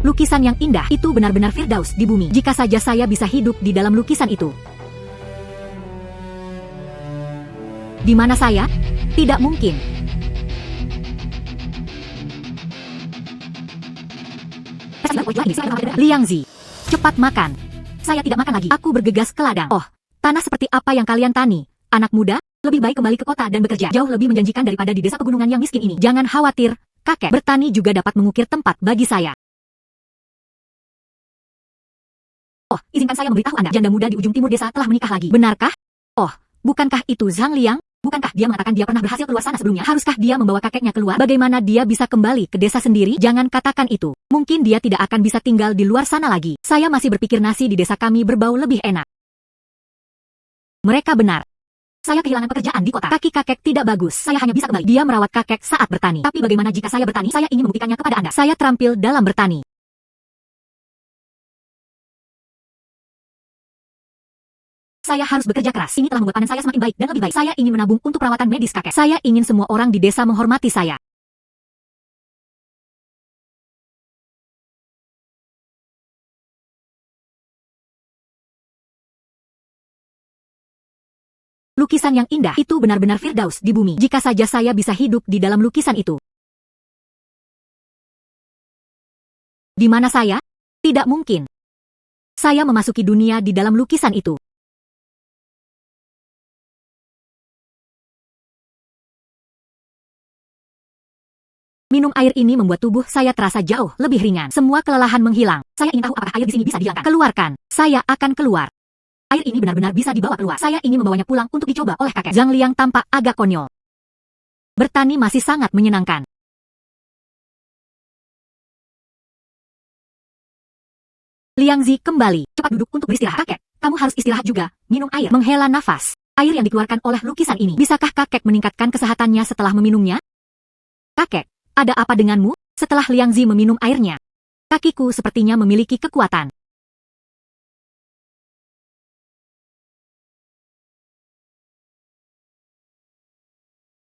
Lukisan yang indah itu benar-benar Firdaus di bumi. Jika saja saya bisa hidup di dalam lukisan itu. Di mana saya? Tidak mungkin. Liang Zi, cepat makan. Saya tidak makan lagi. Aku bergegas ke ladang. Oh, tanah seperti apa yang kalian tani? Anak muda, lebih baik kembali ke kota dan bekerja. Jauh lebih menjanjikan daripada di desa pegunungan yang miskin ini. Jangan khawatir, kakek. Bertani juga dapat mengukir tempat bagi saya. Oh, izinkan saya memberitahu Anda, janda muda di ujung timur desa telah menikah lagi. Benarkah? Oh, bukankah itu Zhang Liang? Bukankah dia mengatakan dia pernah berhasil keluar sana sebelumnya? Haruskah dia membawa kakeknya keluar? Bagaimana dia bisa kembali ke desa sendiri? Jangan katakan itu. Mungkin dia tidak akan bisa tinggal di luar sana lagi. Saya masih berpikir nasi di desa kami berbau lebih enak. Mereka benar. Saya kehilangan pekerjaan di kota. Kaki kakek tidak bagus. Saya hanya bisa kembali. Dia merawat kakek saat bertani. Tapi bagaimana jika saya bertani? Saya ingin membuktikannya kepada Anda. Saya terampil dalam bertani. Saya harus bekerja keras. Ini telah membuat panen saya semakin baik dan lebih baik. Saya ingin menabung untuk perawatan medis kakek. Saya ingin semua orang di desa menghormati saya. Lukisan yang indah itu benar-benar Firdaus di bumi. Jika saja saya bisa hidup di dalam lukisan itu. Di mana saya? Tidak mungkin. Saya memasuki dunia di dalam lukisan itu. Minum air ini membuat tubuh saya terasa jauh lebih ringan. Semua kelelahan menghilang. Saya ingin tahu apakah air di sini bisa dihilangkan. Keluarkan. Saya akan keluar. Air ini benar-benar bisa dibawa keluar. Saya ingin membawanya pulang untuk dicoba oleh kakek. Zhang Liang tampak agak konyol. Bertani masih sangat menyenangkan. Liang Zi kembali. Cepat duduk untuk beristirahat. Kakek, kamu harus istirahat juga. Minum air. Menghela nafas. Air yang dikeluarkan oleh lukisan ini. Bisakah kakek meningkatkan kesehatannya setelah meminumnya? Kakek, ada apa denganmu? Setelah Liang Zi meminum airnya, kakiku sepertinya memiliki kekuatan.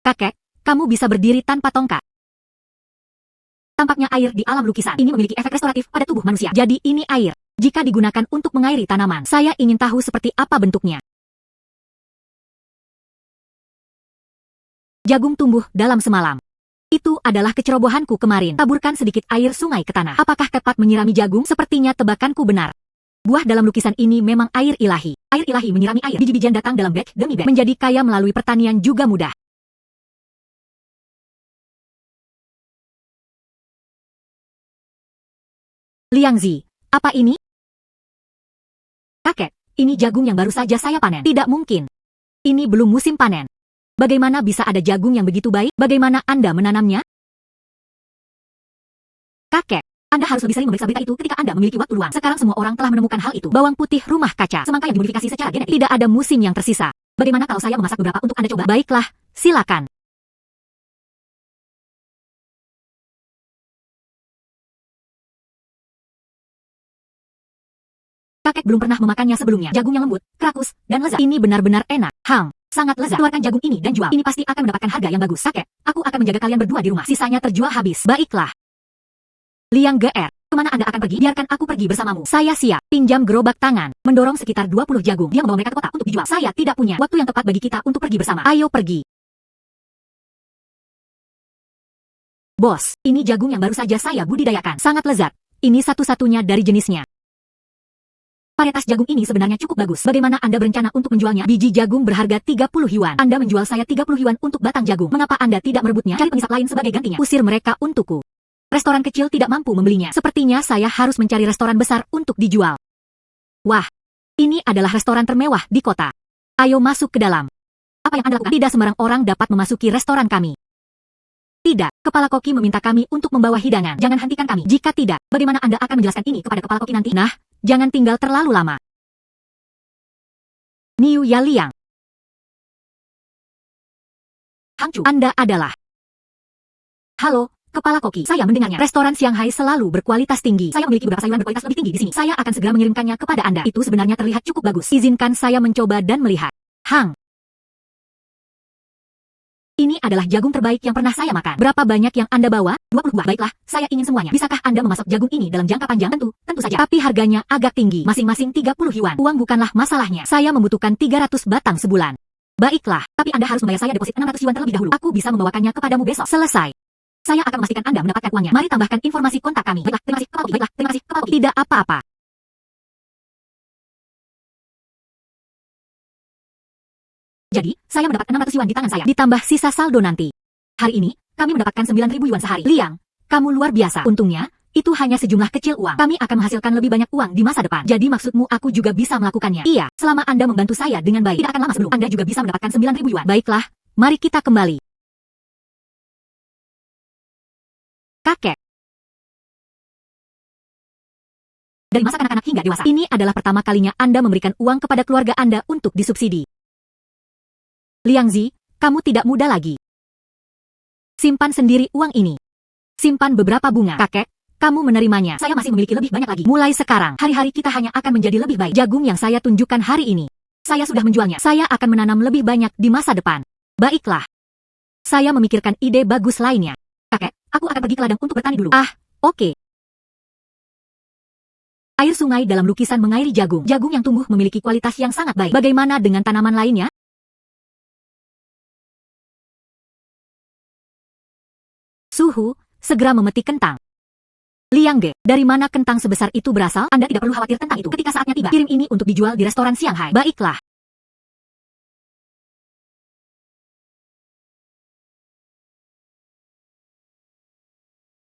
Kakek, kamu bisa berdiri tanpa tongkat. Tampaknya air di alam lukisan ini memiliki efek restoratif pada tubuh manusia. Jadi ini air. Jika digunakan untuk mengairi tanaman, saya ingin tahu seperti apa bentuknya. Jagung tumbuh dalam semalam. Itu adalah kecerobohanku kemarin. Taburkan sedikit air sungai ke tanah. Apakah tepat menyirami jagung? Sepertinya tebakanku benar. Buah dalam lukisan ini memang air ilahi. Air ilahi menyirami air. Biji-bijian datang dalam beg demi beg. Menjadi kaya melalui pertanian juga mudah. Liang Zi, apa ini? Kakek, ini jagung yang baru saja saya panen. Tidak mungkin. Ini belum musim panen. Bagaimana bisa ada jagung yang begitu baik? Bagaimana Anda menanamnya? Kakek, Anda harus lebih sering memeriksa berita itu ketika Anda memiliki waktu luang. Sekarang semua orang telah menemukan hal itu. Bawang putih rumah kaca, semangka yang dimodifikasi secara genetik. Tidak ada musim yang tersisa. Bagaimana kalau saya memasak beberapa untuk Anda coba? Baiklah, silakan. Kakek belum pernah memakannya sebelumnya. Jagung yang lembut, kerakus, dan lezat. Ini benar-benar enak. Sangat lezat. Keluarkan jagung ini dan jual. Ini pasti akan mendapatkan harga yang bagus. Kakek, aku akan menjaga kalian berdua di rumah. Sisanya terjual habis. Baiklah. Liang GR, kemana Anda akan pergi? Biarkan aku pergi bersamamu. Saya siap. Pinjam gerobak tangan. Mendorong sekitar 20 jagung. Dia membawa mereka ke kota untuk dijual. Saya tidak punya waktu yang tepat bagi kita untuk pergi bersama. Ayo pergi. Bos, ini jagung yang baru saja saya budidayakan. Sangat lezat. Ini satu-satunya dari jenisnya. Varietas jagung ini sebenarnya cukup bagus. Bagaimana Anda berencana untuk menjualnya? Biji jagung berharga 30 yuan. Anda menjual saya 30 yuan untuk batang jagung. Mengapa Anda tidak merebutnya? Cari pengisap lain sebagai gantinya. Usir mereka untukku. Restoran kecil tidak mampu membelinya. Sepertinya saya harus mencari restoran besar untuk dijual. Wah, ini adalah restoran termewah di kota. Ayo masuk ke dalam. Apa yang Anda lakukan? Tidak sembarang orang dapat memasuki restoran kami. Tidak, Kepala Koki meminta kami untuk membawa hidangan. Jangan hentikan kami. Jika tidak, bagaimana Anda akan menjelaskan ini kepada Kepala Koki nanti? Nah, jangan tinggal terlalu lama. Niu Ya Liang. Hang Chu, Anda adalah... Halo, Kepala Koki. Saya mendengarnya. Restoran Shanghai selalu berkualitas tinggi. Saya memiliki beberapa sayuran berkualitas lebih tinggi di sini. Saya akan segera mengirimkannya kepada Anda. Itu sebenarnya terlihat cukup bagus. Izinkan saya mencoba dan melihat. Ini adalah jagung terbaik yang pernah saya makan. Berapa banyak yang Anda bawa? 20 buah. Baiklah, saya ingin semuanya. Bisakah Anda memasak jagung ini dalam jangka panjang? Tentu saja. Tapi harganya agak tinggi. Masing-masing 30 yuan. Uang bukanlah masalahnya. Saya membutuhkan 300 batang sebulan. Baiklah, tapi Anda harus membayar saya deposit 600 yuan terlebih dahulu. Aku bisa membawakannya kepadamu besok. Selesai. Saya akan memastikan Anda mendapatkan uangnya. Mari tambahkan informasi kontak kami. Baiklah, terima kasih. Baiklah, terima kasih. Tidak apa-apa. Jadi, saya mendapat 600 yuan di tangan saya, ditambah sisa saldo nanti. Hari ini, kami mendapatkan 9.000 yuan sehari. Liang, kamu luar biasa. Untungnya, itu hanya sejumlah kecil uang. Kami akan menghasilkan lebih banyak uang di masa depan. Jadi maksudmu aku juga bisa melakukannya? Iya, selama Anda membantu saya dengan baik. Tidak akan lama sebelum Anda juga bisa mendapatkan 9.000 yuan. Baiklah, mari kita kembali. Kakek. Dari masa kanak-kanak hingga dewasa, ini adalah pertama kalinya Anda memberikan uang kepada keluarga Anda untuk disubsidi. Liang Zi, kamu tidak muda lagi. Simpan sendiri uang ini. Simpan beberapa bunga. Kakek, kamu menerimanya. Saya masih memiliki lebih banyak lagi. Mulai sekarang, hari-hari kita hanya akan menjadi lebih baik. Jagung yang saya tunjukkan hari ini, saya sudah menjualnya. Saya akan menanam lebih banyak di masa depan. Baiklah. Saya memikirkan ide bagus lainnya. Kakek, aku akan pergi ke ladang untuk bertani dulu. Oke. Air sungai dalam lukisan mengairi jagung. Jagung yang tumbuh memiliki kualitas yang sangat baik. Bagaimana dengan tanaman lainnya? Suhu, segera memetik kentang. Liang Ge, dari mana kentang sebesar itu berasal? Anda tidak perlu khawatir tentang itu. Ketika saatnya tiba, kirim ini untuk dijual di restoran Shanghai. Baiklah.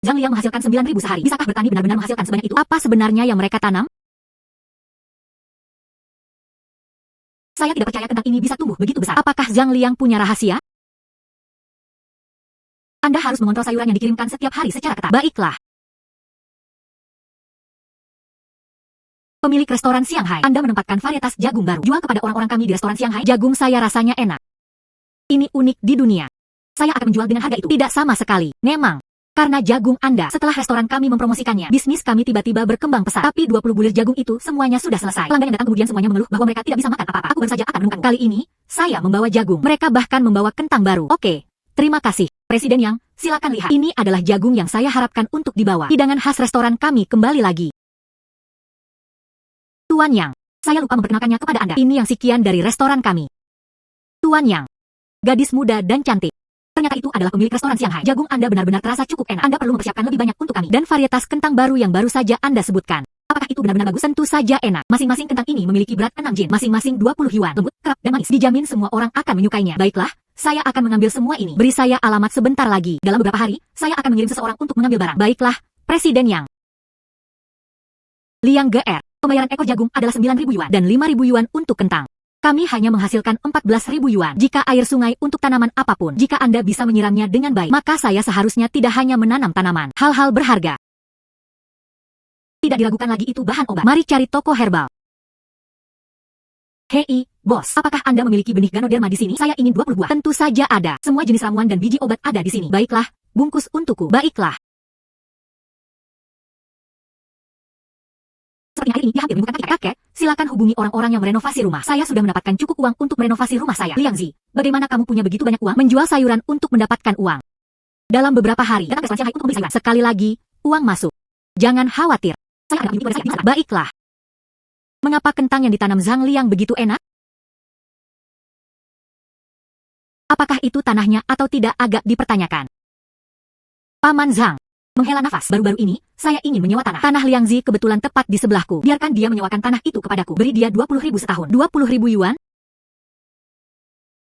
Zhang Liang menghasilkan 9.000 sehari. Bisakah bertani benar-benar menghasilkan sebanyak itu? Apa sebenarnya yang mereka tanam? Saya tidak percaya kentang ini bisa tumbuh begitu besar. Apakah Zhang Liang punya rahasia? Anda harus mengontrol sayuran yang dikirimkan setiap hari secara ketat. Baiklah. Pemilik restoran Shanghai, Anda menempatkan varietas jagung baru. Jual kepada orang-orang kami di restoran Shanghai. Jagung saya rasanya enak. Ini unik di dunia. Saya akan menjual dengan harga itu. Tidak sama sekali. Memang. Karena jagung Anda, setelah restoran kami mempromosikannya, bisnis kami tiba-tiba berkembang pesat. Tapi 20 bulir jagung itu semuanya sudah selesai. Pelanggan yang datang kemudian semuanya mengeluh bahwa mereka tidak bisa makan apa-apa. Aku baru saja akan menemukan. Kali ini, saya membawa jagung. Mereka bahkan membawa kentang baru. Oke. Terima kasih, Presiden Yang. Silakan lihat. Ini adalah jagung yang saya harapkan untuk dibawa. Hidangan khas restoran kami kembali lagi. Tuan Yang, saya lupa memperkenalkannya kepada Anda. Ini yang sekian dari restoran kami. Tuan Yang, gadis muda dan cantik. Ternyata itu adalah pemilik restoran Shanghai. Jagung Anda benar-benar terasa cukup enak. Anda perlu mempersiapkan lebih banyak untuk kami. Dan varietas kentang baru yang baru saja Anda sebutkan. Apakah itu benar-benar bagus? Tentu saja enak. Masing-masing kentang ini memiliki berat 6 jin. Masing-masing 20 yuan. Lembut, kerap, dan manis. Dijamin semua orang akan menyukainya. Baiklah, saya akan mengambil semua ini. Beri saya alamat sebentar lagi. Dalam beberapa hari, saya akan mengirim seseorang untuk mengambil barang. Baiklah, Presiden Yang. Liang Ge. Pembayaran ekor jagung adalah 9.000 yuan dan 5.000 yuan untuk kentang. Kami hanya menghasilkan 14.000 yuan. Jika air sungai untuk tanaman apapun, jika Anda bisa menyiramnya dengan baik, maka saya seharusnya tidak hanya menanam tanaman. Hal-hal berharga. Tidak diragukan lagi itu bahan obat. Mari cari toko herbal. Hei, bos, apakah Anda memiliki benih Ganoderma di sini? Saya ingin 20 buah. Tentu saja ada. Semua jenis ramuan dan biji obat ada di sini. Baiklah, bungkus untukku. Baiklah. Sepertinya air ini hampir menyembuhkan kakek. Silakan hubungi orang-orang yang merenovasi rumah. Saya sudah mendapatkan cukup uang untuk merenovasi rumah saya. Liang Zi, bagaimana kamu punya begitu banyak uang? Menjual sayuran untuk mendapatkan uang. Dalam beberapa hari, datang ke restoran Shanghai untuk membeli sayuran. Sekali lagi, uang masuk. Jangan khawatir. Saya akan menunjukkan saya. Baiklah. Mengapa kentang yang ditanam Zhang Liang begitu enak? Apakah itu tanahnya atau tidak agak dipertanyakan? Paman Zhang. Menghela nafas. Baru-baru ini, saya ingin menyewa tanah. Tanah Liang Zi kebetulan tepat di sebelahku. Biarkan dia menyewakan tanah itu kepadaku. Beri dia 20.000 setahun. 20.000 yuan?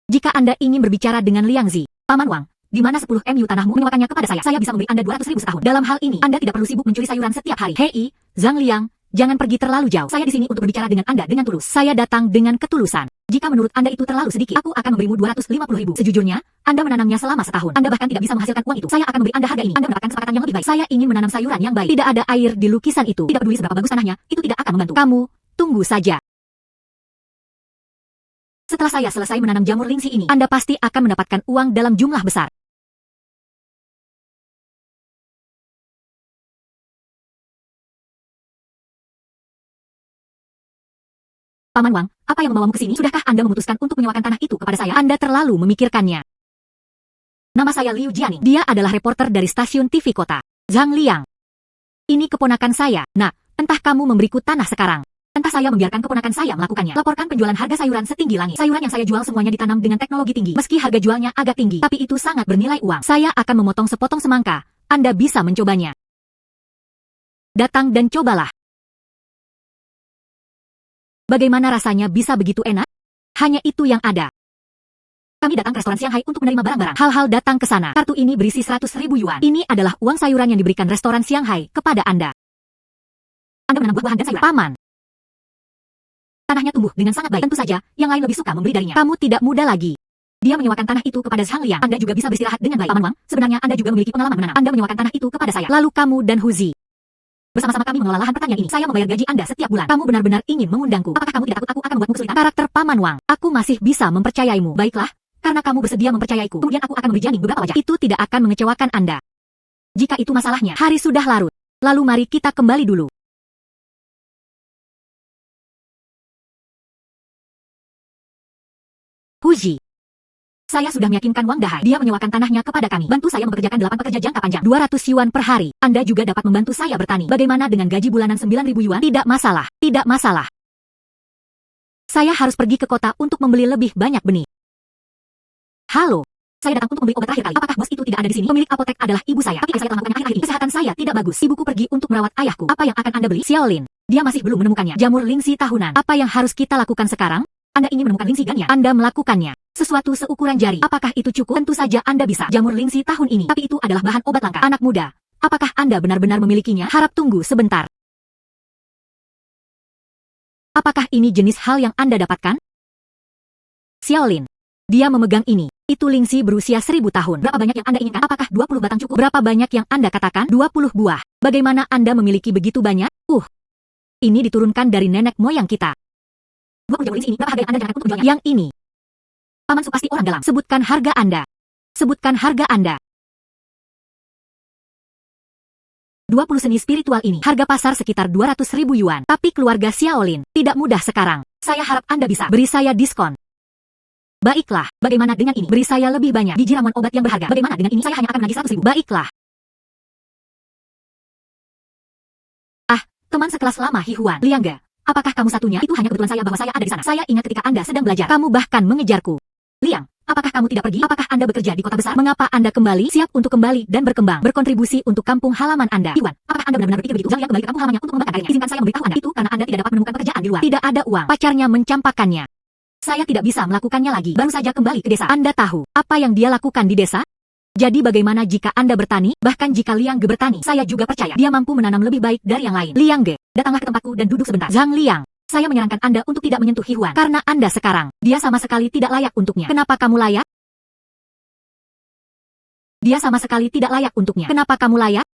Jika Anda ingin berbicara dengan Liang Zi, Paman Wang, di mana 10 MU tanahmu menyewakannya kepada saya? Saya bisa memberi Anda 200.000 setahun. Dalam hal ini, Anda tidak perlu sibuk mencuri sayuran setiap hari. Hei, Zhang Liang, jangan pergi terlalu jauh. Saya di sini untuk berbicara dengan Anda dengan tulus. Saya datang dengan ketulusan. Jika menurut Anda itu terlalu sedikit, aku akan memberimu 250.000. Sejujurnya, Anda menanamnya selama setahun. Anda bahkan tidak bisa menghasilkan uang itu. Saya akan memberi Anda harga ini. Anda mendapatkan kesepakatan yang lebih baik. Saya ingin menanam sayuran yang baik. Tidak ada air di lukisan itu. Tidak peduli seberapa bagus tanahnya, itu tidak akan membantu. Kamu, tunggu saja. Setelah saya selesai menanam jamur lingsi ini, Anda pasti akan mendapatkan uang dalam jumlah besar. Paman Wang, apa yang membawamu ke sini? Sudahkah Anda memutuskan untuk menyewakan tanah itu kepada saya? Anda terlalu memikirkannya. Nama saya Liu Jianing. Dia adalah reporter dari stasiun TV kota. Zhang Liang. Ini keponakan saya. Nah, entah kamu memberiku tanah sekarang. Entah saya membiarkan keponakan saya melakukannya. Laporkan penjualan harga sayuran setinggi langit. Sayuran yang saya jual semuanya ditanam dengan teknologi tinggi. Meski harga jualnya agak tinggi, tapi itu sangat bernilai uang. Saya akan memotong sepotong semangka. Anda bisa mencobanya. Datang dan cobalah. Bagaimana rasanya bisa begitu enak? Hanya itu yang ada. Kami datang ke restoran Shanghai untuk menerima barang-barang. Hal-hal datang ke sana. Kartu ini berisi 100.000 yuan. Ini adalah uang sayuran yang diberikan restoran Shanghai kepada Anda. Anda menanam buah-buahan dan sayuran. Paman. Tanahnya tumbuh dengan sangat baik. Tentu saja, yang lain lebih suka membeli darinya. Kamu tidak muda lagi. Dia menyewakan tanah itu kepada Zhang Liang. Anda juga bisa beristirahat dengan baik. Paman Wang, sebenarnya Anda juga memiliki pengalaman menanam. Anda menyewakan tanah itu kepada saya. Lalu kamu dan Huzi bersama-sama kami mengelola lahan pertanian ini. Saya membayar gaji Anda setiap bulan. Kamu benar-benar ingin mengundangku. Apakah kamu tidak takut aku akan membuatmu kesulitan? Karakter Paman Wang. Aku masih bisa mempercayaimu. Baiklah, karena kamu bersedia mempercayaiku. Kemudian aku akan memberi Jianing beberapa wajah. Itu tidak akan mengecewakan Anda. Jika itu masalahnya, hari sudah larut. Lalu mari kita kembali dulu. Huzi. Saya sudah meyakinkan Wang Dahai. Dia menyewakan tanahnya kepada kami. Bantu saya mempekerjakan 8 pekerja jangka panjang. 200 yuan per hari. Anda juga dapat membantu saya bertani. Bagaimana dengan gaji bulanan 9.000 yuan? Tidak masalah. Tidak masalah. Saya harus pergi ke kota untuk membeli lebih banyak benih. Halo. Saya datang untuk membeli obat terakhir kali. Apakah bos itu tidak ada di sini? Pemilik apotek adalah ibu saya. Tapi saya telah melakukannya akhir-akhir ini. Kesehatan saya tidak bagus. Ibuku pergi untuk merawat ayahku. Apa yang akan Anda beli? Xiaolin. Dia masih belum menemukannya. Jamur lingsi tahunan. Apa yang harus kita lakukan sekarang? Anda ingin menemukan lingsi ganya? Anda melakukannya. Sesuatu seukuran jari. Apakah itu cukup? Tentu saja Anda bisa. Jamur lingsi tahun ini. Tapi itu adalah bahan obat langka. Anak muda. Apakah Anda benar-benar memilikinya? Harap tunggu sebentar. Apakah ini jenis hal yang Anda dapatkan? Xiaolin. Dia memegang ini. Itu lingsi berusia 1000 tahun. Berapa banyak yang Anda inginkan? Apakah 20 batang cukup? Berapa banyak yang Anda katakan? 20 buah. Bagaimana Anda memiliki begitu banyak? Ini diturunkan dari nenek moyang kita. 20 jamur lingsi ini. Berapa harga yang Anda jangankan untuk menjualnya? Yang ini. Paman Su pasti orang dalam. Sebutkan harga Anda. Sebutkan harga Anda. 20 seni spiritual ini. Harga pasar sekitar 200.000 yuan. Tapi keluarga Xiaolin tidak mudah sekarang. Saya harap Anda bisa beri saya diskon. Baiklah, bagaimana dengan ini? Beri saya lebih banyak biji ramuan obat yang berharga. Bagaimana dengan ini? Saya hanya akan menagih 100.000. Baiklah. Teman sekelas lama Hihuan. Liangge, apakah kamu satunya? Itu hanya kebetulan saya bahwa saya ada di sana. Saya ingat ketika Anda sedang belajar. Kamu bahkan mengejarku. Liang, apakah kamu tidak pergi? Apakah Anda bekerja di kota besar? Mengapa Anda kembali? Siap untuk kembali dan berkembang. Berkontribusi untuk kampung halaman Anda. Hihuan, apakah Anda benar-benar berpikir begitu? Zhang Liang kembali ke kampung halamannya untuk mengembangkan karirnya. Izinkan saya memberitahu Anda. Itu karena Anda tidak dapat menemukan pekerjaan di luar. Tidak ada uang. Pacarnya mencampakkannya. Saya tidak bisa melakukannya lagi. Baru saja kembali ke desa. Anda tahu apa yang dia lakukan di desa? Jadi bagaimana jika Anda bertani? Bahkan jika Liangge bertani, saya juga percaya dia mampu menanam lebih baik dari yang lain. Liangge, datanglah ke tempatku dan duduk sebentar. Zhang Liang, saya menyarankan Anda untuk tidak menyentuh Hihuan. Karena Anda sekarang, dia sama sekali tidak layak untuknya. Kenapa kamu layak? Dia sama sekali tidak layak untuknya. Kenapa kamu layak?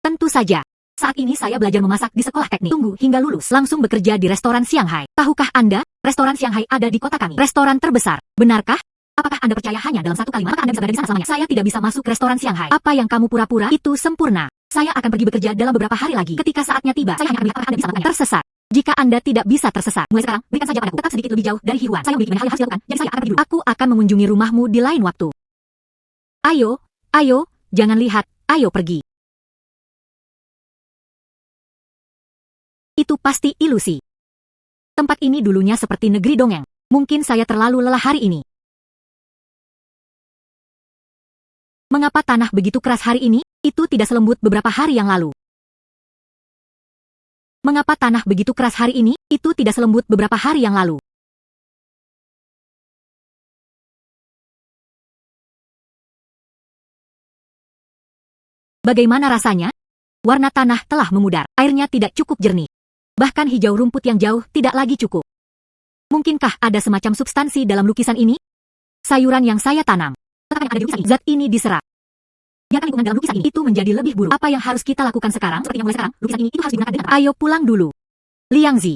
Tentu saja. Saat ini saya belajar memasak di sekolah teknik. Tunggu hingga lulus. Langsung bekerja di restoran Shanghai. Tahukah Anda, restoran Shanghai ada di kota kami. Restoran terbesar. Benarkah? Apakah Anda percaya hanya dalam satu kalimat? Apakah Anda bisa berada di sana selamanya? Saya tidak bisa masuk restoran Shanghai. Apa yang kamu pura-pura? Itu sempurna. Saya akan pergi bekerja dalam beberapa hari lagi. Ketika saatnya tiba, saya hanya akan melihat apakah Anda bisa melakukannya. Tersesat. Jika Anda tidak bisa tersesat, mulai sekarang, berikan saja padaku. Tetap sedikit lebih jauh dari Hihuan. Saya memiliki banyak hal yang harus dilakukan, jadi saya akan pergi dulu. Aku akan mengunjungi rumahmu di lain waktu. Ayo, jangan lihat. Ayo pergi. Itu pasti ilusi. Tempat ini dulunya seperti negeri dongeng. Mungkin saya terlalu lelah hari ini. Mengapa tanah begitu keras hari ini? Itu tidak selembut beberapa hari yang lalu. Mengapa tanah begitu keras hari ini? Itu tidak selembut beberapa hari yang lalu. Bagaimana rasanya? Warna tanah telah memudar. Airnya tidak cukup jernih. Bahkan hijau rumput yang jauh tidak lagi cukup. Mungkinkah ada semacam substansi dalam lukisan ini? Sayuran yang saya tanam. Zat ini diserap. Biarkan lingkungan dalam lukisan ini itu menjadi lebih buruk. Apa yang harus kita lakukan sekarang? Sepertinya mulai sekarang, lukisan ini itu harus digunakan dengan tepat. Ayo pulang dulu. Liangzi.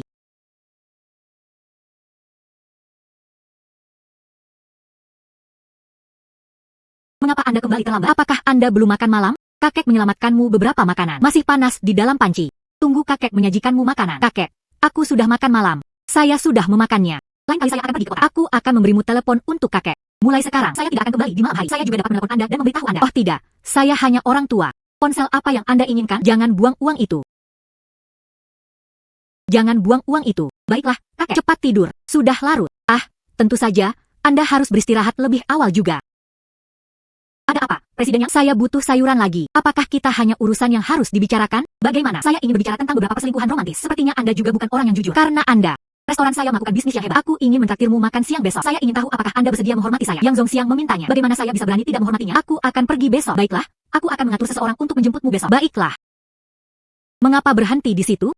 Mengapa Anda kembali terlambat? Apakah Anda belum makan malam? Kakek menyelamatkanmu beberapa makanan. Masih panas di dalam panci. Tunggu kakek menyajikanmu makanan. Kakek, aku sudah makan malam. Saya sudah memakannya. Lain kali saya akan pergi ke kota. Aku akan memberimu telepon untuk kakek. Mulai sekarang, saya tidak akan kembali di malam hari. Saya juga dapat menelpon Anda dan memberitahu Anda. Oh tidak, saya hanya orang tua. Ponsel apa yang Anda inginkan? Jangan buang uang itu. Jangan buang uang itu. Baiklah, kakek. Cepat tidur. Sudah larut. Ah, tentu saja, Anda harus beristirahat lebih awal juga. Ada apa, Presidennya? Saya butuh sayuran lagi. Apakah kita hanya urusan yang harus dibicarakan? Bagaimana? Saya ingin berbicara tentang beberapa perselingkuhan romantis. Sepertinya Anda juga bukan orang yang jujur. Karena Anda, restoran saya melakukan bisnis yang hebat. Aku ingin mentraktirmu makan siang besok. Saya ingin tahu apakah Anda bersedia menghormati saya. Yang Zongxiang memintanya. Bagaimana saya bisa berani tidak menghormatinya? Aku akan pergi besok. Baiklah, aku akan mengatur seseorang untuk menjemputmu besok. Baiklah. Mengapa berhenti di situ?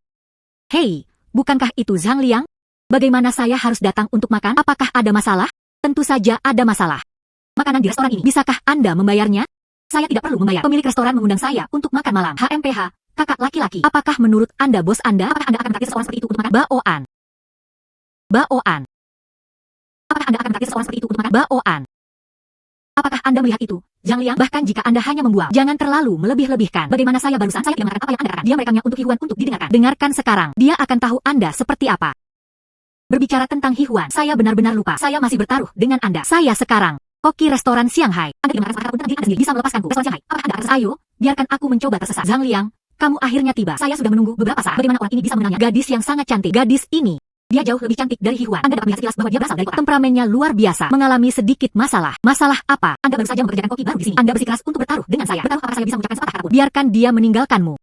Hei, bukankah itu Zhang Liang? Bagaimana saya harus datang untuk makan? Apakah ada masalah? Tentu saja ada masalah. Makanan di restoran ini, bisakah Anda membayarnya? Saya tidak perlu membayar. Pemilik restoran mengundang saya untuk makan malam. HMPH, kakak laki-laki. Apakah menurut Anda bos Anda? Apakah Anda akan mentraktir seseorang seperti itu untuk makan? Baoan. Baoan. Apakah Anda akan mentraktir seseorang seperti itu untuk makan? Baoan. Apakah Anda melihat itu, Zhang Liang? Bahkan jika Anda hanya membuang, jangan terlalu melebih-lebihkan. Bagaimana saya barusan? Saya tidak mengatakan apa yang Anda katakan. Dia merekamnya untuk Hihuan untuk didengarkan. Dengarkan sekarang. Dia akan tahu Anda seperti apa. Berbicara tentang Hihuan, saya benar-benar lupa. Saya masih bertaruh dengan Anda. Saya sekarang koki restoran Shanghai. Anda tidak mengatakan kata-kata tentang diri Anda sendiri. Bisa melepaskanku. Restoran Shanghai. Apakah Anda akan tersesat? Ayo, biarkan aku mencoba tersesat. Zhang Liang, kamu akhirnya tiba. Saya sudah menunggu beberapa saat. Bagaimana orang ini bisa mengenalnya? Gadis yang sangat cantik. Gadis ini, dia jauh lebih cantik dari Hihuan. Anda dapat melihat sekilas bahwa dia berasal dari kota. Temperamennya luar biasa. Mengalami sedikit masalah. Masalah apa? Anda baru saja mempekerjakan koki baru di sini. Anda bersikeras untuk bertaruh dengan saya. Bertaruh apa saya bisa mengucapkan sepatah kata pun. Biarkan dia meninggalkanmu.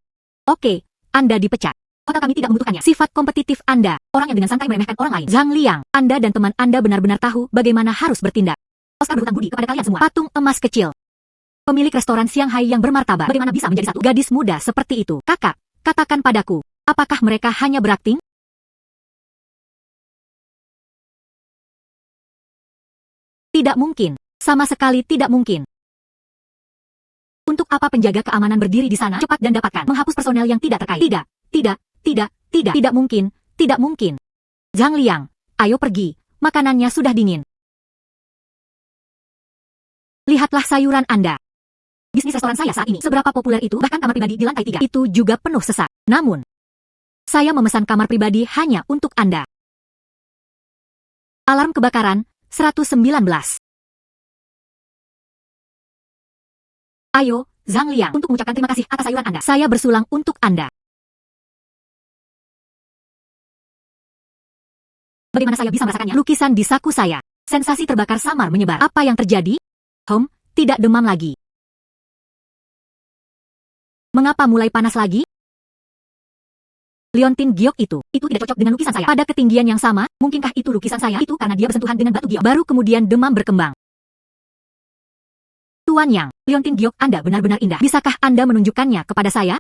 Oke, Anda dipecat. Hotel kami tidak membutuhkannya. Sifat kompetitif Anda, orang yang dengan santai meremehkan orang lain. Zhang Liang, Anda dan teman Anda benar-benar tahu bagaimana harus bertindak. Oscar berhutang budi kepada kalian semua. Patung emas kecil. Pemilik restoran Shanghai yang bermartabat. Bagaimana bisa menjadi satu gadis muda seperti itu? Kakak, katakan padaku, apakah mereka hanya berakting? Tidak mungkin. Sama sekali tidak mungkin. Untuk apa penjaga keamanan berdiri di sana? Cepat dan dapatkan. Menghapus personel yang tidak terkait. Tidak mungkin. Tidak mungkin. Zhang Liang, ayo pergi. Makanannya sudah dingin. Lihatlah sayuran Anda. Bisnis restoran saya saat ini seberapa populer itu, bahkan kamar pribadi di lantai 3 itu juga penuh sesak. Namun, saya memesan kamar pribadi hanya untuk Anda. Alarm kebakaran, 119. Ayo, Zhang Liang, untuk mengucapkan terima kasih atas sayuran Anda. Saya bersulang untuk Anda. Bagaimana saya bisa merasakannya? Lukisan di saku saya. Sensasi terbakar samar menyebar. Apa yang terjadi? Tidak demam lagi. Mengapa mulai panas lagi? Liontin giok itu tidak cocok dengan lukisan saya. Pada ketinggian yang sama, mungkinkah itu lukisan saya? Itu karena dia bersentuhan dengan batu giok. Baru kemudian demam berkembang. Tuan Yang, liontin giok Anda benar-benar indah. Bisakah Anda menunjukkannya kepada saya?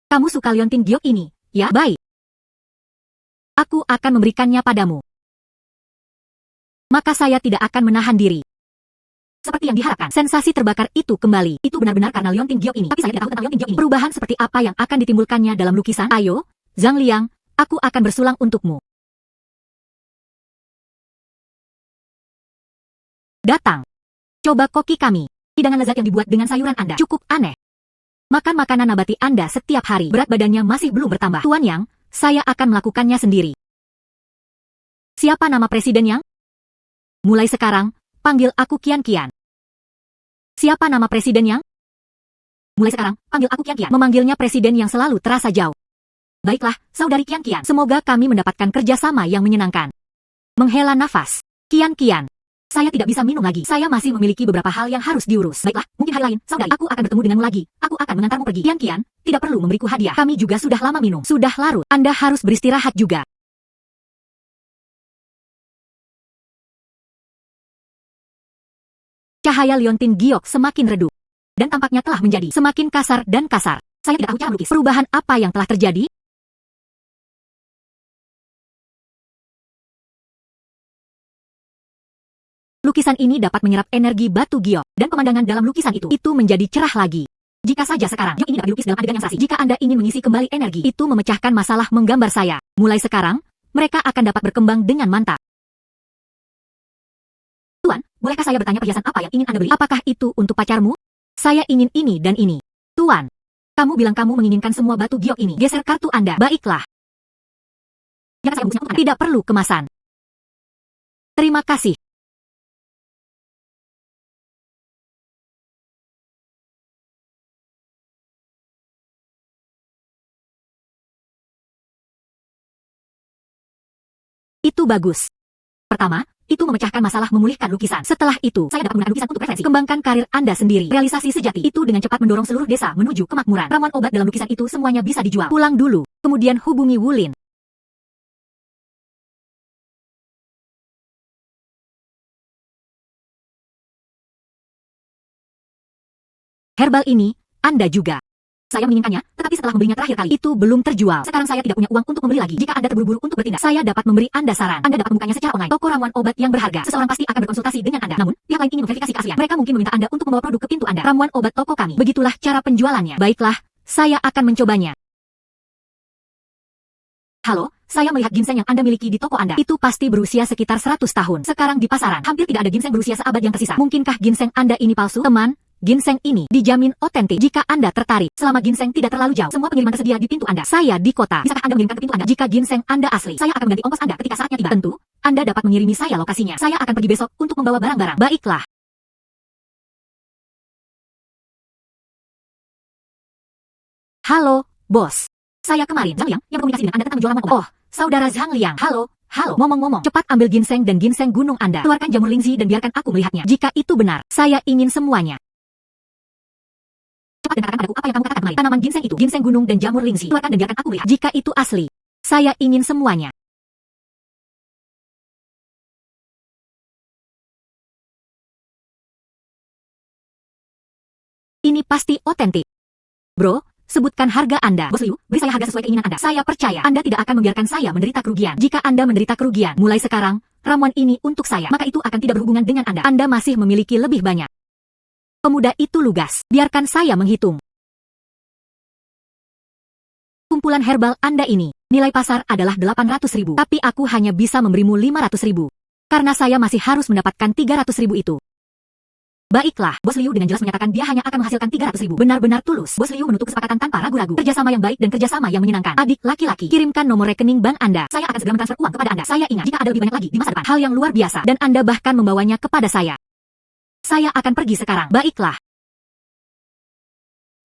Kamu suka liontin giok ini, ya? Baik. Aku akan memberikannya padamu. Maka saya tidak akan menahan diri. Seperti yang diharapkan, sensasi terbakar itu kembali. Itu benar-benar karena liontin giok ini. Tapi saya tidak tahu tentang liontin giok ini. Perubahan seperti apa yang akan ditimbulkannya dalam lukisan? Ayo, Zhang Liang, aku akan bersulang untukmu. Datang. Coba koki kami. Hidangan lezat yang dibuat dengan sayuran Anda cukup aneh. Makan makanan nabati Anda setiap hari. Berat badannya masih belum bertambah. Tuan Yang, saya akan melakukannya sendiri. Siapa nama presiden Yang? Mulai sekarang, panggil aku Qian Qian. Siapa nama presiden Yang? Mulai sekarang, panggil aku Qian Qian. Memanggilnya presiden yang selalu terasa jauh. Baiklah, saudari Qian Qian. Semoga kami mendapatkan kerjasama yang menyenangkan. Menghela nafas. Qian Qian. Saya tidak bisa minum lagi. Saya masih memiliki beberapa hal yang harus diurus. Baiklah, mungkin hari lain, saudari, aku akan bertemu denganmu lagi. Aku akan mengantarmu pergi. Qian Qian, tidak perlu memberiku hadiah. Kami juga sudah lama minum. Sudah larut. Anda harus beristirahat juga. Cahaya liontin giok semakin redup. Dan tampaknya telah menjadi semakin kasar dan kasar. Saya tidak tahu cara melukis. Perubahan apa yang telah terjadi? Lukisan ini dapat menyerap energi batu giok, dan pemandangan dalam lukisan itu menjadi cerah lagi. Jika saja sekarang giok ini dapat dilukis dalam adegan yang sasi, jika Anda ingin mengisi kembali energi, itu memecahkan masalah menggambar saya. Mulai sekarang, mereka akan dapat berkembang dengan mantap. Tuan, bolehkah saya bertanya perhiasan apa yang ingin Anda beli? Apakah itu untuk pacarmu? Saya ingin ini dan ini. Tuan, kamu bilang kamu menginginkan semua batu giok ini. Geser kartu Anda. Baiklah. Jangan saya bungkusnya untuk Anda. Tidak perlu kemasan. Terima kasih. Itu bagus. Pertama, itu memecahkan masalah memulihkan lukisan. Setelah itu, saya dapat menggunakan lukisan untuk referensi. Kembangkan karir Anda sendiri. Realisasi sejati itu dengan cepat mendorong seluruh desa menuju kemakmuran. Ramuan obat dalam lukisan itu semuanya bisa dijual. Pulang dulu, kemudian hubungi Wulin. Herbal ini, Anda juga. Saya menginginkannya, tetapi setelah membelinya terakhir kali, itu belum terjual. Sekarang saya tidak punya uang untuk membeli lagi. Jika Anda terburu-buru untuk bertindak, saya dapat memberi Anda saran. Anda dapat membukanya secara online. Toko ramuan obat yang berharga. Seseorang pasti akan berkonsultasi dengan Anda. Namun, pihak lain ingin memverifikasi keaslian. Mereka mungkin meminta Anda untuk membawa produk ke pintu Anda. Ramuan obat toko kami. Begitulah cara penjualannya. Baiklah, saya akan mencobanya. Halo, saya melihat ginseng yang Anda miliki di toko Anda. Itu pasti berusia sekitar 100 tahun. Sekarang di pasaran, hampir tidak ada ginseng berusia seabad yang tersisa. Mungkinkah ginseng Anda ini palsu? Teman, ginseng ini dijamin otentik. Jika Anda tertarik, selama ginseng tidak terlalu jauh, semua pengiriman tersedia di pintu Anda. Saya di kota. Bisakah Anda mengirimkan ke pintu Anda? Jika ginseng Anda asli, saya akan mengganti ongkos Anda ketika saatnya tiba. Tentu, Anda dapat mengirimi saya lokasinya. Saya akan pergi besok untuk membawa barang-barang. Baiklah. Halo, bos. Saya kemarin, Zhang Liang, yang berkomunikasi dengan Anda tentang menjual ramuan obat. Oh, saudara Zhang Liang. Halo. Ngomong-ngomong, cepat ambil ginseng dan ginseng gunung Anda. Keluarkan jamur lingzi dan biarkan aku melihatnya. Jika itu benar, saya ingin semuanya. Cepat dan katakan padaku apa yang kamu katakan kemarin. Tanaman ginseng itu, ginseng gunung dan jamur lingzi. Keluarkan dan biarkan aku melihat. Jika itu asli, saya ingin semuanya. Ini pasti otentik. Bro, sebutkan harga Anda. Bos Liu, beri saya harga sesuai keinginan Anda. Saya percaya Anda tidak akan membiarkan saya menderita kerugian. Jika Anda menderita kerugian, mulai sekarang, ramuan ini untuk saya, maka itu akan tidak berhubungan dengan Anda. Anda masih memiliki lebih banyak. Pemuda itu lugas. Biarkan saya menghitung. Kumpulan herbal Anda ini, nilai pasar adalah 800.000. Tapi aku hanya bisa memberimu 500.000. Karena saya masih harus mendapatkan 300.000 itu. Baiklah, Bos Liu dengan jelas menyatakan dia hanya akan menghasilkan 300.000. Benar-benar tulus. Bos Liu menutup kesepakatan tanpa ragu-ragu. Kerjasama yang baik dan kerjasama yang menyenangkan. Adik laki-laki, kirimkan nomor rekening bank Anda. Saya akan segera mentransfer uang kepada Anda. Saya ingat jika ada lebih banyak lagi di masa depan. Hal yang luar biasa. Dan Anda bahkan membawanya kepada saya. Saya akan pergi sekarang. Baiklah.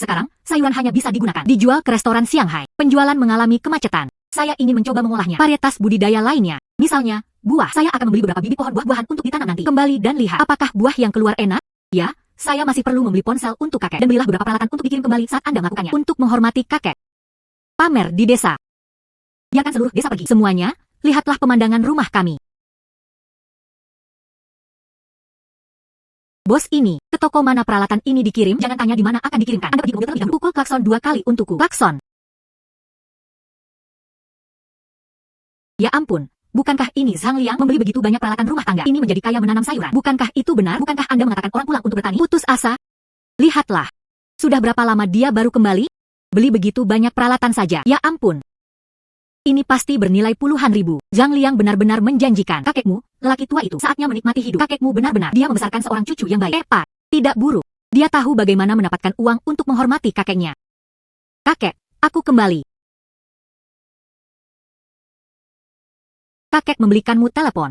Sekarang, sayuran hanya bisa digunakan. Dijual ke restoran Shanghai. Penjualan mengalami kemacetan. Saya ingin mencoba mengolahnya. Varietas budidaya lainnya. Misalnya, buah. Saya akan membeli beberapa bibit pohon buah-buahan untuk ditanam nanti. Kembali dan lihat apakah buah yang keluar enak. Ya, saya masih perlu membeli ponsel untuk kakek. Dan belilah beberapa peralatan untuk dikirim kembali saat Anda melakukannya. Untuk menghormati kakek. Pamer di desa. Biarkan seluruh desa pergi. Semuanya, lihatlah pemandangan rumah kami. Bos ini, ke toko mana peralatan ini dikirim? Jangan tanya di mana akan dikirimkan. Anda pergi ke mobil terlebih dahulu. Pukul klakson 2 kali untukku. Klakson. Ya ampun. Bukankah ini Zhang Liang membeli begitu banyak peralatan rumah tangga? Ini menjadi kaya menanam sayuran. Bukankah itu benar? Bukankah Anda mengatakan orang pulang untuk bertani? Putus asa. Lihatlah. Sudah berapa lama dia baru kembali? Beli begitu banyak peralatan saja. Ya ampun. Ini pasti bernilai puluhan ribu. Zhang Liang benar-benar menjanjikan. Kakekmu, lelaki tua itu, saatnya menikmati hidup. Kakekmu benar-benar. Dia membesarkan seorang cucu yang baik. Tepat. Tidak buruk. Dia tahu bagaimana mendapatkan uang untuk menghormati kakeknya. Kakek, aku kembali. Kakek membelikanmu telepon.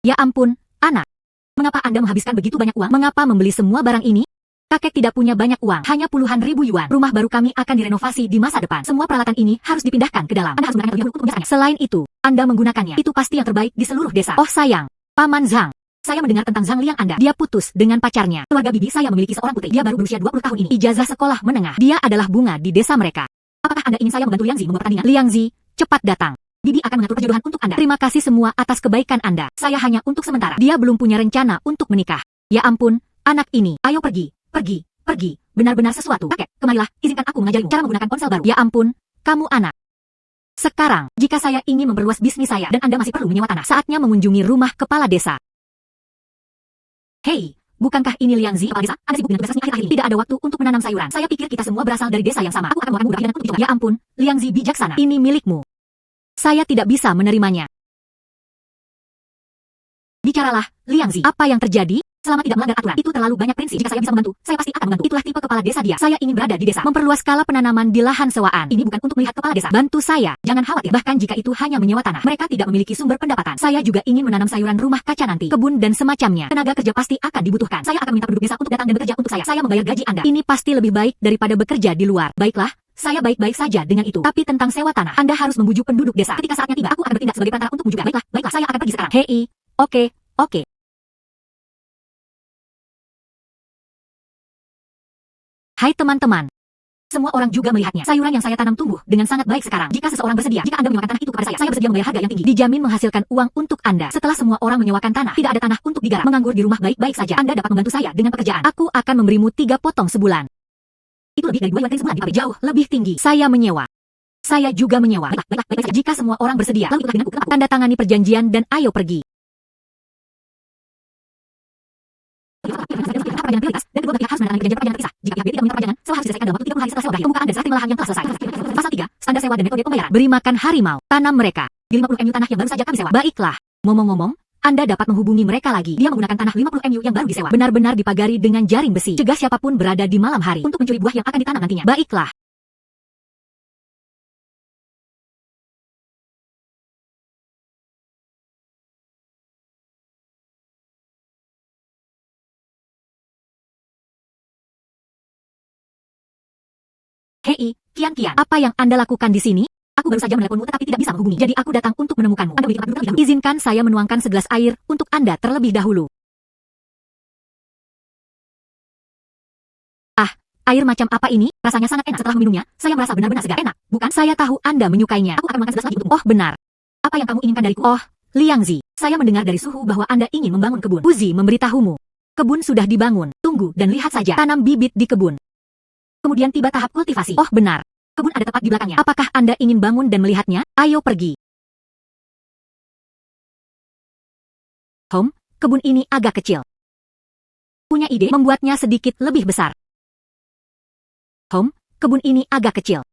Ya ampun, anak. Mengapa Anda menghabiskan begitu banyak uang? Mengapa membeli semua barang ini? Kakek tidak punya banyak uang, hanya puluhan ribu yuan. Rumah baru kami akan direnovasi di masa depan. Semua peralatan ini harus dipindahkan ke dalam. Anda harus menggunakan lebih dahulu untuk menyelesaikannya. Selain itu, Anda menggunakannya. Itu pasti yang terbaik di seluruh desa. Oh sayang, Paman Zhang. Saya mendengar tentang Zhang Liang Anda. Dia putus dengan pacarnya. Keluarga bibi saya memiliki seorang putri. Dia baru berusia 20 tahun ini. Ijazah sekolah menengah. Dia adalah bunga di desa mereka. Apakah Anda ingin saya membantu Liang Zi membuat pertandingan? Liang Zi, cepat datang. Bibi akan mengatur perjodohan untuk Anda. Terima kasih semua atas kebaikan Anda. Saya hanya untuk sementara. Dia belum punya rencana untuk menikah. Ya ampun, anak ini. Ayo pergi, pergi, pergi. Benar-benar sesuatu. Kakek, kemarilah, izinkan aku mengajarimu cara menggunakan ponsel baru. Ya ampun, kamu anak. Sekarang, jika saya ingin memperluas bisnis saya dan Anda masih perlu menyewa tanah, saatnya mengunjungi rumah kepala desa. Hei, bukankah ini Liang Zi, kepala desa? Anda sibuk dengan tugas resmi akhir-akhir ini. Tidak ada waktu untuk menanam sayuran. Saya pikir kita semua berasal dari desa yang sama. Aku akan membuatmu berbagi dan untuk dicoba. Ya ampun, Liang Zi bijaksana. Ini milikmu. Saya tidak bisa menerimanya. Bicaralah, Liang Zi. Apa yang terjadi? Selama tidak melanggar aturan, itu terlalu banyak prinsip. Jika saya bisa membantu, saya pasti akan membantu. Itulah tipe kepala desa dia. Saya ingin berada di desa. Memperluas skala penanaman di lahan sewaan. Ini bukan untuk melihat kepala desa. Bantu saya. Jangan khawatir. Bahkan jika itu hanya menyewa tanah, mereka tidak memiliki sumber pendapatan. Saya juga ingin menanam sayuran rumah kaca nanti. Kebun dan semacamnya. Tenaga kerja pasti akan dibutuhkan. Saya akan minta penduduk desa untuk datang dan bekerja untuk saya. Saya membayar gaji Anda. Ini pasti lebih baik daripada bekerja di luar. Baiklah, saya baik-baik saja dengan itu. Tapi tentang sewa tanah, Anda harus membujuk penduduk desa. Ketika saatnya tiba, aku akan bertindak sebagai perantara untukmu juga. Baiklah, saya akan pergi sekarang. Hei, oke. Hai teman-teman. Semua orang juga melihatnya. Sayuran yang saya tanam tumbuh dengan sangat baik sekarang. Jika seseorang bersedia, jika Anda menyewakan tanah itu kepada saya bersedia membayar harga yang tinggi. Dijamin menghasilkan uang untuk Anda. Setelah semua orang menyewakan tanah, tidak ada tanah untuk digarap. Menganggur di rumah baik-baik saja. Anda dapat membantu saya dengan pekerjaan. Aku akan memberimu 3 potong sebulan. Itu lebih dari 2 yuan sebulan, tapi jauh lebih tinggi. Saya menyewa. Saya juga menyewa. Baiklah. Jika semua orang bersedia, lalu ikutlah denganku ke tempatku. Tanda tangani perjanjian dan ayo pergi. Perjanjian prioritas, dan kedua belah pihak harus menandatangani perjanjian terpisah. Jika pihak B tidak meminta perjanjian, sewa harus diselesaikan dalam waktu 30 hari setelah sewa berakhir. Pembukaan dan serah terima lahan yang telah selesai. Pasal 3, standar sewa dan metode pembayaran. Beri makan harimau, tanam mereka. Di 50 MU tanah yang baru saja kami sewa. Baiklah. Ngomong-ngomong, Anda dapat menghubungi mereka lagi. Dia menggunakan tanah 50 MU yang baru disewa. Benar-benar dipagari dengan jaring besi. Cegah siapapun berada di malam hari untuk mencuri buah yang akan ditanam nantinya. Baiklah. Hei, Kian, apa yang Anda lakukan di sini? Aku baru saja meneleponmu tetapi tidak bisa menghubungi. Jadi aku datang untuk menemukanmu. Anda memiliki tempat duduk terlebih dahulu. Izinkan saya menuangkan segelas air untuk Anda terlebih dahulu. Ah, air macam apa ini? Rasanya sangat enak. Setelah meminumnya, saya merasa benar-benar segar. Enak, bukan? Saya tahu Anda menyukainya. Aku akan makan segelas lagi untukmu. Oh, benar. Apa yang kamu inginkan dariku? Oh, Liangzi, saya mendengar dari suhu bahwa Anda ingin membangun kebun. Uzi memberitahumu. Kebun sudah dibangun. Tunggu dan lihat saja. Tanam bibit di kebun. Kemudian tiba tahap kultivasi. Oh, benar. Kebun ada tepat di belakangnya. Apakah Anda ingin bangun dan melihatnya? Ayo pergi. Kebun ini agak kecil. Punya ide membuatnya sedikit lebih besar. Kebun ini agak kecil.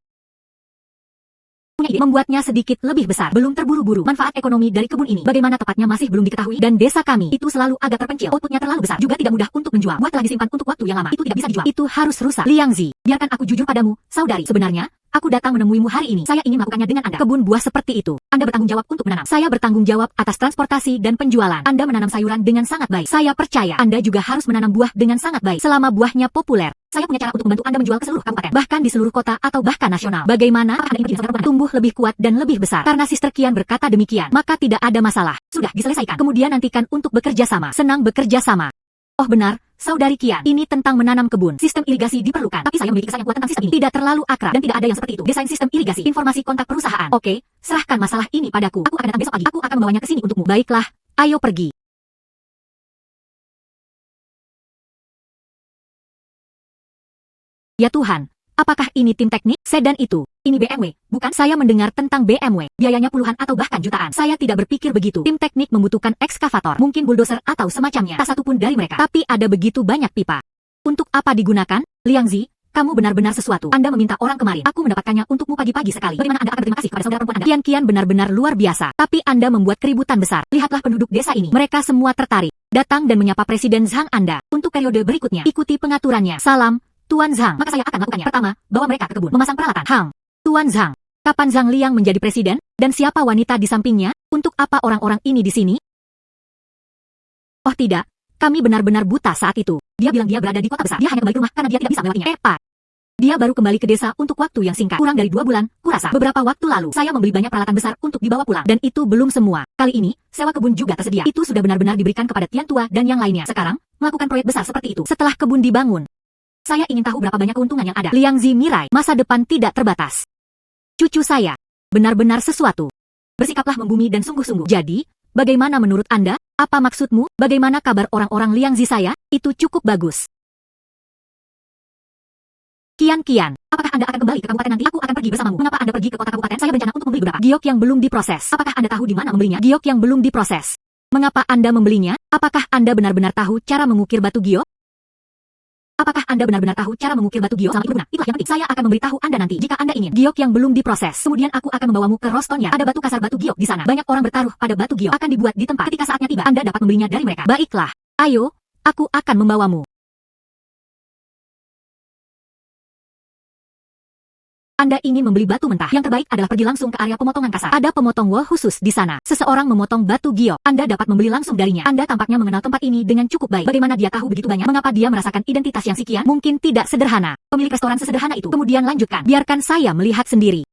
Punya ide membuatnya sedikit lebih besar. Belum terburu-buru. Manfaat ekonomi dari kebun ini bagaimana tepatnya masih belum diketahui dan desa kami itu selalu agak terpencil. Outputnya terlalu besar. Juga tidak mudah untuk menjual. Buah telah disimpan untuk waktu yang lama. Itu tidak bisa dijual. Itu harus rusak. Liangzi, biarkan aku jujur padamu, saudari. Sebenarnya, aku datang menemuimu hari ini. Saya ingin melakukannya dengan Anda. Kebun buah seperti itu. Anda bertanggung jawab untuk menanam. Saya bertanggung jawab atas transportasi dan penjualan. Anda menanam sayuran dengan sangat baik. Saya percaya Anda juga harus menanam buah dengan sangat baik. Selama buahnya populer, saya punya cara untuk membantu Anda menjual ke seluruh kabupaten, bahkan di seluruh kota atau bahkan nasional. Bagaimana? Apakah Anda ingin pergi tumbuh lebih kuat dan lebih besar? Karena Sister Kian berkata demikian, maka tidak ada masalah. Sudah diselesaikan. Kemudian nantikan untuk bekerja sama. Senang bekerja sama. Oh benar, saudari Kian. Ini tentang menanam kebun. Sistem irigasi diperlukan. Tapi saya memiliki kesan yang kuat tentang sistem ini. Tidak terlalu akrab dan tidak ada yang seperti itu. Desain sistem irigasi. Informasi kontak perusahaan. Oke, serahkan masalah ini padaku. Aku akan datang besok pagi. Aku akan membawanya ke sini untukmu. Baiklah, ayo pergi. Ya Tuhan, apakah ini tim teknik? Sedan itu, ini BMW, bukan? Saya mendengar tentang BMW, biayanya puluhan atau bahkan jutaan. Saya tidak berpikir begitu. Tim teknik membutuhkan ekskavator, mungkin bulldozer atau semacamnya. Tak satu pun dari mereka. Tapi ada begitu banyak pipa. Untuk apa digunakan? Liangzi, kamu benar-benar sesuatu. Anda meminta orang kemarin. Aku mendapatkannya untukmu pagi-pagi sekali. Bagaimana Anda akan berterima kasih kepada saudara perempuan Anda? Kian benar-benar luar biasa. Tapi Anda membuat keributan besar. Lihatlah penduduk desa ini. Mereka semua tertarik. Datang dan menyapa Presiden Zhang Anda. Untuk periode berikutnya, ikuti pengaturannya. Salam, Tuan Zhang. Maka saya akan melakukannya. Pertama, bawa mereka ke kebun. Memasang peralatan. Tuan Zhang. Kapan Zhang Liang menjadi presiden? Dan siapa wanita di sampingnya? Untuk apa orang-orang ini di sini? Oh tidak. Kami benar-benar buta saat itu. Dia bilang dia berada di kota besar. Dia hanya kembali ke rumah karena dia tidak bisa melewatinya. Pak. Dia baru kembali ke desa untuk waktu yang singkat. Kurang dari 2 bulan, kurasa. Beberapa waktu lalu, saya membeli banyak peralatan besar untuk dibawa pulang. Dan itu belum semua. Kali ini, sewa kebun juga tersedia. Itu sudah benar-benar diberikan kepada Tian Tua dan yang lainnya. Sekarang, melakukan proyek besar seperti itu. Setelah kebun dibangun, saya ingin tahu berapa banyak keuntungan yang ada. Liangzi Mirai, masa depan tidak terbatas. Cucu saya, benar-benar sesuatu. Bersikaplah membumi dan sungguh-sungguh. Jadi, bagaimana menurut Anda? Apa maksudmu? Bagaimana kabar orang-orang Liangzi saya? Itu cukup bagus. Kian, apakah Anda akan kembali ke kabupaten nanti? Aku akan pergi bersamamu. Mengapa Anda pergi ke kota kabupaten? Saya berencana untuk membeli beberapa giok yang belum diproses. Apakah Anda tahu di mana membelinya? Giok yang belum diproses. Mengapa Anda membelinya? Apakah Anda benar-benar tahu cara mengukir batu giok? Apakah Anda benar-benar tahu cara mengukir batu giok? Sama itu benar. Itulah yang penting. Saya akan memberitahu Anda nanti jika Anda ingin. Giok yang belum diproses. Kemudian aku akan membawamu ke Rostonya. Ada batu kasar batu giok di sana. Banyak orang bertaruh pada batu giok. Akan dibuat di tempat. Ketika saatnya tiba, Anda dapat membelinya dari mereka. Baiklah. Ayo, aku akan membawamu. Anda ingin membeli batu mentah. Yang terbaik adalah pergi langsung ke area pemotongan kasar. Ada pemotong wol khusus di sana. Seseorang memotong batu giok. Anda dapat membeli langsung darinya. Anda tampaknya mengenal tempat ini dengan cukup baik. Bagaimana dia tahu begitu banyak? Mengapa dia merasakan identitas yang sekian? Mungkin tidak sederhana. Pemilik restoran sesederhana itu. Kemudian lanjutkan. Biarkan saya melihat sendiri.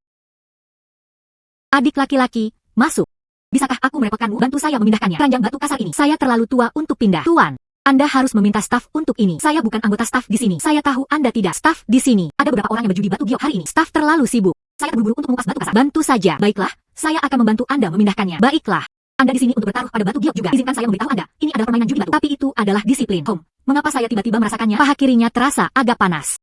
Adik laki-laki, masuk. Bisakah aku merepotkanmu? Bantu saya memindahkannya. Keranjang batu kasar ini. Saya terlalu tua untuk pindah. Tuan, Anda harus meminta staf untuk ini. Saya bukan anggota staf di sini. Saya tahu Anda tidak staf di sini. Ada beberapa orang yang berjudi batu giok hari ini. Staf terlalu sibuk. Saya terburu-buru untuk mengupas batu kasar. Bantu saja. Baiklah, saya akan membantu Anda memindahkannya. Baiklah. Anda di sini untuk bertaruh pada batu giok juga. Izinkan saya memberitahu Anda, ini adalah permainan judi batu. Tapi itu adalah disiplin. Mengapa saya tiba-tiba merasakannya? Paha kirinya terasa agak panas.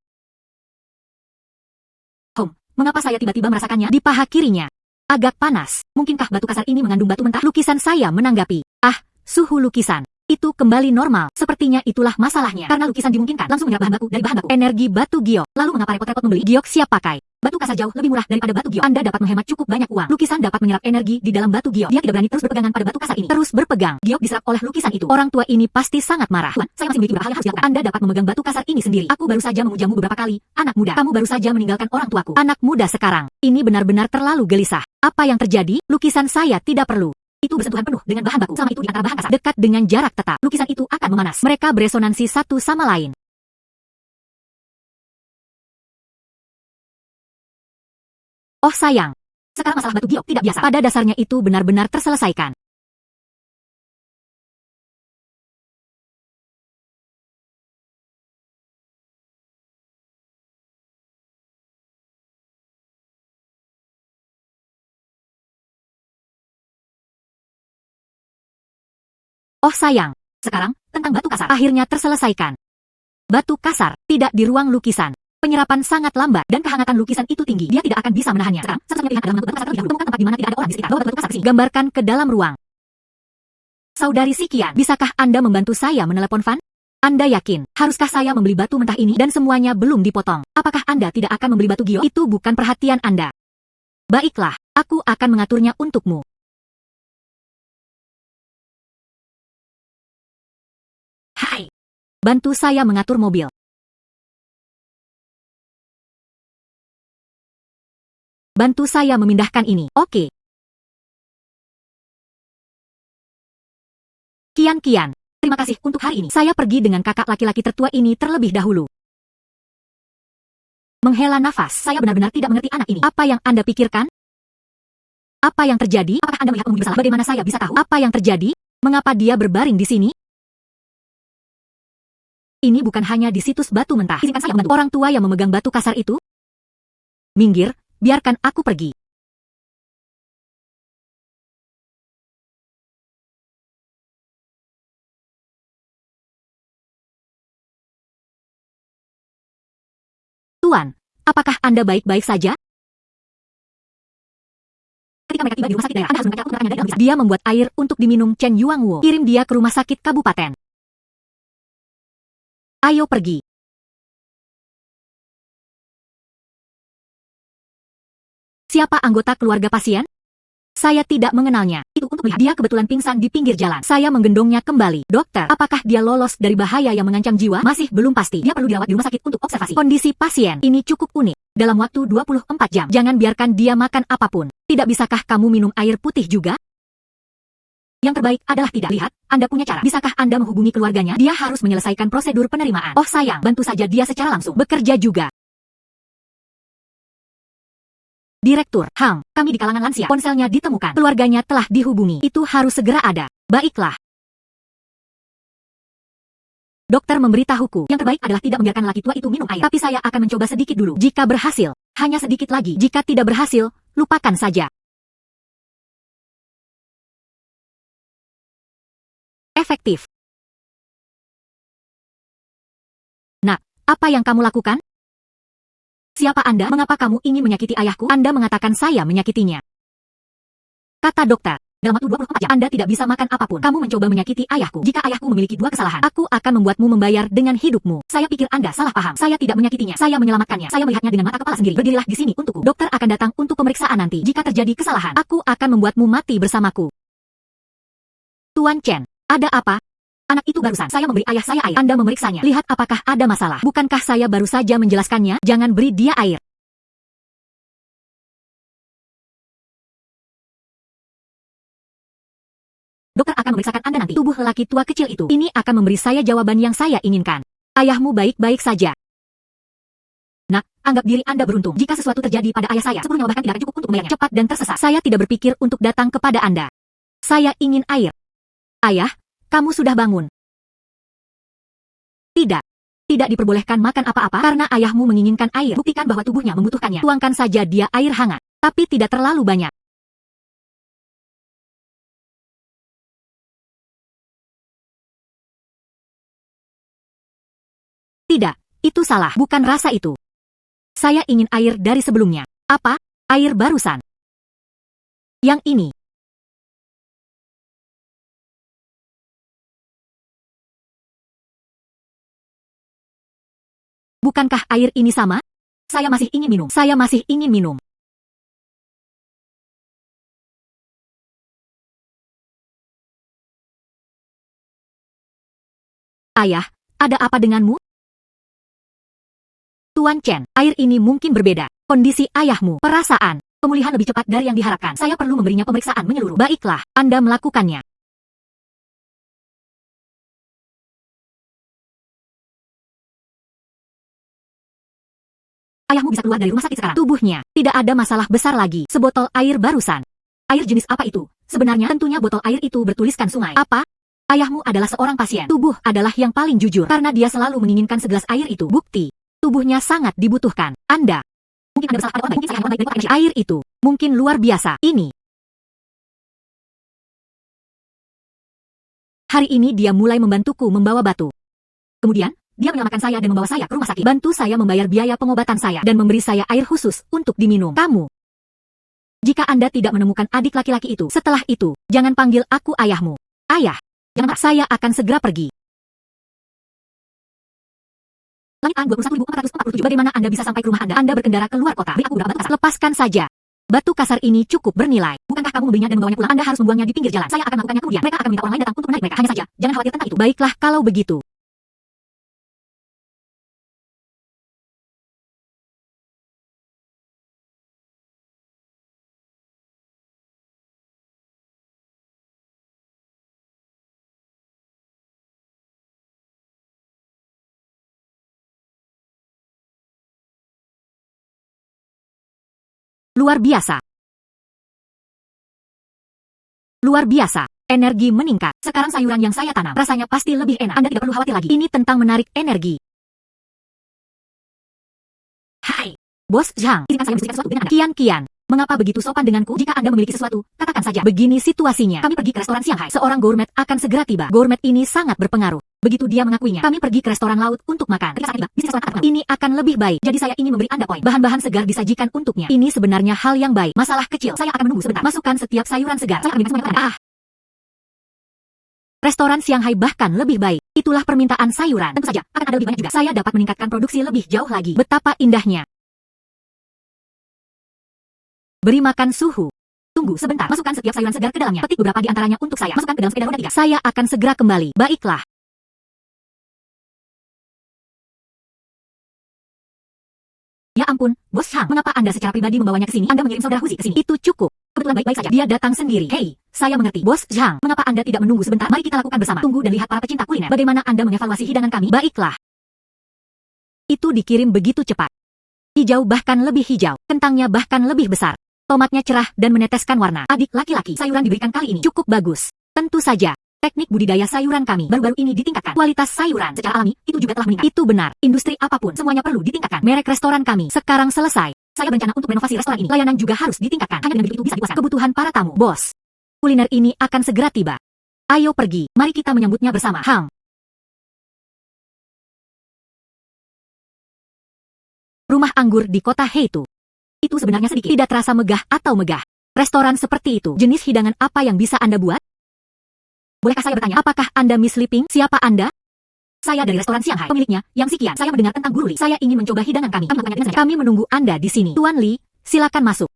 Mengapa saya tiba-tiba merasakannya di paha kirinya? Agak panas. Mungkinkah batu kasar ini mengandung batu mentah? Lukisan saya menanggapi. Suhu lukisan itu kembali normal. Sepertinya itulah masalahnya. Karena lukisan dimungkinkan langsung menyerap bahan baku dari bahan baku. Energi batu giok. Lalu mengapa repot-repot membeli? Giok siap pakai. Batu kasar jauh lebih murah daripada batu giok. Anda dapat menghemat cukup banyak uang. Lukisan dapat menyerap energi di dalam batu giok. Dia tidak berani terus berpegangan pada batu kasar ini. Terus berpegang. Giok diserap oleh lukisan itu. Orang tua ini pasti sangat marah. Tuan, saya masih memiliki beberapa hal yang harus dilakukan. Anda dapat memegang batu kasar ini sendiri. Aku baru saja memujamu beberapa kali. Anak muda. Kamu baru saja meninggalkan orang tuaku. Anak muda sekarang. Ini benar-benar terlalu gelisah. Apa yang terjadi? Lukisan saya tidak perlu. Itu bersentuhan penuh dengan bahan baku. Selama itu di antara bahan kasar dekat dengan jarak tetap. Lukisan itu akan memanas. Mereka beresonansi satu sama lain. Oh sayang. Sekarang masalah batu giok tidak biasa. Pada dasarnya itu benar-benar terselesaikan. Oh sayang. Sekarang, tentang batu kasar. Akhirnya terselesaikan. Batu kasar, tidak di ruang lukisan. Penyerapan sangat lambat, dan kehangatan lukisan itu tinggi. Dia tidak akan bisa menahannya. Sekarang, satu-satunya pilihan adalah mengangkut batu kasar terlebih dahulu. Temukan tempat di mana tidak ada orang di sekitar. Bawa batu kasar ke sini. Gambarkan ke dalam ruang. Saudari Sikian, bisakah Anda membantu saya menelepon Van? Anda yakin, haruskah saya membeli batu mentah ini dan semuanya belum dipotong? Apakah Anda tidak akan membeli batu giok? Itu bukan perhatian Anda. Baiklah, aku akan mengaturnya untukmu. Hai. Bantu saya mengatur mobil. Bantu saya memindahkan ini. Oke. Kian. Terima kasih untuk hari ini. Saya pergi dengan kakak laki-laki tertua ini terlebih dahulu. Menghela nafas. Saya benar-benar tidak mengerti anak ini. Apa yang Anda pikirkan? Apa yang terjadi? Apakah Anda melihat pengemudi bersalah? Bagaimana saya bisa tahu? Apa yang terjadi? Mengapa dia berbaring di sini? Ini bukan hanya di situs batu mentah. Izinkan saya membantu. Orang tua yang memegang batu kasar itu? Minggir, biarkan aku pergi. Tuan, apakah Anda baik-baik saja? Ketika mereka tiba di rumah sakit daerah, Anda harus mengangkat dari dalam. Dia membuat air untuk diminum Chen Yuangwo. Kirim dia ke rumah sakit kabupaten. Ayo pergi. Siapa anggota keluarga pasien? Saya tidak mengenalnya. Itu untuk melihat dia kebetulan pingsan di pinggir jalan. Saya menggendongnya kembali. Dokter, apakah dia lolos dari bahaya yang mengancam jiwa? Masih belum pasti. Dia perlu dirawat di rumah sakit untuk observasi. Kondisi pasien ini cukup unik. Dalam waktu 24 jam. Jangan biarkan dia makan apapun. Tidak bisakah kamu minum air putih juga? Yang terbaik adalah tidak. Lihat, Anda punya cara. Bisakah Anda menghubungi keluarganya? Dia harus menyelesaikan prosedur penerimaan. Oh sayang, bantu saja dia secara langsung. Bekerja juga. Direktur, kami di kalangan lansia. Ponselnya ditemukan. Keluarganya telah dihubungi. Itu harus segera ada. Baiklah. Dokter memberitahuku. Yang terbaik adalah tidak membiarkan laki tua itu minum air. Tapi saya akan mencoba sedikit dulu. Jika berhasil, hanya sedikit lagi. Jika tidak berhasil, lupakan saja. Efektif. Nak, apa yang kamu lakukan? Siapa Anda? Mengapa kamu ingin menyakiti ayahku? Anda mengatakan saya menyakitinya. Kata dokter, dalam waktu 24 jam Anda tidak bisa makan apapun. Kamu mencoba menyakiti ayahku. Jika ayahku memiliki 2 kesalahan, aku akan membuatmu membayar dengan hidupmu. Saya pikir Anda salah paham. Saya tidak menyakitinya. Saya menyelamatkannya. Saya melihatnya dengan mata kepala sendiri. Berdirilah di sini untukku. Dokter akan datang untuk pemeriksaan nanti. Jika terjadi kesalahan, aku akan membuatmu mati bersamaku. Tuan Chen, ada apa? Anak itu barusan saya memberi ayah saya air. Anda memeriksanya. Lihat apakah ada masalah. Bukankah saya baru saja menjelaskannya? Jangan beri dia air. akan memeriksakan Anda nanti. Tubuh lelaki tua kecil itu. Ini akan memberi saya jawaban yang saya inginkan. Ayahmu baik-baik saja. Nak, anggap diri Anda beruntung. Jika sesuatu terjadi pada ayah saya, 10 nyawa bahkan tidak akan cukup untuk membayarnya. Cepat dan tersesat. Saya tidak berpikir untuk datang kepada Anda. Saya ingin air. Ayah, kamu sudah bangun. Tidak. Tidak diperbolehkan makan apa-apa karena ayahmu menginginkan air. Buktikan bahwa tubuhnya membutuhkannya. Tuangkan saja dia air hangat, tapi tidak terlalu banyak. Tidak, itu salah. Bukan rasa itu. Saya ingin air dari sebelumnya. Apa? Air barusan. Yang ini. Bukankah air ini sama? Saya masih ingin minum. Saya masih ingin minum. Ayah, ada apa denganmu? Tuan Chen, air ini mungkin berbeda. Kondisi ayahmu, perasaan, pemulihan lebih cepat dari yang diharapkan. Saya perlu memberinya pemeriksaan menyeluruh. Baiklah, Anda melakukannya. Ayahmu bisa keluar dari rumah sakit sekarang. Tubuhnya, tidak ada masalah besar lagi. Sebotol air barusan. Air jenis apa itu? Sebenarnya tentunya botol air itu bertuliskan sungai. Apa? Ayahmu adalah seorang pasien. Tubuh adalah yang paling jujur karena dia selalu menginginkan segelas air itu. Bukti. Tubuhnya sangat dibutuhkan. Anda. Mungkin Anda bersalah pada orang baik. Mungkin saya orang baik dari air itu. Mungkin luar biasa. Ini. Hari ini dia mulai membantuku membawa batu. Kemudian, dia menyelamatkan saya dan membawa saya ke rumah sakit. Bantu saya membayar biaya pengobatan saya dan memberi saya air khusus untuk diminum. Kamu. Jika Anda tidak menemukan adik laki-laki itu, setelah itu, jangan panggil aku ayahmu. Ayah. Jangan, saya akan segera pergi. Langit A 21.447. Bagaimana Anda bisa sampai ke rumah Anda? Anda berkendara keluar kota. Beri aku beberapa batu kasar. Lepaskan saja. Batu kasar ini cukup bernilai. Bukankah kamu membelinya dan membawanya pulang? Anda harus membuangnya di pinggir jalan. Saya akan melakukannya kemudian. Mereka akan meminta orang lain datang untuk menarik mereka. Hanya saja, jangan khawatir tentang itu. Baiklah kalau begitu. Luar biasa. Luar biasa. Energi meningkat. Sekarang sayuran yang saya tanam rasanya pasti lebih enak. Anda tidak perlu khawatir lagi. Ini tentang menarik energi. Hai, Bos Zhang. Izinkan saya membicarakan sesuatu dengan Anda. Kian. Mengapa begitu sopan denganku? Jika Anda memiliki sesuatu, katakan saja. Begini situasinya. Kami pergi ke restoran Shanghai. Seorang gourmet akan segera tiba. Gourmet ini sangat berpengaruh. Begitu dia mengakuinya, kami pergi ke restoran laut untuk makan. Ketika saat tiba, bisnis restoran akan ini akan lebih baik. Jadi saya ingin memberi Anda poin. Bahan-bahan segar disajikan untuknya. Ini sebenarnya hal yang baik. Masalah kecil. Saya akan menunggu sebentar. Masukkan setiap sayuran segar. Saya akan minta semuanya kepada Anda. Restoran Shanghai bahkan lebih baik. Itulah permintaan sayuran. Tentu saja, akan ada lebih banyak juga. Saya dapat meningkatkan produksi lebih jauh lagi. Betapa indahnya. Beri makan suhu. Tunggu sebentar. Masukkan setiap sayuran segar ke dalamnya. Petik beberapa di antaranya untuk saya. Masukkan ke dalam sepeda roda 3. Saya akan segera kembali. Baiklah. Ya ampun, Bos Chang. Mengapa Anda secara pribadi membawanya ke sini? Anda mengirim saudara Huzi ke sini. Itu cukup. Kebetulan baik-baik saja. Dia datang sendiri. Hei, saya mengerti. Bos Chang, mengapa Anda tidak menunggu sebentar? Mari kita lakukan bersama. Tunggu dan lihat para pecinta kuliner. Bagaimana Anda mengevaluasi hidangan kami? Baiklah. Itu dikirim begitu cepat. Hijau bahkan lebih hijau. Kentangnya bahkan lebih besar. Tomatnya cerah dan meneteskan warna. Adik laki-laki, sayuran diberikan kali ini cukup bagus. Tentu saja, teknik budidaya sayuran kami baru-baru ini ditingkatkan. Kualitas sayuran secara alami itu juga telah meningkat. Itu benar. Industri apapun semuanya perlu ditingkatkan. Merek restoran kami sekarang selesai. Saya berencana untuk renovasi restoran ini. Layanan juga harus ditingkatkan. Hanya dengan begitu bisa dipuaskan kebutuhan para tamu. Bos, kuliner ini akan segera tiba. Ayo pergi. Mari kita menyambutnya bersama. Hang. Rumah anggur di kota Heitu. Itu sebenarnya sedikit. Tidak terasa megah atau megah. Restoran seperti itu. Jenis hidangan apa yang bisa Anda buat? Bolehkah saya bertanya, apakah Anda Miss Liping? Siapa Anda? Saya dari restoran Shanghai. Pemiliknya, Yang Sikian. Saya mendengar tentang Guru Li. Saya ingin mencoba hidangan kami. Kami melakukannya dengan sengaja. Kami menunggu Anda di sini. Tuan Li, silakan masuk.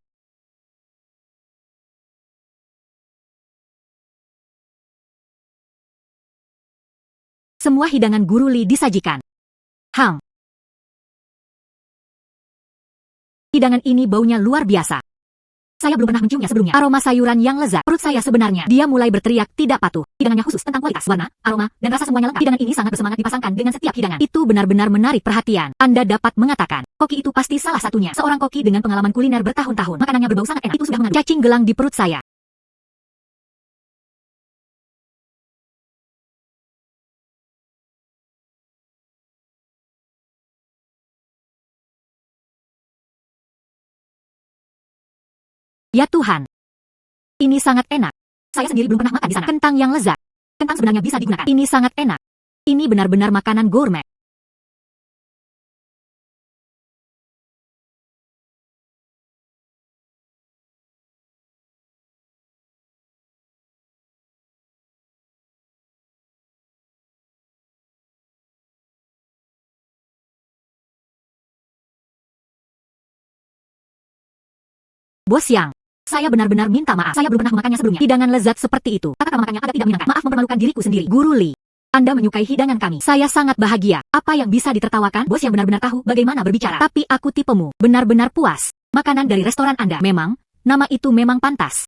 Semua hidangan Guru Li disajikan. Hang. Hidangan ini baunya luar biasa. Saya belum pernah menciumnya sebelumnya. Aroma sayuran yang lezat. Perut saya sebenarnya. Dia mulai berteriak tidak patuh. Hidangannya khusus tentang kualitas, warna, aroma, dan rasa semuanya lengkap. Hidangan ini sangat bersemangat dipasangkan dengan setiap hidangan. Itu benar-benar menarik perhatian. Anda dapat mengatakan, koki itu pasti salah satunya. Seorang koki dengan pengalaman kuliner bertahun-tahun. Makanannya berbau sangat enak. Itu sudah mengandung cacing gelang di perut saya. Ya Tuhan. Ini sangat enak. Saya sendiri belum pernah makan di sana. Kentang yang lezat. Kentang sebenarnya bisa digunakan. Ini sangat enak. Ini benar-benar makanan gourmet. Bos Yang, saya benar-benar minta maaf. Saya belum pernah memakannya sebelumnya. Hidangan lezat seperti itu. Kakak memakannya agak tidak menyenangkan. Maaf mempermalukan diriku sendiri. Guru Li, Anda menyukai hidangan kami. Saya sangat bahagia. Apa yang bisa ditertawakan? Bos yang benar-benar tahu bagaimana berbicara. Tapi aku tipemu. Benar-benar puas. Makanan dari restoran Anda. Memang, nama itu memang pantas.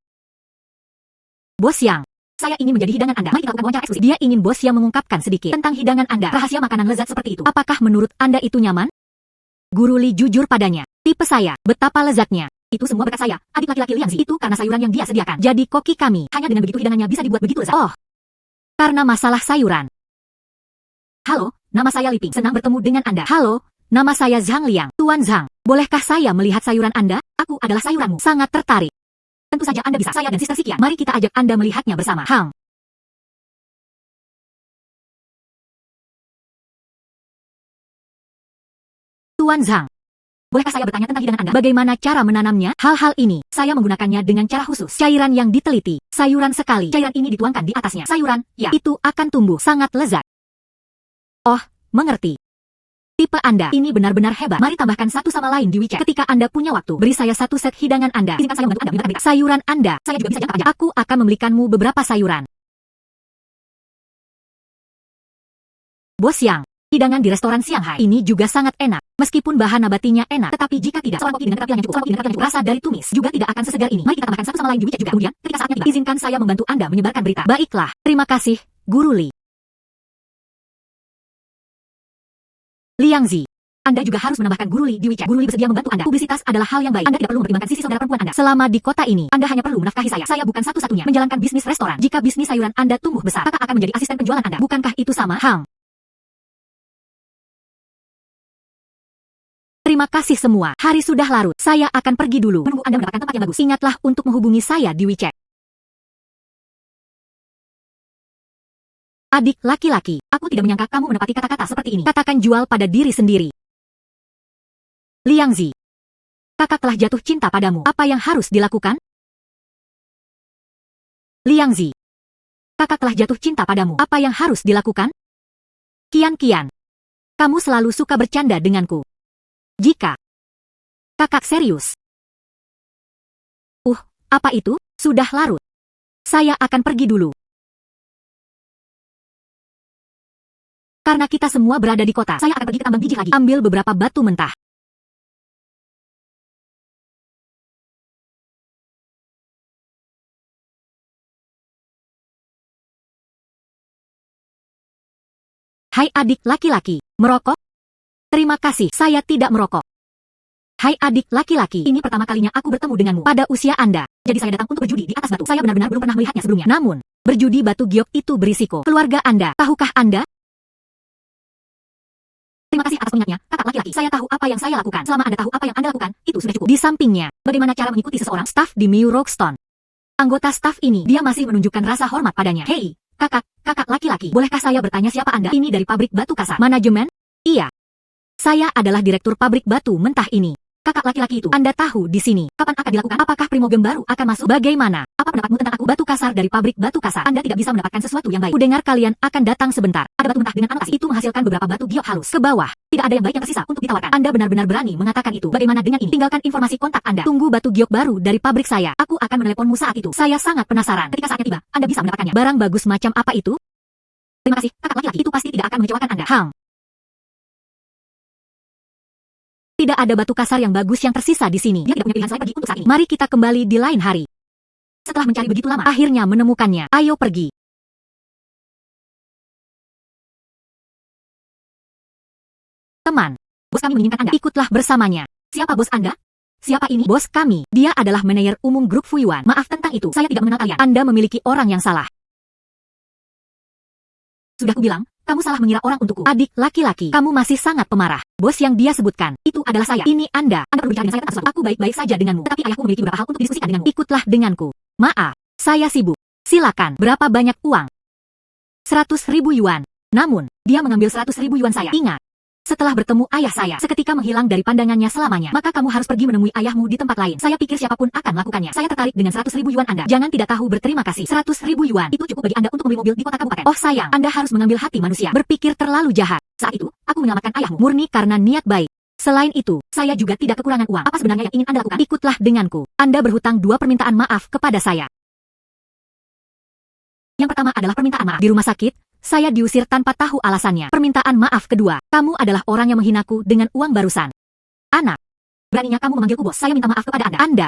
Bos Yang, saya ingin menjadi hidangan Anda. Mari kita lakukan wawancara eksklusif. Dia ingin Bos Yang mengungkapkan sedikit tentang hidangan Anda. Rahasia makanan lezat seperti itu. Apakah menurut Anda itu nyaman? Guru Li jujur padanya. Tipe saya, betapa lezatnya. Itu semua berkat saya, adik laki-laki Liang Zi. Itu karena sayuran yang dia sediakan. Jadi koki kami, hanya dengan begitu hidangannya bisa dibuat begitu lezat. Oh, karena masalah sayuran. Halo, nama saya Liping. Senang bertemu dengan Anda. Halo, nama saya Zhang Liang. Tuan Zhang, bolehkah saya melihat sayuran Anda? Aku adalah sayuranmu. Sangat tertarik. Tentu saja Anda bisa. Saya dan Sister Sikian. Mari kita ajak Anda melihatnya bersama. Hang. Tuan Zhang, bolehkah saya bertanya tentang hidangan Anda? Bagaimana cara menanamnya? Hal-hal ini, saya menggunakannya dengan cara khusus. Cairan yang diteliti. Sayuran sekali. Cairan ini dituangkan di atasnya. Sayuran, ya, itu akan tumbuh sangat lezat. Oh, mengerti. Tipe Anda ini benar-benar hebat. Mari tambahkan satu sama lain di WeChat. Ketika Anda punya waktu, beri saya satu set hidangan Anda. Izinkan saya membantu Anda memiliki sayuran Anda. Saya juga bisa jangka panjang. Aku akan membelikanmu beberapa sayuran. Bos Yang, hidangan di restoran Shanghai ini juga sangat enak. Meskipun bahan nabatinya enak, tetapi jika tidak, seorang koki dengan keterampilan yang cukup, rasa dari tumis juga tidak akan sesegar ini. Mari kita tambahkan satu sama lain di WeChat juga. Kemudian, ketika saatnya tiba, izinkan saya membantu Anda menyebarkan berita. Baiklah, terima kasih, Guru Li. Liang Zi, Anda juga harus menambahkan Guru Li di WeChat. Guru Li bersedia membantu Anda. Publisitas adalah hal yang baik. Anda tidak perlu mempertimbangkan sisi saudara perempuan Anda. Selama di kota ini, Anda hanya perlu menafkahi saya. Saya bukan satu-satunya menjalankan bisnis restoran. Jika bisnis sayuran Anda tumbuh besar, kakak akan menjadi asisten penjualan Anda. Bukankah itu sama, Hang? Terima kasih semua. Hari sudah larut. Saya akan pergi dulu. Menunggu Anda mendapatkan tempat yang bagus. Ingatlah untuk menghubungi saya di WeChat. Adik laki-laki, aku tidak menyangka kamu menepati kata-kata seperti ini. Katakan jual pada diri sendiri. Liang Zi, kakak telah jatuh cinta padamu. Apa yang harus dilakukan? Liang Zi, kakak telah jatuh cinta padamu. Apa yang harus dilakukan? Kian, kamu selalu suka bercanda denganku. Jika kakak serius. Apa itu? Sudah larut. Saya akan pergi dulu. Karena kita semua berada di kota, saya akan pergi ke tambang biji lagi. Ambil beberapa batu mentah. Hai adik laki-laki, merokok? Terima kasih, saya tidak merokok. Hai adik laki-laki, ini pertama kalinya aku bertemu denganmu pada usia Anda. Jadi saya datang untuk berjudi di atas batu. Saya benar-benar belum pernah melihatnya sebelumnya. Namun, berjudi batu giok itu berisiko. Keluarga Anda, tahukah Anda? Terima kasih atas pengingatnya, kakak laki-laki. Saya tahu apa yang saya lakukan. Selama Anda tahu apa yang Anda lakukan, itu sudah cukup. Di sampingnya, bagaimana cara mengikuti seseorang staf di Mew Rockstone? Anggota staf ini, dia masih menunjukkan rasa hormat padanya. Hei, kakak laki-laki, bolehkah saya bertanya siapa Anda? Ini dari pabrik batu kasar. Manajemen? Iya. Saya adalah direktur pabrik batu mentah ini. Kakak laki-laki itu, Anda tahu di sini. Kapan akan dilakukan? Apakah Primogen baru akan masuk? Bagaimana? Apa pendapatmu tentang aku? Batu kasar dari pabrik batu kasar. Anda tidak bisa mendapatkan sesuatu yang baik. Kudengar kalian akan datang sebentar. Ada batu mentah dengan anotasi. Itu menghasilkan beberapa batu giok halus. Ke bawah. Tidak ada yang baik yang tersisa untuk ditawarkan. Anda benar-benar berani mengatakan itu. Bagaimana dengan ini? Tinggalkan informasi kontak Anda. Tunggu batu giok baru dari pabrik saya. Aku akan meneleponmu saat itu. Saya sangat penasaran. Ketika saatnya tiba, Anda bisa mendapatkannya. Barang bagus macam apa itu? Terima kasih, kakak laki-laki. Itu pasti tidak akan mengecewakan Anda. Hang. Tidak ada batu kasar yang bagus yang tersisa di sini. Dia tidak punya pilihan selain pergi untuk saat ini. Mari kita kembali di lain hari. Setelah mencari begitu lama, akhirnya menemukannya. Ayo pergi. Teman, bos kami menginginkan Anda. Ikutlah bersamanya. Siapa bos Anda? Siapa ini? Bos kami. Dia adalah manajer umum grup Fuyuan. Maaf tentang itu. Saya tidak mengenal kalian. Anda memiliki orang yang salah. Sudah kubilang, kamu salah mengira orang untukku. Adik laki-laki, kamu masih sangat pemarah. Bos yang dia sebutkan, itu adalah saya. Ini Anda. Anda perlu bicara dengan saya tentang sesuatu. Aku baik-baik saja denganmu. Tetapi ayahku memiliki beberapa hal untuk didiskusikan denganmu. Ikutlah denganku. Maaf, saya sibuk. Silakan. Berapa banyak uang? 100.000 yuan. Namun, dia mengambil 100.000 yuan saya. Ingat. Setelah bertemu ayah saya, seketika menghilang dari pandangannya selamanya. Maka kamu harus pergi menemui ayahmu di tempat lain. Saya pikir siapapun akan melakukannya. Saya tertarik dengan 100.000 yuan Anda. Jangan tidak tahu berterima kasih. 100.000 yuan itu cukup bagi Anda untuk membeli mobil di kota kabupaten. Oh sayang, Anda harus mengambil hati manusia. Berpikir terlalu jahat. Saat itu, aku menyelamatkan ayahmu murni karena niat baik. Selain itu, saya juga tidak kekurangan uang. Apa sebenarnya yang ingin Anda lakukan? Ikutlah denganku. Anda berhutang 2 permintaan maaf kepada saya. Yang pertama adalah permintaan maaf. Di rumah sakit, saya diusir tanpa tahu alasannya. Permintaan maaf kedua, kamu adalah orang yang menghinaku dengan uang barusan. Anak, beraninya kamu memanggilku bos. Saya minta maaf kepada Anda. Anda.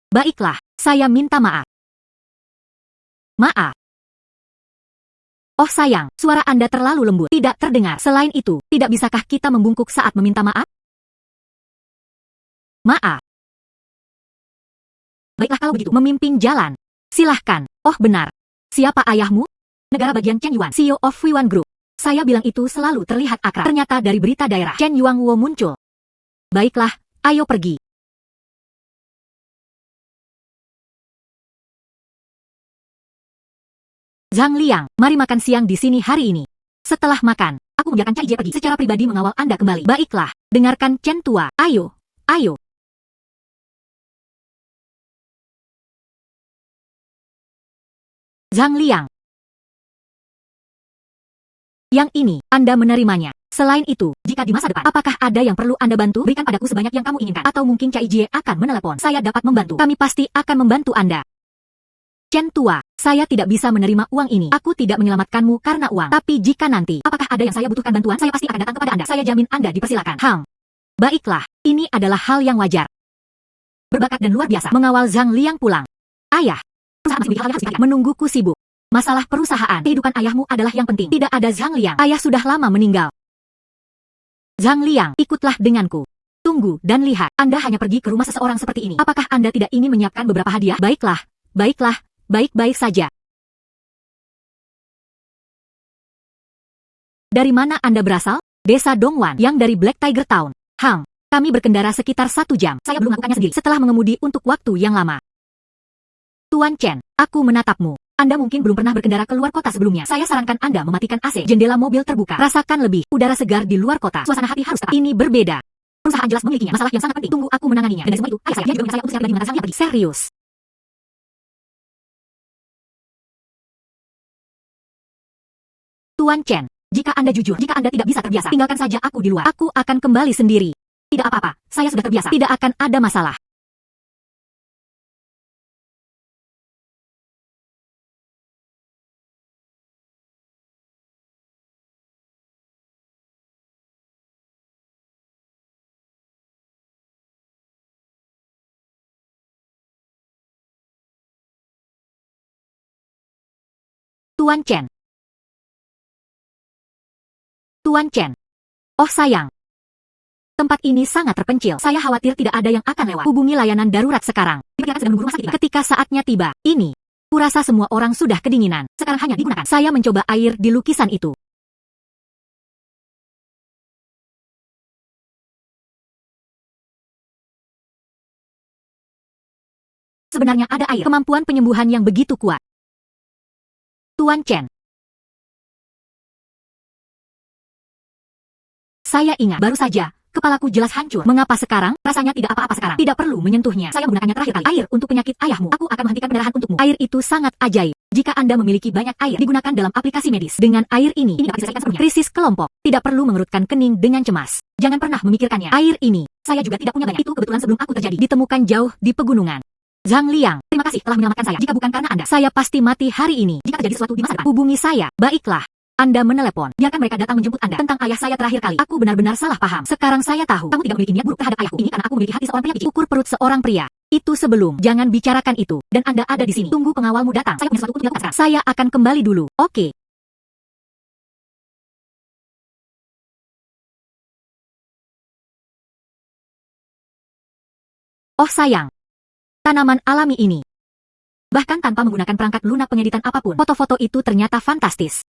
Baiklah, saya minta maaf. Maaf. Oh sayang, suara Anda terlalu lembut. Tidak terdengar. Selain itu, tidak bisakah kita membungkuk saat meminta maaf? Maaf. Baiklah kalau begitu, memimpin jalan. Silahkan. Oh benar. Siapa ayahmu? Negara bagian Chen Yuan, CEO of Fuyuan Group. Saya bilang itu selalu terlihat akrab. Ternyata dari berita daerah, Chen Yuangwo muncul. Baiklah, ayo pergi. Zhang Liang, mari makan siang di sini hari ini. Setelah makan, aku membiarkan Cai Jie pergi secara pribadi mengawal Anda kembali. Baiklah, dengarkan Chen Tua. Ayo, ayo. Zhang Liang. Yang ini, Anda menerimanya. Selain itu, jika di masa depan, apakah ada yang perlu Anda bantu? Berikan padaku sebanyak yang kamu inginkan. Atau mungkin Cai Jie akan menelepon. Saya dapat membantu. Kami pasti akan membantu Anda. Chen Tua, saya tidak bisa menerima uang ini. Aku tidak menyelamatkanmu karena uang. Tapi jika nanti, apakah ada yang saya butuhkan bantuan? Saya pasti akan datang kepada Anda. Saya jamin Anda dipersilakan. Baiklah, ini adalah hal yang wajar. Berbakat dan luar biasa. Mengawal Zhang Liang pulang. Ayah, perusahaan masih memiliki hal yang harus diperhatikan. Menungguku sibuk. Masalah perusahaan, kehidupan ayahmu adalah yang penting. Tidak ada Zhang Liang. Ayah sudah lama meninggal. Zhang Liang, ikutlah denganku. Tunggu dan lihat. Anda hanya pergi ke rumah seseorang seperti ini. Apakah Anda tidak ingin menyiapkan beberapa hadiah? Baiklah, baiklah, baik-baik saja. Dari mana Anda berasal? Desa Dongwan, yang dari Black Tiger Town. Kami berkendara sekitar 1 jam. Saya belum melakukannya sendiri setelah mengemudi untuk waktu yang lama. Tuan Chen, aku menatapmu. Anda mungkin belum pernah berkendara ke luar kota sebelumnya. Saya sarankan Anda mematikan AC. Jendela mobil terbuka. Rasakan lebih udara segar di luar kota. Suasana hati harus tepat. Ini berbeda. Perusahaan jelas memilikinya. Masalah yang sangat penting. Tunggu aku menanganinya. Dan semua itu, ayah saya. Dia juga minta saya untuk secara pribadi mengantar Zhang Liang pergi. Serius. Tuan Chen, jika Anda jujur, jika Anda tidak bisa terbiasa, tinggalkan saja aku di luar. Aku akan kembali sendiri. Tidak apa-apa. Saya sudah terbiasa. Tidak akan ada masalah. Tuan Chen. Tuan Chen. Oh sayang. Tempat ini sangat terpencil. Saya khawatir tidak ada yang akan lewat. Hubungi layanan darurat sekarang. Diperkirakan sedang menunggu rumah sakit. Ketika saatnya tiba, ini. Kurasa semua orang sudah kedinginan. Sekarang hanya digunakan. Saya mencoba air di lukisan itu. Sebenarnya ada air. Kemampuan penyembuhan yang begitu kuat. Tuan Chen. Saya ingat, baru saja, kepalaku jelas hancur. Mengapa sekarang? Rasanya tidak apa-apa sekarang. Tidak perlu menyentuhnya. Saya menggunakannya terakhir kali. Air untuk penyakit ayahmu. Aku akan menghentikan pendarahan untukmu. Air itu sangat ajaib. Jika Anda memiliki banyak air, digunakan dalam aplikasi medis. Dengan air ini dapat diselesaikan sepenuhnya. Krisis kelompok. Tidak perlu mengerutkan kening dengan cemas. Jangan pernah memikirkannya. Air ini, saya juga tidak punya banyak. Itu kebetulan sebelum aku terjadi. Ditemukan jauh di pegunungan. Zhang Liang, terima kasih telah menyelamatkan saya. Jika bukan karena Anda, saya pasti mati hari ini. Jika terjadi sesuatu di masa depan, hubungi saya. Baiklah. Anda menelepon. Biarkan mereka datang menjemput Anda. Tentang ayah saya terakhir kali, aku benar-benar salah paham. Sekarang saya tahu, kamu tidak memiliki niat buruk terhadap ayahku. Ini karena aku memiliki hati seorang pria picik. Ukur perut seorang pria. Itu sebelum. Jangan bicarakan itu. Dan Anda ada di sini. Tunggu pengawalmu datang. Saya punya sesuatu untuk dilakukan sekarang. Saya akan kembali dulu. Oke. Oh sayang. Tanaman alami ini. Bahkan tanpa menggunakan perangkat lunak pengeditan apapun, foto-foto itu ternyata fantastis.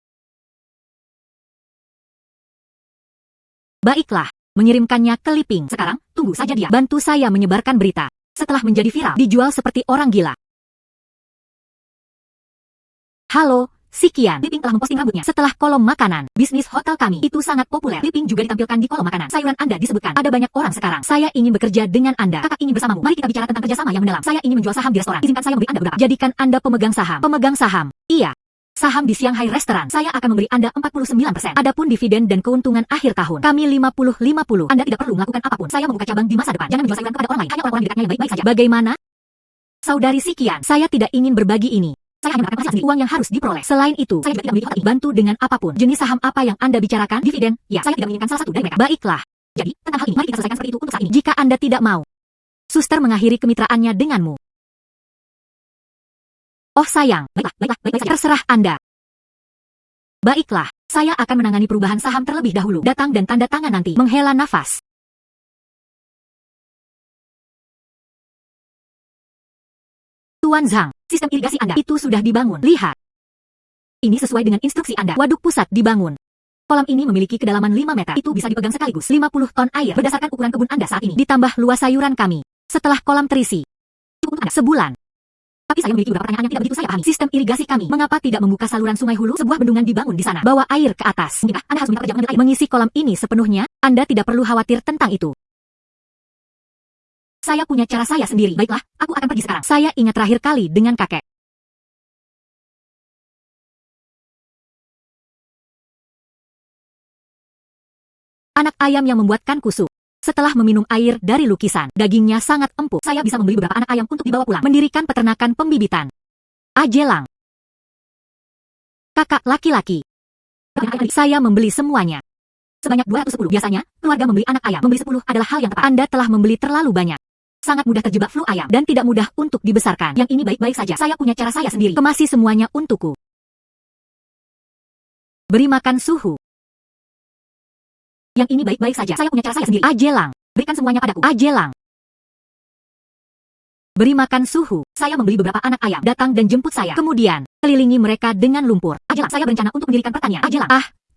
Baiklah, mengirimkannya ke Liping. Sekarang, tunggu saja dia. Bantu saya menyebarkan berita. Setelah menjadi viral, dijual seperti orang gila. Halo, Sikian. Liping telah memposting rambutnya setelah kolom makanan. Bisnis hotel kami itu sangat populer. Liping juga ditampilkan di kolom makanan. Sayuran Anda disebutkan. Ada banyak orang sekarang. Saya ingin bekerja dengan Anda. Kakak ingin bersamamu. Mari kita bicara tentang kerjasama yang mendalam. Saya ingin menjual saham di restoran. Izinkan saya memberi Anda beberapa. Jadikan Anda pemegang saham. Pemegang saham. Iya. Saham di Shanghai Restaurant. Saya akan memberi Anda 49%. Adapun dividen dan keuntungan akhir tahun, kami 50-50. Anda tidak perlu melakukan apapun. Saya membuka cabang di masa depan. Jangan menjual sayuran kepada orang lain. Hanya orang-orang di dekatnya yang baik-baik saja. Bagaimana? Saudari Sikian, saya tidak ingin berbagi ini. Saya hanya mendapatkan hasil uang yang harus diperoleh. Selain itu, saya juga tidak memiliki hotel ini. Bantu dengan apapun. Jenis saham apa yang Anda bicarakan? Dividen? Ya, saya tidak menginginkan salah satu dari mereka. Baiklah. Jadi, tentang hal ini, mari kita selesaikan seperti itu untuk saat ini. Jika Anda tidak mau, suster mengakhiri kemitraannya denganmu. Oh sayang, baiklah saja. Terserah Anda. Baiklah, saya akan menangani perubahan saham terlebih dahulu. Datang dan tanda tangan nanti. Menghela nafas. Tuan Zhang, sistem irigasi Anda itu sudah dibangun. Lihat. Ini sesuai dengan instruksi Anda. Waduk pusat dibangun. Kolam ini memiliki kedalaman 5 meter. Itu bisa dipegang sekaligus 50 ton air berdasarkan ukuran kebun Anda saat ini. Ditambah luas sayuran kami. Setelah kolam terisi. Cukup untuk Anda sebulan. Tapi saya memiliki beberapa pertanyaan yang tidak begitu saya pahami. Sistem irigasi kami. Mengapa tidak membuka saluran sungai hulu? Sebuah bendungan dibangun di sana. Bawa air ke atas. Mungkinkah Anda harus minta kerja mengambil air? Mengisi kolam ini sepenuhnya, Anda tidak perlu khawatir tentang itu. Saya punya cara saya sendiri. Baiklah, aku akan pergi sekarang. Saya ingat terakhir kali dengan kakek. Anak ayam yang membuatkan kusuk. Setelah meminum air dari lukisan, dagingnya sangat empuk. Saya bisa membeli beberapa anak ayam untuk dibawa pulang. Mendirikan peternakan pembibitan. Ajelang. Kakak laki-laki. Saya membeli semuanya. Sebanyak 210. Biasanya, keluarga membeli anak ayam. Membeli 10 adalah hal yang tepat. Anda telah membeli terlalu banyak. Sangat mudah terjebak flu ayam dan tidak mudah untuk dibesarkan. Yang ini baik-baik saja. Saya punya cara saya sendiri. Kemasi semuanya untukku. Beri makan suhu. Yang ini baik-baik saja. Saya punya cara saya sendiri. Ajelang. Berikan semuanya padaku. Ajelang. Beri makan suhu. Saya membeli beberapa anak ayam. Datang dan jemput saya. Kemudian, kelilingi mereka dengan lumpur. Ajelang. Saya berencana untuk mendirikan pertanian. Ajelang.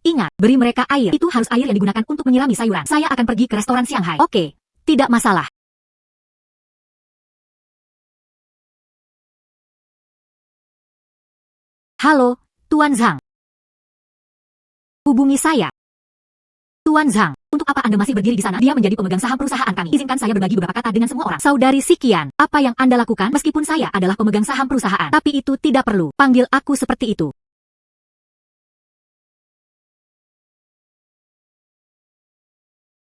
Ingat. Beri mereka air. Itu harus air yang digunakan untuk menyirami sayuran. Saya akan pergi ke restoran Shanghai. Oke. Tidak masalah. Halo, Tuan Zhang. Hubungi saya. Tuan Zhang, untuk apa Anda masih berdiri di sana? Dia menjadi pemegang saham perusahaan kami. Izinkan saya berbagi beberapa kata dengan semua orang. Saudari Sikian, apa yang Anda lakukan? Meskipun saya adalah pemegang saham perusahaan, tapi itu tidak perlu. Panggil aku seperti itu.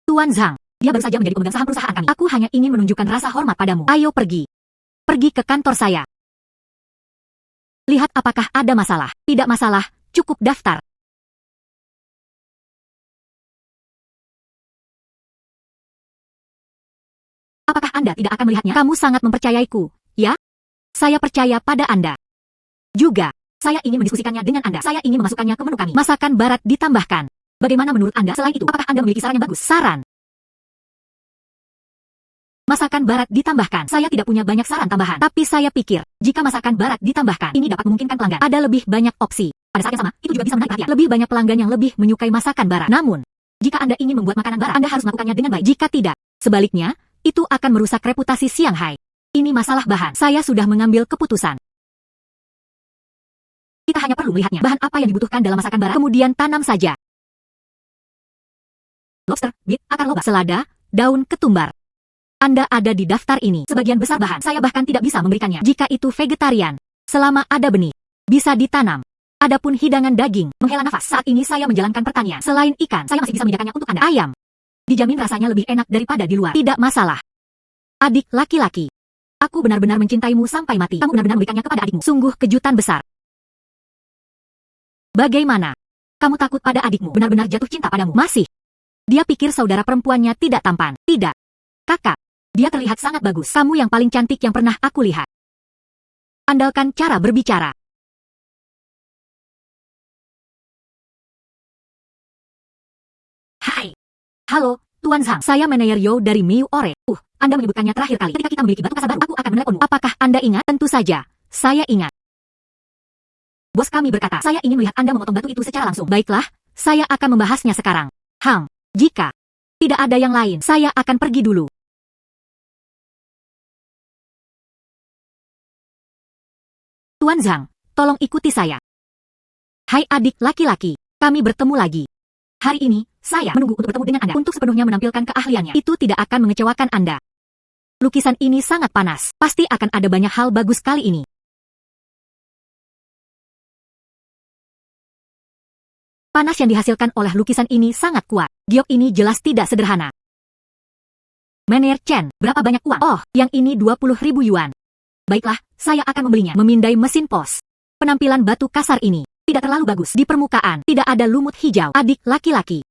Tuan Zhang, dia baru saja menjadi pemegang saham perusahaan kami. Aku hanya ingin menunjukkan rasa hormat padamu. Ayo pergi. Pergi ke kantor saya. Lihat apakah ada masalah. Tidak masalah, cukup daftar. Apakah Anda tidak akan melihatnya? Kamu sangat mempercayaiku, ya? Saya percaya pada Anda. Juga, saya ingin mendiskusikannya dengan Anda. Saya ingin memasukkannya ke menu kami. Masakan barat ditambahkan. Bagaimana menurut Anda? Selain itu, apakah Anda memiliki saran yang bagus? Saran. Masakan barat ditambahkan. Saya tidak punya banyak saran tambahan. Tapi saya pikir, jika masakan barat ditambahkan, ini dapat memungkinkan pelanggan. Ada lebih banyak opsi. Pada saat yang sama, itu juga bisa menarik perhatian. Lebih banyak pelanggan yang lebih menyukai masakan barat. Namun, jika Anda ingin membuat makanan barat, Anda harus melakukannya dengan baik. Jika tidak, sebaliknya, itu akan merusak reputasi Shanghai. Ini masalah bahan. Saya sudah mengambil keputusan. Kita hanya perlu melihatnya. Bahan apa yang dibutuhkan dalam masakan barat, kemudian tanam saja. Lobster, beet, akar lobak, selada, daun ketumbar. Anda ada di daftar ini. Sebagian besar bahan, saya bahkan tidak bisa memberikannya. Jika itu vegetarian, selama ada benih, bisa ditanam. Adapun hidangan daging, menghela nafas. Saat ini saya menjalankan pertanian. Selain ikan, saya masih bisa menyediakannya untuk Anda. Ayam. Dijamin rasanya lebih enak daripada di luar. Tidak masalah. Adik laki-laki. Aku benar-benar mencintaimu sampai mati. Kamu benar-benar memberikannya kepada adikmu. Sungguh kejutan besar. Bagaimana? Kamu takut pada adikmu, benar-benar jatuh cinta padamu. Masih. Dia pikir saudara perempuannya tidak tampan. Tidak. Kakak. Dia terlihat sangat bagus. Kamu yang paling cantik yang pernah aku lihat. Andalkan cara berbicara. Hai. Halo, Tuan Zhang. Saya manajer Yo dari Miu Ore. Anda menyebutkannya terakhir kali. Ketika kita memiliki batu kasar baru, aku akan meneleponmu. Apakah Anda ingat? Tentu saja. Saya ingat. Bos kami berkata, saya ingin melihat Anda memotong batu itu secara langsung. Baiklah, saya akan membahasnya sekarang. Jika tidak ada yang lain, saya akan pergi dulu. Tuan Zhang, tolong ikuti saya. Hai adik laki-laki, kami bertemu lagi. Hari ini, saya menunggu untuk bertemu dengan Anda untuk sepenuhnya menampilkan keahliannya. Itu tidak akan mengecewakan Anda. Lukisan ini sangat panas. Pasti akan ada banyak hal bagus kali ini. Panas yang dihasilkan oleh lukisan ini sangat kuat. Giok ini jelas tidak sederhana. Manajer Chen, berapa banyak uang? Oh, yang ini 20.000 yuan. Baiklah, saya akan membelinya. Memindai mesin pos. Penampilan batu kasar ini tidak terlalu bagus. Di permukaan, tidak ada lumut hijau. Adik laki-laki.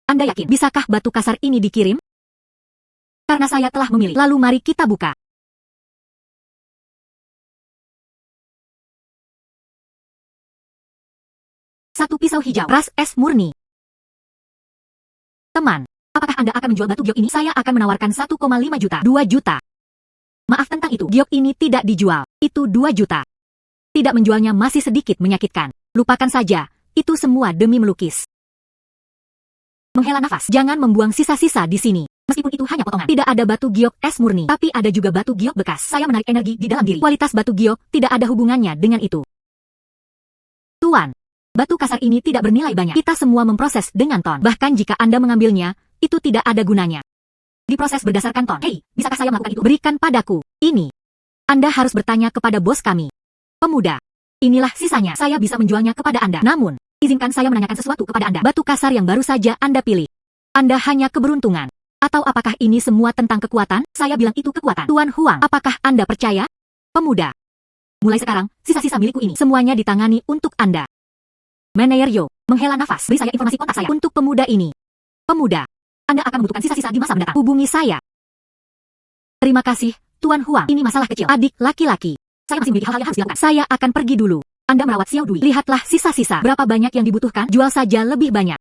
Anda yakin, bisakah batu kasar ini dikirim? Karena saya telah memilih. Lalu mari kita buka. Satu pisau hijau, ras es murni. Teman, apakah Anda akan menjual batu giok ini? Saya akan menawarkan 1,5 juta. 2 juta. Maaf tentang itu, giok ini tidak dijual. Itu 2 juta. Tidak menjualnya masih sedikit menyakitkan. Lupakan saja, itu semua demi melukis. Menghela nafas, jangan membuang sisa-sisa di sini. Meskipun itu hanya potongan, tidak ada batu giok es murni, tapi ada juga batu giok bekas. Saya menarik energi di dalam diri. Kualitas batu giok tidak ada hubungannya dengan itu. Tuan, batu kasar ini tidak bernilai banyak. Kita semua memproses dengan ton. Bahkan jika Anda mengambilnya, itu tidak ada gunanya. Diproses berdasarkan ton. Hei, bisakah saya melakukan itu? Berikan padaku. Ini. Anda harus bertanya kepada bos kami. Pemuda. Inilah sisanya. Saya bisa menjualnya kepada Anda. Namun, izinkan saya menanyakan sesuatu kepada Anda. Batu kasar yang baru saja Anda pilih. Anda hanya keberuntungan. Atau apakah ini semua tentang kekuatan? Saya bilang itu kekuatan. Tuan Huang, apakah Anda percaya? Pemuda. Mulai sekarang, sisa-sisa milikku ini semuanya ditangani untuk Anda. Manajer Yo, menghela nafas. Beri saya informasi kontak saya untuk pemuda ini. Pemuda, Anda akan membutuhkan sisa-sisa di masa mendatang. Hubungi saya. Terima kasih, Tuan Huang. Ini masalah kecil. Adik laki-laki. Saya masih memiliki hal-hal yang harus dilakukan. Saya akan pergi dulu. Anda merawat Xiao Dui. Lihatlah sisa-sisa. Berapa banyak yang dibutuhkan? Jual saja lebih banyak.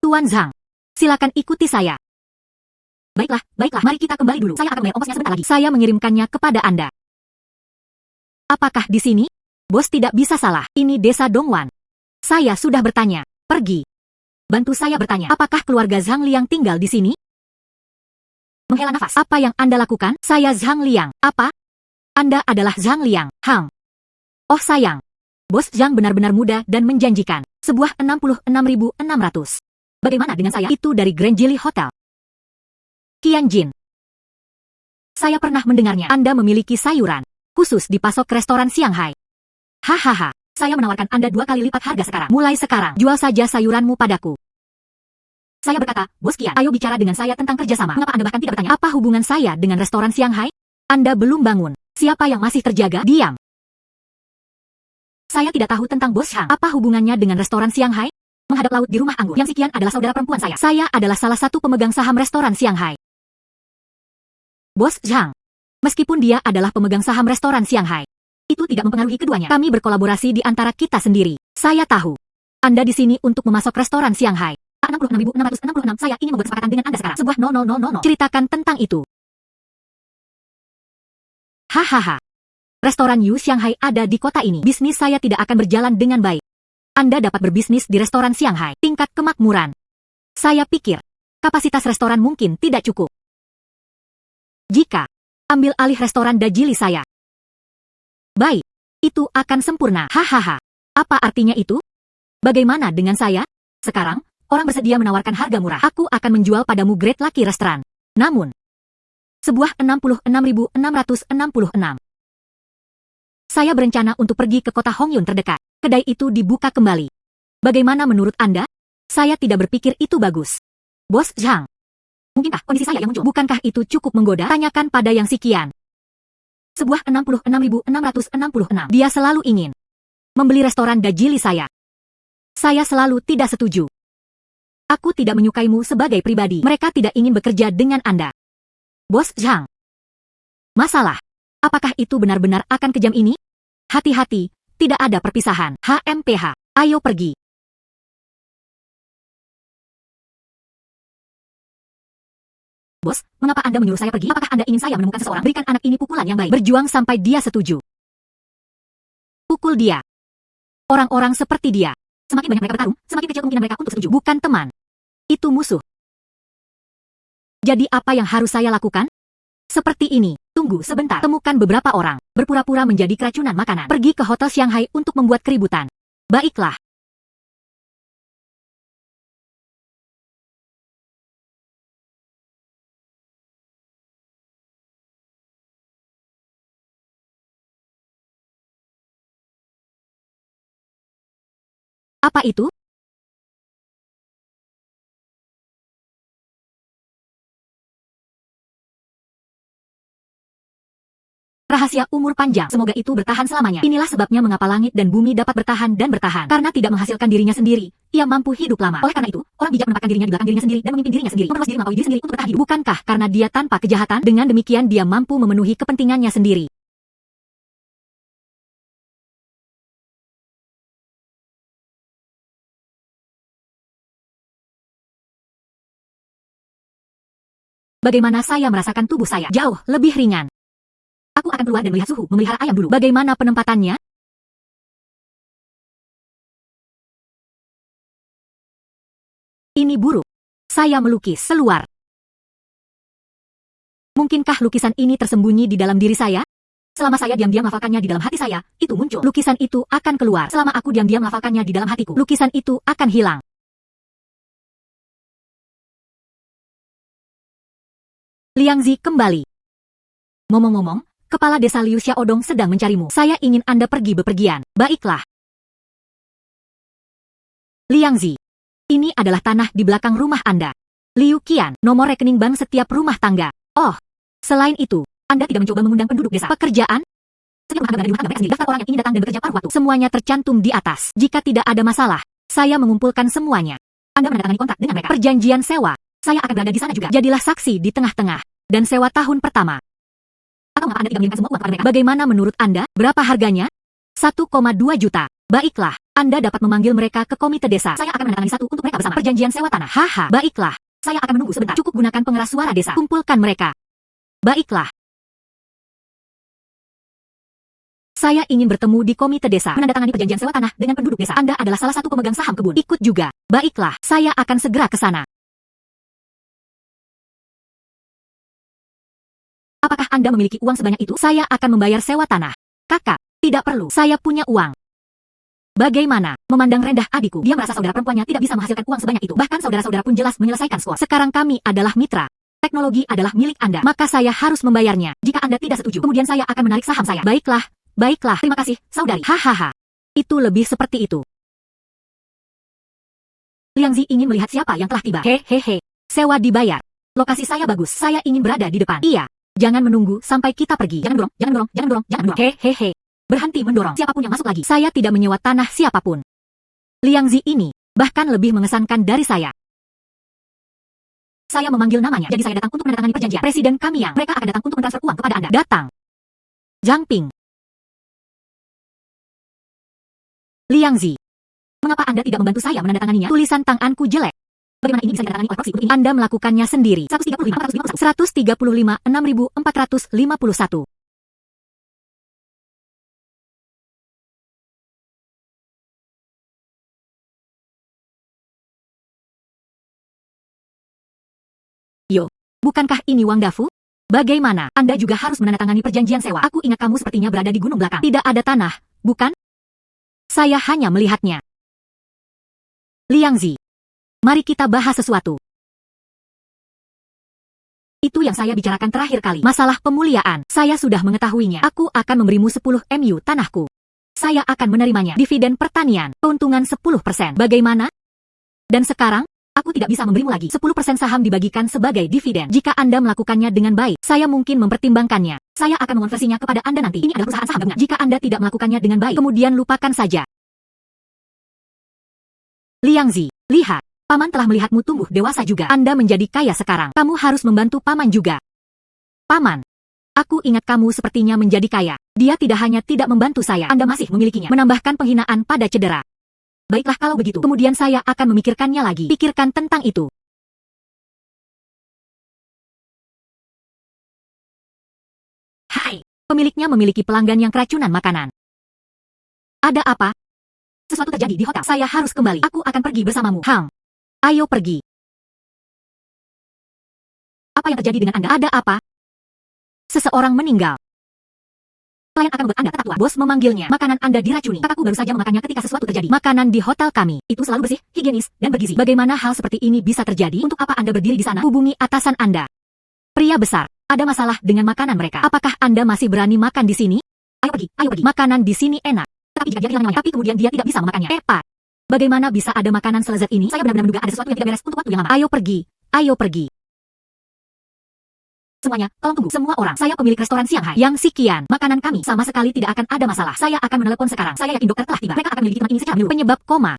Tuan Zhang, silakan ikuti saya. Baiklah, baiklah. Mari kita kembali dulu. Saya akan membayar ongkosnya sebentar lagi. Saya mengirimkannya kepada Anda. Apakah di sini? Bos tidak bisa salah. Ini desa Dongwan. Saya sudah bertanya. Pergi. Bantu saya bertanya. Apakah keluarga Zhang Liang tinggal di sini? Menghela nafas. Apa yang Anda lakukan? Saya Zhang Liang. Apa? Anda adalah Zhang Liang. Oh sayang. Bos Zhang benar-benar muda dan menjanjikan. Sebuah 66.600. Bagaimana dengan saya? Itu dari Grand Jili Hotel. Qianjin. Saya pernah mendengarnya. Anda memiliki sayuran khusus dipasok restoran Shanghai. Hahaha, saya menawarkan Anda 2 kali lipat harga sekarang. Mulai sekarang, jual saja sayuranmu padaku. Saya berkata, Bos Qian, ayo bicara dengan saya tentang kerjasama. Mengapa Anda bahkan tidak bertanya? Apa hubungan saya dengan restoran Shanghai? Anda belum bangun. Siapa yang masih terjaga? Diam. Saya tidak tahu tentang Bos Zhang. Apa hubungannya dengan restoran Shanghai? Menghadap laut di rumah anggur. Yang si Qian adalah saudara perempuan saya. Saya adalah salah satu pemegang saham restoran Shanghai. Bos Zhang. Meskipun dia adalah pemegang saham restoran Shanghai, itu tidak mempengaruhi keduanya. Kami berkolaborasi di antara kita sendiri. Saya tahu. Anda di sini untuk memasok restoran Shanghai. 66.666. Saya ingin membuat kesepakatan dengan Anda sekarang. Sebuah 0000. Ceritakan tentang itu. Hahaha. Restoran Yu Shanghai ada di kota ini. Bisnis saya tidak akan berjalan dengan baik. Anda dapat berbisnis di restoran Shanghai. Tingkat kemakmuran. Saya pikir, kapasitas restoran mungkin tidak cukup. Jika ambil alih restoran Dajili saya. Baik, itu akan sempurna. Hahaha. Apa artinya itu? Bagaimana dengan saya? Sekarang, orang bersedia menawarkan harga murah. Aku akan menjual padamu Great Lucky Restaurant. Namun, sebuah 66.666. Saya berencana untuk pergi ke kota Hongyun terdekat. Kedai itu dibuka kembali. Bagaimana menurut Anda? Saya tidak berpikir itu bagus. Bos Zhang. Mungkinkah kondisi saya yang muncul? Bukankah itu cukup menggoda? Tanyakan pada Yang si Qian. Sebuah 66.666. Dia selalu ingin membeli restoran Dajili saya. Saya selalu tidak setuju. Aku tidak menyukaimu sebagai pribadi. Mereka tidak ingin bekerja dengan Anda. Bos Zhang. Masalah. Apakah itu benar-benar akan kejam ini? Hati-hati, tidak ada perpisahan. HMPH, ayo pergi. Bos, mengapa Anda menyuruh saya pergi? Apakah Anda ingin saya menemukan seseorang? Berikan anak ini pukulan yang baik. Berjuang sampai dia setuju. Pukul dia. Orang-orang seperti dia. Semakin banyak mereka bertarung, semakin kecil kemungkinan mereka untuk setuju. Bukan teman. Itu musuh. Jadi apa yang harus saya lakukan? Seperti ini. Tunggu sebentar. Temukan beberapa orang. Berpura-pura menjadi keracunan makanan. Pergi ke hotel Shanghai untuk membuat keributan. Baiklah. Apa itu? Rahasia umur panjang. Semoga itu bertahan selamanya. Inilah sebabnya mengapa langit dan bumi dapat bertahan dan bertahan. Karena tidak menghasilkan dirinya sendiri, ia mampu hidup lama. Oleh karena itu, orang bijak menempatkan dirinya di belakang dirinya sendiri dan memimpin dirinya sendiri. Memperluas diri melampaui diri sendiri untuk bertahan hidup. Bukankah karena dia tanpa kejahatan, dengan demikian dia mampu memenuhi kepentingannya sendiri. Bagaimana saya merasakan tubuh saya? Jauh lebih ringan. Aku akan keluar dan melihat suhu, memelihara ayam dulu. Bagaimana penempatannya? Ini buruk. Saya melukis keluar. Mungkinkah lukisan ini tersembunyi di dalam diri saya? Selama saya diam-diam melafalkannya di dalam hati saya, itu muncul. Lukisan itu akan keluar. Selama aku diam-diam melafalkannya di dalam hatiku, lukisan itu akan hilang. Liang Zi kembali. Ngomong-ngomong, Kepala Desa Liu Xiaodong sedang mencarimu. Saya ingin Anda pergi bepergian. Baiklah. Liang Zi. Ini adalah tanah di belakang rumah Anda. Liu Qian, nomor rekening bank setiap rumah tangga. Oh, selain itu, Anda tidak mencoba mengundang penduduk desa. Pekerjaan? Setiap rumah tangga di rumah tangga mereka sendiri. Daftar orang yang ingin datang dan bekerja paruh waktu. Semuanya tercantum di atas. Jika tidak ada masalah, saya mengumpulkan semuanya. Anda menandatangani kontrak dengan mereka. Perjanjian sewa. Saya akan berada di sana juga. Jadilah saksi di tengah-tengah. Dan sewa tahun pertama. Atau mengapa Anda tidak mengirimkan semua uang kepada mereka? Bagaimana menurut Anda? Berapa harganya? 1,2 juta. Baiklah, Anda dapat memanggil mereka ke komite desa. Saya akan menandatangani satu untuk mereka bersama. Perjanjian sewa tanah. Haha, baiklah. Saya akan menunggu sebentar. Cukup gunakan pengeras suara desa. Kumpulkan mereka. Baiklah. Saya ingin bertemu di komite desa. Menandatangani perjanjian sewa tanah dengan penduduk desa. Anda adalah salah satu pemegang saham kebun. Ikut juga. Baiklah, saya akan segera ke sana. Apakah Anda memiliki uang sebanyak itu? Saya akan membayar sewa tanah. Kakak, tidak perlu. Saya punya uang. Bagaimana? Memandang rendah adikku. Dia merasa saudara perempuannya tidak bisa menghasilkan uang sebanyak itu. Bahkan saudara-saudara pun jelas menyelesaikan skor. Sekarang kami adalah mitra. Teknologi adalah milik Anda. Maka saya harus membayarnya. Jika Anda tidak setuju, kemudian saya akan menarik saham saya. Baiklah. Baiklah. Terima kasih, saudari. Hahaha. Itu lebih seperti itu. Liang Zi ingin melihat siapa yang telah tiba. Hehehe. Sewa dibayar. Lokasi saya bagus. Saya ingin berada di depan. Iya. Jangan menunggu sampai kita pergi. Jangan dorong, jangan dorong, jangan dorong, jangan dorong. Hehehe. Berhenti mendorong. Siapapun yang masuk lagi. Saya tidak menyewa tanah siapapun. Liang Zi ini bahkan lebih mengesankan dari saya. Saya memanggil namanya. Jadi saya datang untuk menandatangani perjanjian. Presiden kami yang mereka akan datang untuk mentransfer uang kepada Anda. Datang. Zhang Ping. Liang Zi. Mengapa Anda tidak membantu saya menandatanganinya? Tulisan tanganku jelek. Bagaimana ini bisa ditandatangani oleh proksi? Ini Anda melakukannya sendiri. 135, 6.451. Yo, bukankah ini Wang Dafu? Bagaimana? Anda juga harus menandatangani perjanjian sewa. Aku ingat kamu sepertinya berada di gunung belakang. Tidak ada tanah, bukan? Saya hanya melihatnya. Liang Zi. Mari kita bahas sesuatu. Itu yang saya bicarakan terakhir kali. Masalah pemuliaan. Saya sudah mengetahuinya. Aku akan memberimu 10 MU tanahku. Saya akan menerimanya. Dividen pertanian. Keuntungan 10%. Bagaimana? Dan sekarang, aku tidak bisa memberimu lagi. 10% saham dibagikan sebagai dividen. Jika Anda melakukannya dengan baik, saya mungkin mempertimbangkannya. Saya akan mengonversinya kepada Anda nanti. Ini adalah perusahaan saham gabungan. Jika Anda tidak melakukannya dengan baik, kemudian lupakan saja. Liangzi, lihat. Paman telah melihatmu tumbuh dewasa juga. Anda menjadi kaya sekarang. Kamu harus membantu Paman juga. Paman, aku ingat kamu sepertinya menjadi kaya. Dia tidak hanya tidak membantu saya, Anda masih memilikinya. Menambahkan penghinaan pada cedera. Baiklah kalau begitu. Kemudian saya akan memikirkannya lagi. Pikirkan tentang itu. Hai, pemiliknya memiliki pelanggan yang keracunan makanan. Ada apa? Sesuatu terjadi di hotel. Saya harus kembali. Aku akan pergi bersamamu. Hang, ayo pergi. Apa yang terjadi dengan Anda? Ada apa? Seseorang meninggal. Klien akan membuat Anda ketawa. Bos memanggilnya. Makanan Anda diracuni. Kakakku baru saja memakannya ketika sesuatu terjadi. Makanan di hotel kami itu selalu bersih, higienis, dan bergizi. Bagaimana hal seperti ini bisa terjadi? Untuk apa Anda berdiri di sana? Hubungi atasan Anda. Pria besar. Ada masalah dengan makanan mereka. Apakah Anda masih berani makan di sini? Ayo pergi, ayo pergi. Makanan di sini enak. Tapi jika dia kehilangan nyawanya, tapi kemudian dia tidak bisa memakannya. Tepat. Bagaimana bisa ada makanan selezat ini? Saya benar-benar menduga ada sesuatu yang tidak beres untuk waktu yang lama. Ayo pergi, ayo pergi. Semuanya, tolong tunggu. Semua orang, saya pemilik restoran Shanghai. Yang sekian, makanan kami sama sekali tidak akan ada masalah. Saya akan menelepon sekarang. Saya yakin dokter telah tiba. Mereka akan memiliki tempat ini secara menyeluruh. Penyebab koma.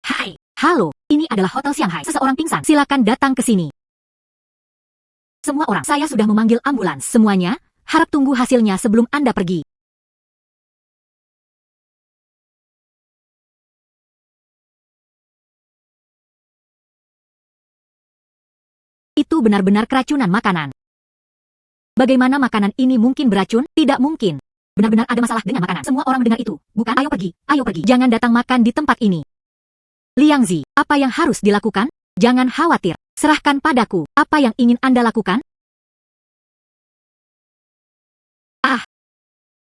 Hai, halo, ini adalah hotel Shanghai. Seseorang pingsan. Silakan datang ke sini. Semua orang, saya sudah memanggil ambulans. Semuanya, harap tunggu hasilnya sebelum Anda pergi. Itu benar-benar keracunan makanan. Bagaimana makanan ini mungkin beracun? Tidak mungkin. Benar-benar ada masalah dengan makanan. Semua orang mendengar itu. Bukan, ayo pergi, ayo pergi. Jangan datang makan di tempat ini. Liangzi, apa yang harus dilakukan? Jangan khawatir. Serahkan padaku. Apa yang ingin Anda lakukan? Ah,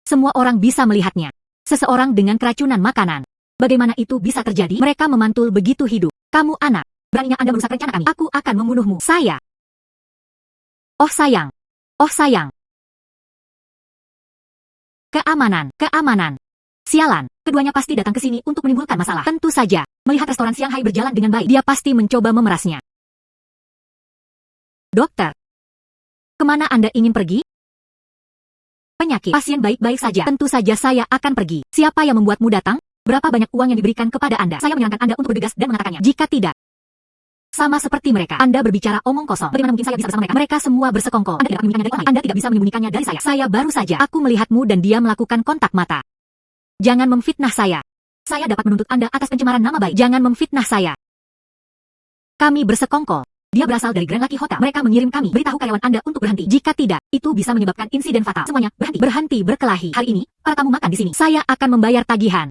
semua orang bisa melihatnya. Seseorang dengan keracunan makanan. Bagaimana itu bisa terjadi? Mereka memantul begitu hidup. Kamu anak. Beraninya Anda merusak rencana kami. Aku akan membunuhmu. Saya. Oh sayang. Oh sayang. Keamanan, keamanan. Sialan, keduanya pasti datang ke sini untuk menimbulkan masalah. Tentu saja, melihat restoran Shanghai berjalan dengan baik, dia pasti mencoba memerasnya. Dokter, kemana Anda ingin pergi? Penyakit, pasien baik-baik saja. Tentu saja saya akan pergi. Siapa yang membuatmu datang? Berapa banyak uang yang diberikan kepada Anda? Saya menyarankan Anda untuk bergegas dan mengatakannya. Jika tidak, sama seperti mereka, Anda berbicara omong kosong. Bagaimana mungkin saya bisa bersama mereka? Mereka semua bersekongkol. Anda tidak menyembunyikannya dari orang lain. Anda tidak bisa menyembunyikannya dari saya. Saya baru saja, aku melihatmu dan dia melakukan kontak mata. Jangan memfitnah saya. Saya dapat menuntut Anda atas pencemaran nama baik. Jangan memfitnah saya. Kami bersekongkol. Dia berasal dari Grand Lucky Hotel. Mereka mengirim kami. Beritahu karyawan Anda untuk berhenti. Jika tidak, itu bisa menyebabkan insiden fatal. Semuanya, berhenti. Berhenti berkelahi. Hari ini, para tamu makan di sini. Saya akan membayar tagihan.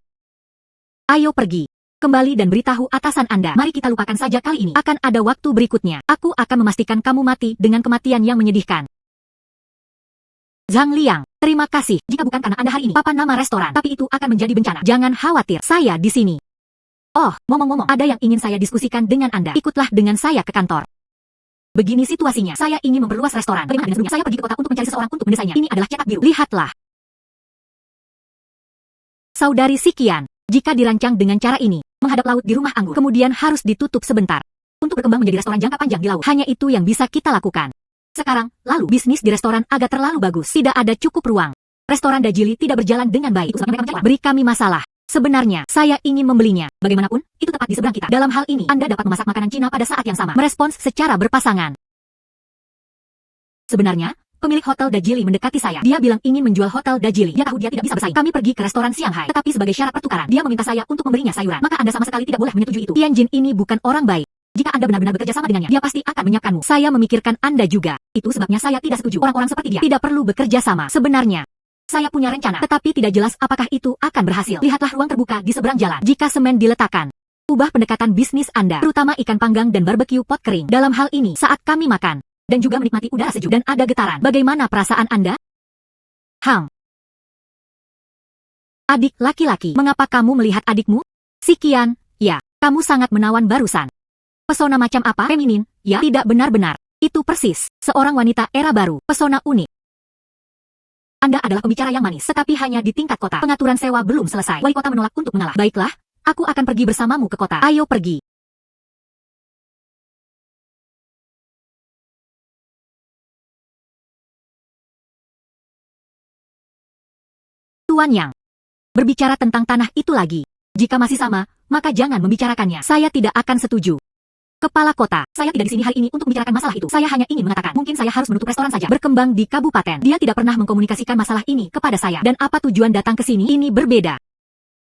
Ayo pergi. Kembali dan beritahu atasan Anda. Mari kita lupakan saja kali ini. Akan ada waktu berikutnya. Aku akan memastikan kamu mati dengan kematian yang menyedihkan. Zhang Liang, terima kasih. Jika bukan karena Anda hari ini, papan nama restoran. Tapi itu akan menjadi bencana. Jangan khawatir, saya di sini. Oh, ngomong-ngomong, ada yang ingin saya diskusikan dengan Anda. Ikutlah dengan saya ke kantor. Begini situasinya. Saya ingin memperluas restoran. Bagaimana dengan sebelumnya? Saya pergi ke kota untuk mencari seseorang untuk mendesainnya. Ini adalah cetak biru. Lihatlah. Saudari Sikian, jika dirancang dengan cara ini, menghadap laut di rumah anggur, kemudian harus ditutup sebentar. Untuk berkembang menjadi restoran jangka panjang di laut. Hanya itu yang bisa kita lakukan. Sekarang, lalu bisnis di restoran agak terlalu bagus. Tidak ada cukup ruang. Restoran Dajili tidak berjalan dengan baik. Itu sebabnya mereka mencari. Beri kami masalah. Sebenarnya, saya ingin membelinya. Bagaimanapun, itu tepat di seberang kita. Dalam hal ini, Anda dapat memasak makanan Cina pada saat yang sama. Merespons secara berpasangan. Sebenarnya, pemilik hotel Dajili mendekati saya. Dia bilang ingin menjual hotel Dajili. Dia tahu dia tidak bisa bersaing. Kami pergi ke restoran Shanghai. Tetapi sebagai syarat pertukaran, dia meminta saya untuk memberinya sayuran. Maka Anda sama sekali tidak boleh menyetujui itu. Tianjin ini bukan orang baik. Jika Anda benar-benar bekerja sama dengannya, dia pasti akan menyiapkanmu. Saya memikirkan Anda juga. Itu sebabnya saya tidak setuju. Orang-orang seperti dia tidak perlu bekerja sama. Sebenarnya, saya punya rencana, tetapi tidak jelas apakah itu akan berhasil. Lihatlah ruang terbuka di seberang jalan. Jika semen diletakkan, ubah pendekatan bisnis Anda, terutama ikan panggang dan barbeque pot kering. Dalam hal ini, saat kami makan, dan juga menikmati udara sejuk dan ada getaran. Bagaimana perasaan Anda? Hang. Adik laki-laki, mengapa kamu melihat adikmu? Sikian, ya, kamu sangat menawan barusan. Pesona macam apa? Feminin, ya, tidak benar-benar. Itu persis, seorang wanita era baru, pesona unik. Anda adalah pembicara yang manis, tetapi hanya di tingkat kota. Pengaturan sewa belum selesai. Wali kota menolak untuk mengalah. Baiklah, aku akan pergi bersamamu ke kota. Ayo pergi. Tuan Yang. Berbicara tentang tanah itu lagi. Jika masih sama, maka jangan membicarakannya. Saya tidak akan setuju. Kepala kota, saya tidak di sini hari ini untuk membicarakan masalah itu. Saya hanya ingin mengatakan, mungkin saya harus menutup restoran saja. Berkembang di kabupaten. Dia tidak pernah mengkomunikasikan masalah ini kepada saya. Dan apa tujuan datang ke sini? Ini berbeda.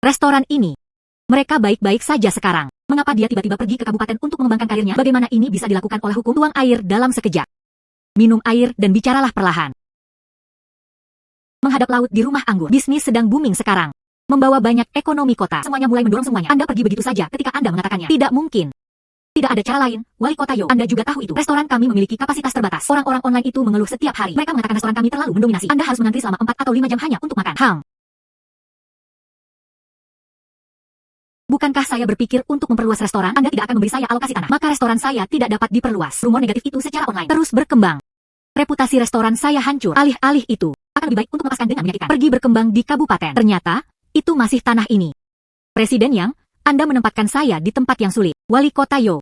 Restoran ini. Mereka baik-baik saja sekarang. Mengapa dia tiba-tiba pergi ke kabupaten untuk mengembangkan karirnya? Bagaimana ini bisa dilakukan oleh hukum? Tuang air dalam sekejap. Minum air dan bicaralah perlahan. Menghadap laut di rumah anggur. Bisnis sedang booming sekarang. Membawa banyak ekonomi kota. Semuanya mulai mendorong semuanya. Anda pergi begitu saja ketika Anda mengatakannya. Tidak mungkin. Tidak ada cara lain, Wali Kota Yo. Anda juga tahu itu. Restoran kami memiliki kapasitas terbatas. Orang-orang online itu mengeluh setiap hari. Mereka mengatakan restoran kami terlalu mendominasi. Anda harus mengantri selama 4 atau 5 jam hanya untuk makan. Bukankah saya berpikir untuk memperluas restoran? Anda tidak akan memberi saya alokasi tanah. Maka restoran saya tidak dapat diperluas. Rumor negatif itu secara online terus berkembang. Reputasi restoran saya hancur. Alih-alih itu, akan lebih baik untuk melepaskan dengan menyakitkan. Pergi berkembang di kabupaten. Ternyata, itu masih tanah ini. Presiden Yang, Anda menempatkan saya di tempat yang sulit. Wali Kota Yo.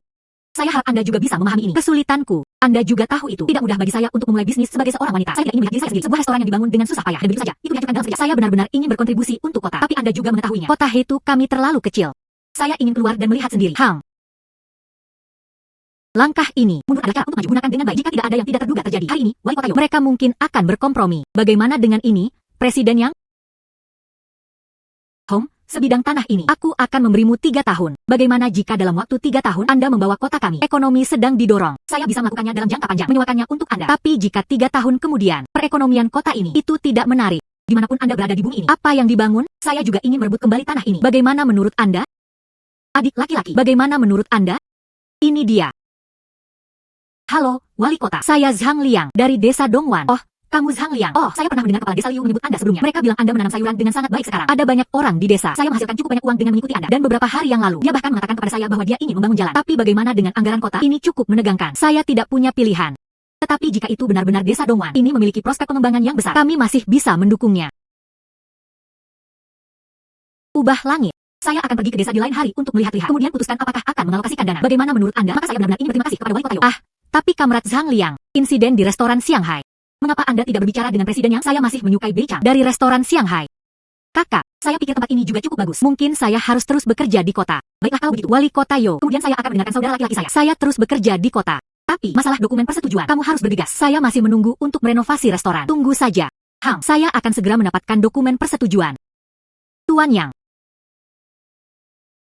Saya harap Anda juga bisa memahami ini. Kesulitanku, Anda juga tahu itu. Tidak mudah bagi saya untuk memulai bisnis sebagai seorang wanita. Saya tidak ingin melihat diri saya sendiri. Sebuah restoran yang dibangun dengan susah payah. Dan begitu saja, itu dihancurkan dalam sekejap. Saya benar-benar ingin berkontribusi untuk kota. Tapi Anda juga mengetahuinya. Kota itu kami terlalu kecil. Saya ingin keluar dan melihat sendiri. Langkah ini, mundur adalah cara untuk maju. Gunakan dengan baik. Jika tidak ada yang tidak terduga terjadi. Hari ini, Wali Kota Yo. Mereka mungkin akan berkompromi. Bagaimana dengan ini, Presiden Yang? Sebidang tanah ini, aku akan memberimu 3 tahun. Bagaimana jika dalam waktu 3 tahun Anda membawa kota kami? Ekonomi sedang didorong. Saya bisa melakukannya dalam jangka panjang, menyewakannya untuk Anda. Tapi jika 3 tahun kemudian, perekonomian kota ini, itu tidak menarik. Dimanapun Anda berada di bumi ini, apa yang dibangun, saya juga ingin merebut kembali tanah ini. Bagaimana menurut Anda? Adik laki-laki, bagaimana menurut Anda? Ini dia. Halo, Wali Kota. Saya Zhang Liang, dari desa Dongwan. Oh, kamu Zhang Liang. Oh, saya pernah mendengar kepala desa Liu menyebut Anda sebelumnya. Mereka bilang Anda menanam sayuran dengan sangat baik sekarang. Ada banyak orang di desa. Saya menghasilkan cukup banyak uang dengan mengikuti Anda. Dan beberapa hari yang lalu, dia bahkan mengatakan kepada saya bahwa dia ingin membangun jalan. Tapi bagaimana dengan anggaran kota? Ini cukup menegangkan. Saya tidak punya pilihan. Tetapi jika itu benar-benar desa Dongwan, ini memiliki prospek pengembangan yang besar. Kami masih bisa mendukungnya. Ubah langit. Saya akan pergi ke desa di lain hari untuk melihat-lihat. Kemudian putuskan apakah akan mengalokasikan dana. Bagaimana menurut Anda? Maka saya benar-benar ingin berterima kasih kepada Wali Kota Yo. Tapi Kamrat Zhang Liang, insiden di restoran Shanghai. Mengapa Anda tidak berbicara dengan presiden Yang? Saya masih menyukai becang dari restoran Shanghai. Kakak, saya pikir tempat ini juga cukup bagus. Mungkin saya harus terus bekerja di kota. Baiklah kalau begitu, Wali Kota Yo. Kemudian saya akan mendengarkan saudara laki-laki saya. Saya terus bekerja di kota. Tapi, masalah dokumen persetujuan, kamu harus bergegas. Saya masih menunggu untuk merenovasi restoran. Tunggu saja. Saya akan segera mendapatkan dokumen persetujuan. Tuan Yang.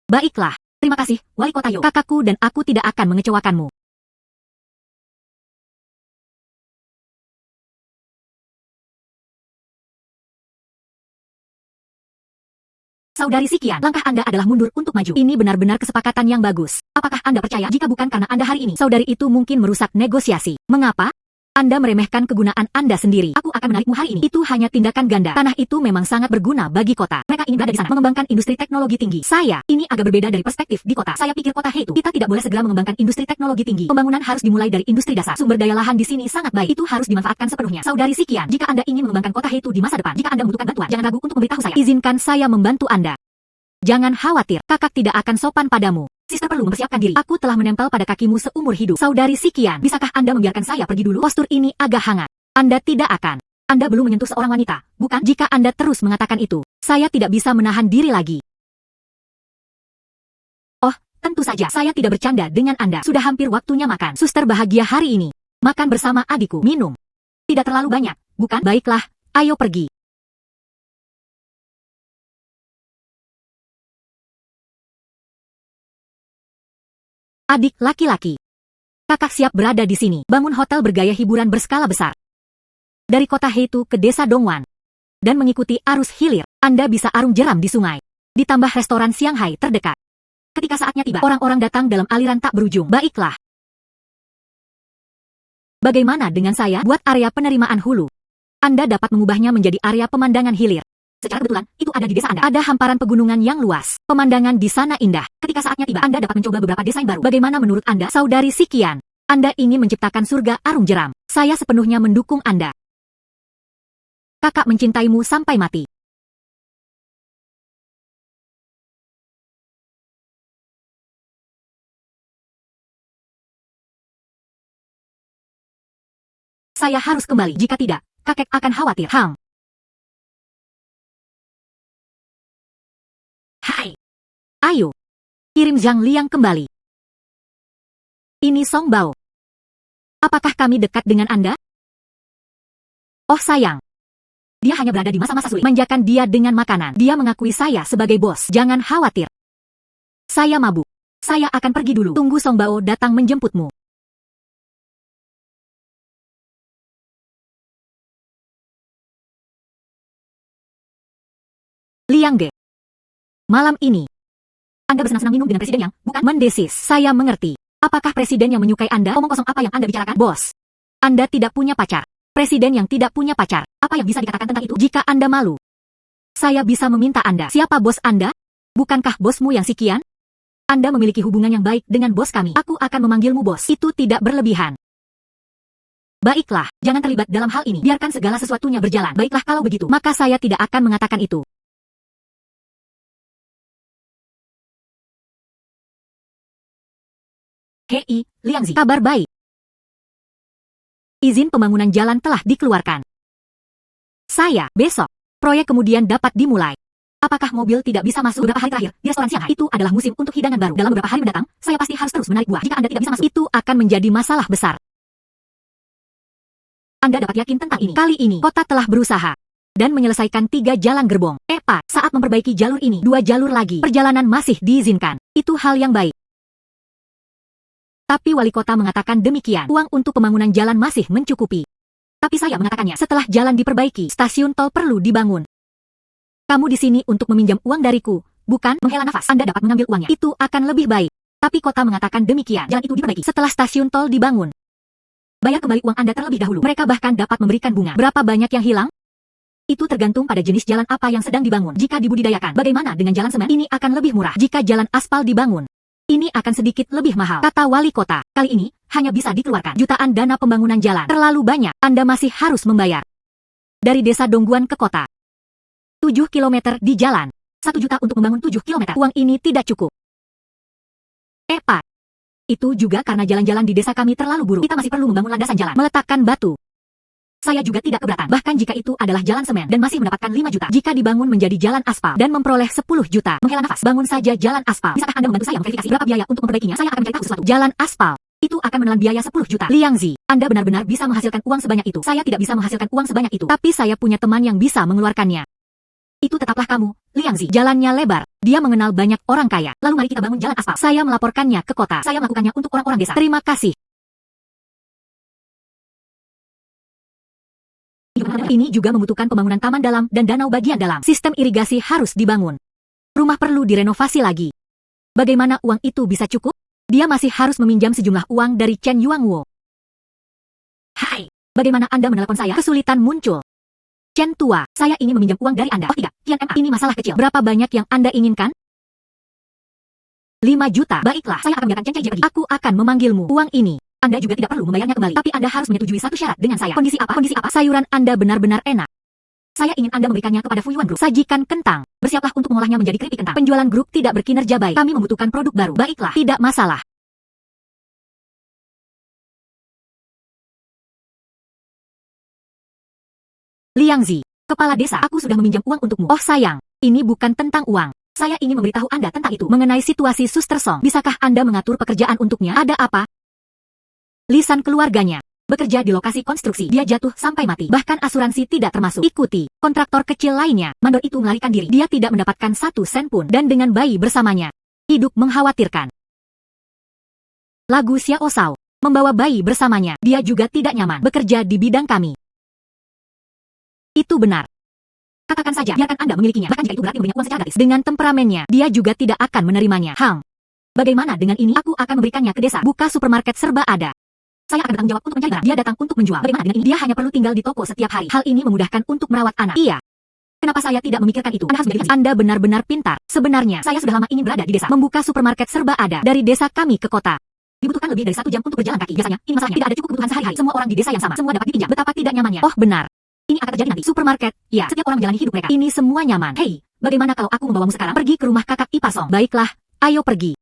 Baiklah, terima kasih, Wali Kota Yo. Kakakku dan aku tidak akan mengecewakanmu. Saudari Sikian, langkah Anda adalah mundur untuk maju. Ini benar-benar kesepakatan yang bagus. Apakah Anda percaya jika bukan karena Anda hari ini, saudari itu mungkin merusak negosiasi? Mengapa? Anda meremehkan kegunaan Anda sendiri. Aku akan menarikmu hari ini. Itu hanya tindakan ganda. Tanah itu memang sangat berguna bagi kota. Mereka ingin berada di sana, mengembangkan industri teknologi tinggi. Ini agak berbeda dari perspektif di kota. Saya pikir kota Heitu, kita tidak boleh segera mengembangkan industri teknologi tinggi. Pembangunan harus dimulai dari industri dasar. Sumber daya lahan di sini sangat baik. Itu harus dimanfaatkan sepenuhnya. Saudari Sikian, jika Anda ingin mengembangkan kota Heitu di masa depan, jika Anda membutuhkan bantuan, jangan ragu untuk memberitahu saya. Izinkan saya membantu Anda. Jangan khawatir, kakak tidak akan sopan padamu. Sister perlu mempersiapkan diri. Aku telah menempel pada kakimu seumur hidup. Saudari Sikian, bisakah Anda membiarkan saya pergi dulu? Postur ini agak hangat. Anda tidak akan. Anda belum menyentuh seorang wanita, bukan? Jika Anda terus mengatakan itu, saya tidak bisa menahan diri lagi. Oh, tentu saja. Saya tidak bercanda dengan Anda. Sudah hampir waktunya makan. Suster bahagia hari ini. Makan bersama adikku. Minum. Tidak terlalu banyak, bukan? Baiklah, ayo pergi. Adik laki-laki. Kakak siap berada di sini. Bangun hotel bergaya hiburan berskala besar. Dari kota Heitu ke desa Dongwan. Dan mengikuti arus hilir, Anda bisa arung jeram di sungai. Ditambah restoran Shanghai terdekat. Ketika saatnya tiba, orang-orang datang dalam aliran tak berujung. Baiklah. Bagaimana dengan saya? Buat area penerimaan hulu. Anda dapat mengubahnya menjadi area pemandangan hilir. Secara kebetulan, itu ada di desa Anda. Ada hamparan pegunungan yang luas. Pemandangan di sana indah. Ketika saatnya tiba, Anda dapat mencoba beberapa desain baru. Bagaimana menurut Anda, Saudari Sikian? Anda ingin menciptakan surga arung jeram. Saya sepenuhnya mendukung Anda. Kakak mencintaimu sampai mati. Saya harus kembali. Jika tidak, kakek akan khawatir. Hai. Ayo. Kirim Zhang Liang kembali. Ini Song Bao. Apakah kami dekat dengan Anda? Oh sayang. Dia hanya berada di masa-masa sulit. Manjakan dia dengan makanan. Dia mengakui saya sebagai bos. Jangan khawatir. Saya mabuk. Saya akan pergi dulu. Tunggu Song Bao datang menjemputmu. Liang Ge. Malam ini, Anda bersenang-senang minum dengan presiden yang bukan mendesis. Saya mengerti. Apakah presiden yang menyukai Anda? Omong kosong apa yang Anda bicarakan? Bos, Anda tidak punya pacar. Presiden yang tidak punya pacar. Apa yang bisa dikatakan tentang itu? Jika Anda malu, saya bisa meminta Anda. Siapa bos Anda? Bukankah bosmu yang sekian? Anda memiliki hubungan yang baik dengan bos kami. Aku akan memanggilmu bos. Itu tidak berlebihan. Baiklah, jangan terlibat dalam hal ini. Biarkan segala sesuatunya berjalan. Baiklah kalau begitu, maka saya tidak akan mengatakan itu. Hei, Liang Zi, kabar baik. Izin pembangunan jalan telah dikeluarkan. Besok, proyek kemudian dapat dimulai. Apakah mobil tidak bisa masuk beberapa hari terakhir di restoran Shanghai? Itu adalah musim untuk hidangan baru. Dalam beberapa hari mendatang, saya pasti harus terus menarik buah. Jika Anda tidak bisa masuk, itu akan menjadi masalah besar. Anda dapat yakin tentang ini. Kali ini, kota telah berusaha dan menyelesaikan 3 jalan gerbong. Pak, saat memperbaiki jalur ini, 2 jalur lagi. Perjalanan masih diizinkan. Itu hal yang baik. Tapi wali kota mengatakan demikian. Uang untuk pembangunan jalan masih mencukupi. Tapi saya mengatakannya, setelah jalan diperbaiki, stasiun tol perlu dibangun. Kamu di sini untuk meminjam uang dariku, bukan menghela nafas. Anda dapat mengambil uangnya. Itu akan lebih baik. Tapi kota mengatakan demikian. Jalan itu diperbaiki setelah stasiun tol dibangun. Bayar kembali uang Anda terlebih dahulu. Mereka bahkan dapat memberikan bunga. Berapa banyak yang hilang? Itu tergantung pada jenis jalan apa yang sedang dibangun. Jika dibudidayakan, bagaimana dengan jalan semen? Ini akan lebih murah. Jika jalan aspal dibangun, ini akan sedikit lebih mahal, kata wali kota. Kali ini, hanya bisa dikeluarkan jutaan dana pembangunan jalan. Terlalu banyak, Anda masih harus membayar. Dari desa Dongguan ke kota. 7 kilometer di jalan. 1 juta untuk membangun 7 kilometer. Uang ini tidak cukup. Pak. Itu juga karena jalan-jalan di desa kami terlalu buruk. Kita masih perlu membangun landasan jalan, meletakkan batu. Saya juga tidak keberatan. Bahkan jika itu adalah jalan semen dan masih mendapatkan 5 juta. Jika dibangun menjadi jalan aspal dan memperoleh 10 juta. Menghela nafas, bangun saja jalan aspal. Bisakah Anda membantu saya memverifikasi berapa biaya untuk memperbaikinya? Saya akan mencari tahu sesuatu. Jalan aspal. Itu akan menelan biaya 10 juta. Liang Zi, Anda benar-benar bisa menghasilkan uang sebanyak itu. Saya tidak bisa menghasilkan uang sebanyak itu. Tapi saya punya teman yang bisa mengeluarkannya. Itu tetaplah kamu, Liang Zi. Jalannya lebar. Dia mengenal banyak orang kaya. Lalu mari kita bangun jalan aspal. Saya melaporkannya ke kota. Saya melakukannya untuk orang-orang desa. Terima kasih. Ini juga membutuhkan pembangunan taman dalam dan danau bagian dalam. Sistem irigasi harus dibangun. Rumah perlu direnovasi lagi. Bagaimana uang itu bisa cukup? Dia masih harus meminjam sejumlah uang dari Chen Yuangwo. Hai, bagaimana Anda menelepon saya? Kesulitan muncul. Chen tua, saya ingin meminjam uang dari Anda. Oh tidak, Kian MA. Ini masalah kecil. Berapa banyak yang Anda inginkan? 5 juta. Baiklah, saya akan membiarkan Chen Caiji pergi. Aku akan memanggilmu. Uang ini, Anda juga tidak perlu membayarnya kembali. Tapi Anda harus menyetujui satu syarat dengan saya. Kondisi apa? Kondisi apa? Sayuran Anda benar-benar enak. Saya ingin Anda memberikannya kepada Fuyuan Group. Sajikan kentang. Bersiaplah untuk mengolahnya menjadi keripik kentang. Penjualan grup tidak berkinerja baik. Kami membutuhkan produk baru. Baiklah, tidak masalah. Liang Zi, kepala desa, aku sudah meminjam uang untukmu. Oh sayang, ini bukan tentang uang. Saya ingin memberitahu Anda tentang itu. Mengenai situasi Suster Song, bisakah Anda mengatur pekerjaan untuknya? Ada apa? Lisan keluarganya. Bekerja di lokasi konstruksi, dia jatuh sampai mati. Bahkan asuransi tidak termasuk. Ikuti, kontraktor kecil lainnya. Mandor itu melarikan diri. Dia tidak mendapatkan 1 sen pun. Dan dengan bayi bersamanya. Hidup mengkhawatirkan. Lagu Xiao Shao. Membawa bayi bersamanya. Dia juga tidak nyaman. Bekerja di bidang kami. Itu benar. Katakan saja, biarkan Anda memilikinya. Bahkan jika itu berarti memberinya uang secara gratis. Dengan temperamennya, dia juga tidak akan menerimanya. Bagaimana dengan ini? Aku akan memberikannya ke desa. Buka supermarket serba ada. Saya akan bertanggung jawab untuk mencari barang. Dia datang untuk menjual. Bagaimana dengan ini? Dia hanya perlu tinggal di toko setiap hari. Hal ini memudahkan untuk merawat anak. Iya. Kenapa saya tidak memikirkan itu? Anda harus menjadi Anda benar-benar pintar. Sebenarnya, saya sudah lama ingin berada di desa. Membuka supermarket serba ada. Dari desa kami ke kota. Dibutuhkan lebih dari 1 jam untuk berjalan kaki. Biasanya, ini masalahnya. Tidak ada cukup kebutuhan sehari-hari. Semua orang di desa yang sama. Semua dapat dipinjam. Betapa tidak nyamannya. Oh benar. Ini akan terjadi nanti. Supermarket. Ya, setiap orang menjalani hidup mereka. Ini semua nyaman. Hei, bagaimana kalau aku membawamu sekarang? Pergi ke rumah kakak ipar Song. Baiklah, ayo pergi.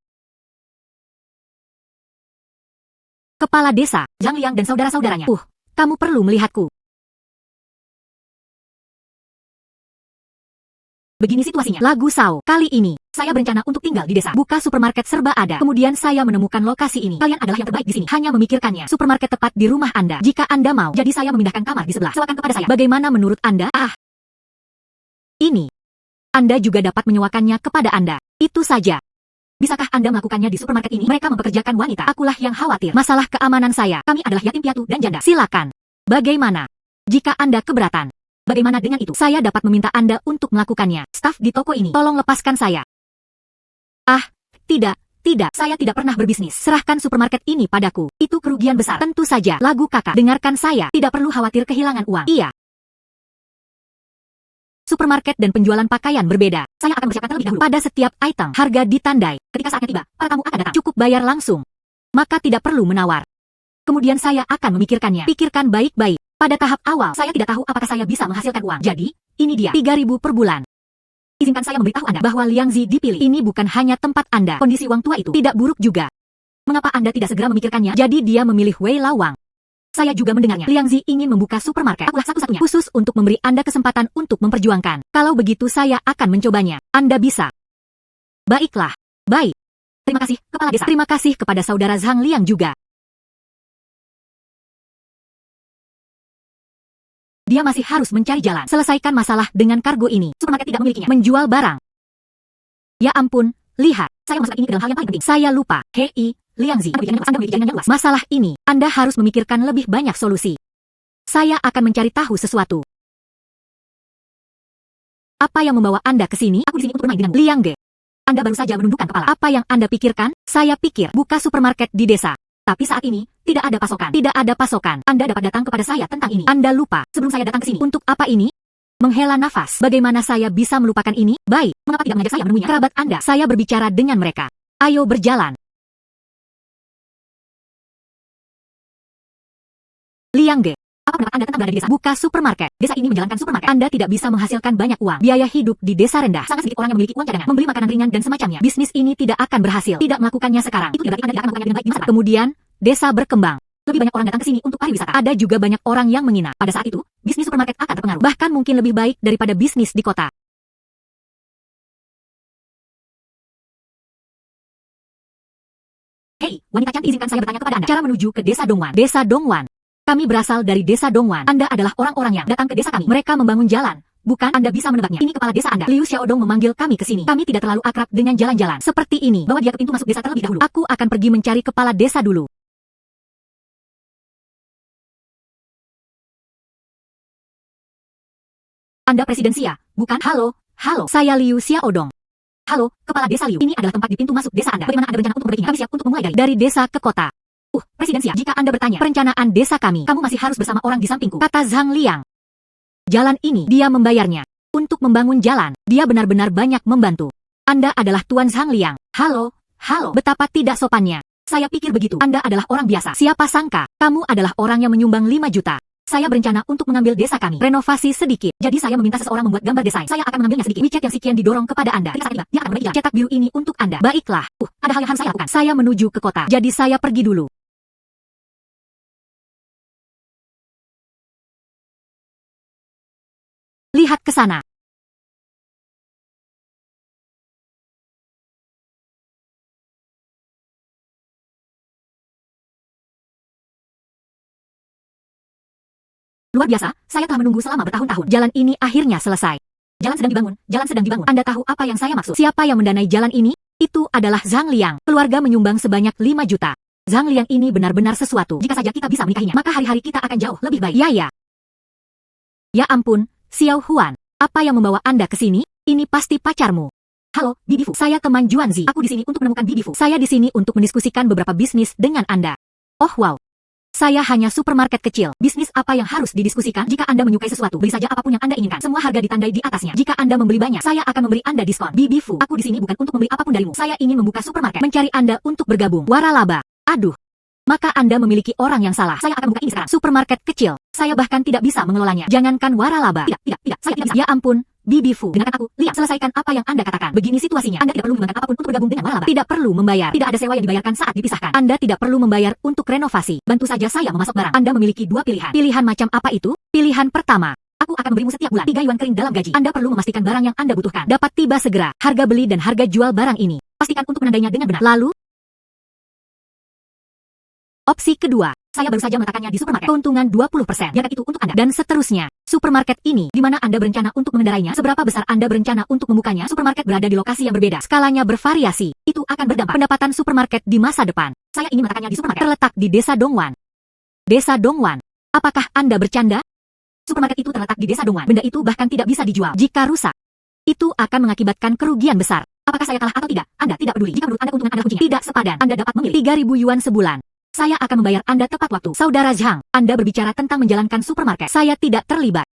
Kepala desa, Zhang Liang dan saudara-saudaranya. Kamu perlu melihatku. Begini situasinya. Lagu Sao. Kali ini, saya berencana untuk tinggal di desa. Buka supermarket serba ada. Kemudian saya menemukan lokasi ini. Kalian adalah yang terbaik di sini. Hanya memikirkannya. Supermarket tepat di rumah Anda. Jika Anda mau, jadi saya memindahkan kamar di sebelah. Sewakan kepada saya. Bagaimana menurut Anda? Ini. Anda juga dapat menyewakannya kepada Anda. Itu saja. Bisakah Anda melakukannya di supermarket ini? Mereka mempekerjakan wanita. Akulah yang khawatir. Masalah keamanan saya. Kami adalah yatim piatu dan janda. Silakan. Bagaimana? Jika Anda keberatan. Bagaimana dengan itu? Saya dapat meminta Anda untuk melakukannya. Staf di toko ini, tolong lepaskan saya. Tidak. Saya tidak pernah berbisnis. Serahkan supermarket ini padaku. Itu kerugian besar. Tentu saja. Lagu kakak, dengarkan saya. Tidak perlu khawatir kehilangan uang. Iya. Supermarket dan penjualan pakaian berbeda. Saya akan bersiapkan terlebih dahulu. Pada setiap item, harga ditandai. Ketika saatnya tiba, para tamu akan datang. Cukup bayar langsung. Maka tidak perlu menawar. Kemudian saya akan memikirkannya. Pikirkan baik-baik. Pada tahap awal, saya tidak tahu apakah saya bisa menghasilkan uang. Jadi, ini dia. 3.000 per bulan. Izinkan saya memberitahu Anda bahwa Liang Zi dipilih. Ini bukan hanya tempat Anda. Kondisi uang tua itu tidak buruk juga. Mengapa Anda tidak segera memikirkannya? Jadi dia memilih Wei Lawang. Saya juga mendengarnya. Liang Zi ingin membuka supermarket. Akulah satu-satunya khusus untuk memberi Anda kesempatan untuk memperjuangkan. Kalau begitu saya akan mencobanya. Anda bisa. Baiklah. Baik. Terima kasih, Kepala Desa. Terima kasih kepada Saudara Zhang Liang juga. Dia masih harus mencari jalan. Selesaikan masalah dengan kargo ini. Supermarket tidak memilikinya. Menjual barang. Ya ampun, lihat. Saya masukkan ini ke dalam hal yang paling penting. Saya lupa. Hei, Liang Zi. Anda memiliki jaringan yang luas. Masalah ini, Anda harus memikirkan lebih banyak solusi. Saya akan mencari tahu sesuatu. Apa yang membawa Anda ke sini? Aku di sini untuk bermain dengan Liang Ge. Anda baru saja menundukkan kepala. Apa yang Anda pikirkan? Saya pikir buka supermarket di desa. Tapi saat ini, tidak ada pasokan. Tidak ada pasokan. Anda dapat datang kepada saya tentang ini. Anda lupa. Sebelum saya datang ke sini. Untuk apa ini? Menghela nafas. Bagaimana saya bisa melupakan ini? Baik. Mengapa tidak mengajak saya menemuinya? Kerabat Anda. Saya berbicara dengan mereka. Ayo berjalan. Liang Ge. Apa pendapat Anda tentang berada di desa? Buka supermarket. Desa ini menjalankan supermarket. Anda tidak bisa menghasilkan banyak uang. Biaya hidup di desa rendah. Sangat sedikit orang yang memiliki uang cadangan. Membeli makanan ringan dan semacamnya. Bisnis ini tidak akan berhasil. Tidak melakukannya sekarang. Itu berarti Anda tidak akan melakukannya dengan baik di masa depan. Kemudian, desa berkembang. Lebih banyak orang datang ke sini untuk pariwisata. Ada juga banyak orang yang menginap. Pada saat itu, bisnis supermarket akan terpengaruh. Bahkan mungkin lebih baik daripada bisnis di kota. Hei, wanita cantik, izinkan saya bertanya kepada Anda. Cara menuju ke desa Dongwan. Desa Dongwan. Kami berasal dari desa Dongwan. Anda adalah orang-orang yang datang ke desa kami. Mereka membangun jalan. Bukan, Anda bisa menebaknya. Ini kepala desa Anda. Liu Xiaodong memanggil kami ke sini. Kami tidak terlalu akrab dengan jalan-jalan. Seperti ini. Bawa dia ke pintu masuk desa terlebih dahulu. Aku akan pergi mencari kepala desa dulu. Anda Presiden Xia, bukan? Halo, saya Liu Xiaodong. Halo, Kepala Desa Liu. Ini adalah tempat di pintu masuk desa Anda. Bagaimana Anda berencana untuk memperbaikinya? Kami siap untuk memulai dari desa ke kota. Presiden Xia, jika Anda bertanya perencanaan desa kami, kamu masih harus bersama orang di sampingku, kata Zhang Liang. Jalan ini, dia membayarnya. Untuk membangun jalan, dia benar-benar banyak membantu. Anda adalah Tuan Zhang Liang. Halo, betapa tidak sopannya. Saya pikir begitu. Anda adalah orang biasa. Siapa sangka, kamu adalah orang yang menyumbang 5 juta. Saya berencana untuk mengambil desa kami. Renovasi sedikit. Jadi saya meminta seseorang membuat gambar desain. Saya akan mengambilnya sedikit. WeChat yang sekian didorong kepada Anda. Ketika saat tiba, dia akan memiliki cetak biru ini untuk Anda. Baiklah. Ada hal yang harus saya lakukan. Saya menuju ke kota. Jadi saya pergi dulu. Lihat ke sana. Luar biasa, saya telah menunggu selama bertahun-tahun. Jalan ini akhirnya selesai. Jalan sedang dibangun. Anda tahu apa yang saya maksud? Siapa yang mendanai jalan ini? Itu adalah Zhang Liang. Keluarga menyumbang sebanyak 5 juta. Zhang Liang ini benar-benar sesuatu. Jika saja kita bisa menikahinya, maka hari-hari kita akan jauh lebih baik. Ya. Ya ampun, Xiao Huan. Apa yang membawa Anda ke sini? Ini pasti pacarmu. Halo, Bibi Fu. Saya teman Juanzi. Aku di sini untuk menemukan Bibi Fu. Saya di sini untuk mendiskusikan beberapa bisnis dengan Anda. Oh wow. Saya hanya supermarket kecil. Bisnis apa yang harus didiskusikan? Jika Anda menyukai sesuatu, beli saja apapun yang Anda inginkan. Semua harga ditandai di atasnya. Jika Anda membeli banyak, saya akan memberi Anda diskon. Bibi Fu, aku di sini bukan untuk membeli apapun darimu. Saya ingin membuka supermarket. Mencari Anda untuk bergabung. Waralaba. Aduh. Maka Anda memiliki orang yang salah. Saya akan membuka ini sekarang. Supermarket kecil. Saya bahkan tidak bisa mengelolanya. Jangankan waralaba. Tidak. Saya tidak bisa. Ya ampun. Bibi Fu, dengarkan aku. Lihat, selesaikan apa yang Anda katakan. Begini situasinya. Anda tidak perlu menyumbangkan apapun untuk bergabung dengan waralaba. Tidak perlu membayar. Tidak ada sewa yang dibayarkan saat dipisahkan. Anda tidak perlu membayar untuk renovasi. Bantu saja saya memasok barang. Anda memiliki 2 pilihan. Pilihan macam apa itu? Pilihan pertama. Aku akan memberimu setiap bulan 3 yuan kering dalam gaji. Anda perlu memastikan barang yang Anda butuhkan dapat tiba segera. Harga beli dan harga jual barang ini. Pastikan untuk menandainya dengan benar. Lalu, opsi kedua, saya baru saja meletakkannya di supermarket. Keuntungan 20%. Biarkan itu untuk Anda. Dan seterusnya. Supermarket ini, di mana Anda berencana untuk mengendarainya, seberapa besar Anda berencana untuk membukanya, supermarket berada di lokasi yang berbeda. Skalanya bervariasi. Itu akan berdampak pendapatan supermarket di masa depan. Saya ingin meletakkannya di supermarket. Terletak di Desa Dongwan. Desa Dongwan. Apakah Anda bercanda? Supermarket itu terletak di Desa Dongwan. Benda itu bahkan tidak bisa dijual. Jika rusak, itu akan mengakibatkan kerugian besar. Apakah saya kalah atau tidak? Anda tidak peduli. Jika menurut Anda keuntungan Anda kuncinya tidak sepadan, Anda dapat memilih 3.000 yuan sebulan. Saya akan membayar Anda tepat waktu. Saudara Zhang, Anda berbicara tentang menjalankan supermarket. Saya tidak terlibat.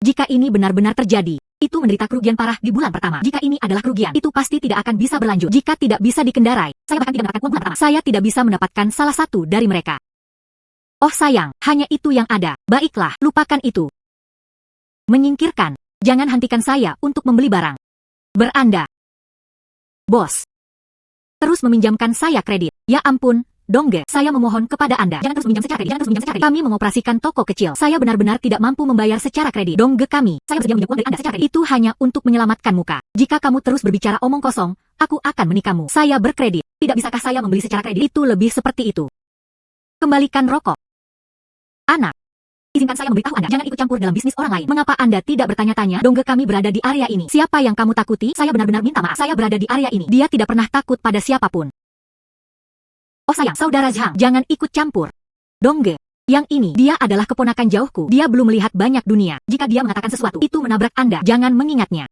Jika ini benar-benar terjadi, itu menderita kerugian parah di bulan pertama. Jika ini adalah kerugian, itu pasti tidak akan bisa berlanjut. Jika tidak bisa dikendarai, saya bahkan tidak mendapatkan uang bulan pertama. Saya tidak bisa mendapatkan salah satu dari mereka. Oh sayang, hanya itu yang ada. Baiklah, lupakan itu. Menyingkirkan. Jangan hentikan saya untuk membeli barang. Beranda. Bos. Terus meminjamkan saya kredit. Ya ampun. Dongge, saya memohon kepada Anda. Jangan terus meminjam secara kredit. Jangan terus meminjam secara kredit. Kami mengoperasikan toko kecil. Saya benar-benar tidak mampu membayar secara kredit. Dongge kami. Saya bersedia meminjam uang dari Anda secara kredit. Itu hanya untuk menyelamatkan muka. Jika kamu terus berbicara omong kosong, aku akan menikahmu. Saya berkredit. Tidak bisakah saya membeli secara kredit? Itu lebih seperti itu. Kembalikan rokok. Anak. Izinkan saya memberitahu Anda, jangan ikut campur dalam bisnis orang lain. Mengapa Anda tidak bertanya-tanya? Dongge kami berada di area ini. Siapa yang kamu takuti? Saya benar-benar minta maaf. Saya berada di area ini. Dia tidak pernah takut pada siapapun. Oh sayang, saudara Zhang, jangan ikut campur. Dongge, yang ini, dia adalah keponakan jauhku. Dia belum melihat banyak dunia. Jika dia mengatakan sesuatu, itu menabrak Anda. Jangan mengingatnya.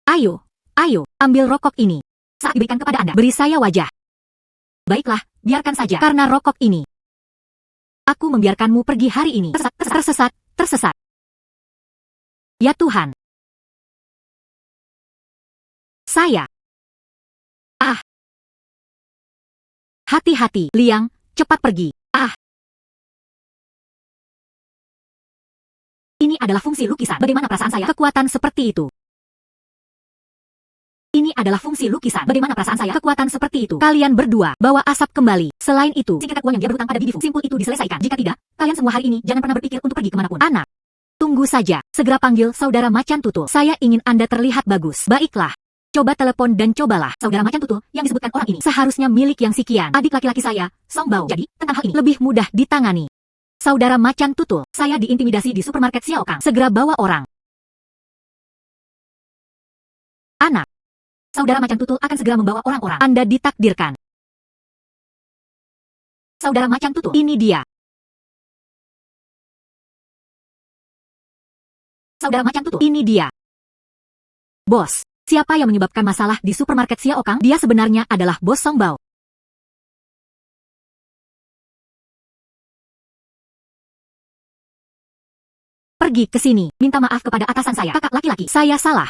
Ayo, ambil rokok ini. Saat diberikan kepada Anda, beri saya wajah. Baiklah, biarkan saja. Karena rokok ini, aku membiarkanmu pergi hari ini. Tersesat. Ya Tuhan. Saya. Hati-hati, Liang, cepat pergi. Ini adalah fungsi lukisan. Bagaimana perasaan saya? Kekuatan seperti itu. Ini adalah fungsi lukisan. Bagaimana perasaan saya? Kekuatan seperti itu. Kalian berdua, bawa asap kembali. Selain itu, singkirkan uang yang dia berutang pada Bibi Fu. Simpul itu diselesaikan. Jika tidak, kalian semua hari ini jangan pernah berpikir untuk pergi kemanapun. Anak, tunggu saja. Segera panggil saudara Macan Tutul. Saya ingin Anda terlihat bagus. Baiklah. Coba telepon dan cobalah. Saudara Macan Tutul yang disebutkan orang ini seharusnya milik yang sekian. Adik laki-laki saya, Song Bao. Jadi, tentang hal ini lebih mudah ditangani. Saudara Macan Tutul, saya diintimidasi di supermarket Xiao Kang. Segera bawa orang. Anak. Saudara Macan Tutul akan segera membawa orang-orang. Anda ditakdirkan. Saudara Macan Tutul, ini dia. Saudara Macan Tutul, ini dia. Bos. Siapa yang menyebabkan masalah di supermarket Xiao Kang? Dia sebenarnya adalah bos Song Bao. Pergi ke sini, minta maaf kepada atasan saya. Kakak laki-laki, saya salah.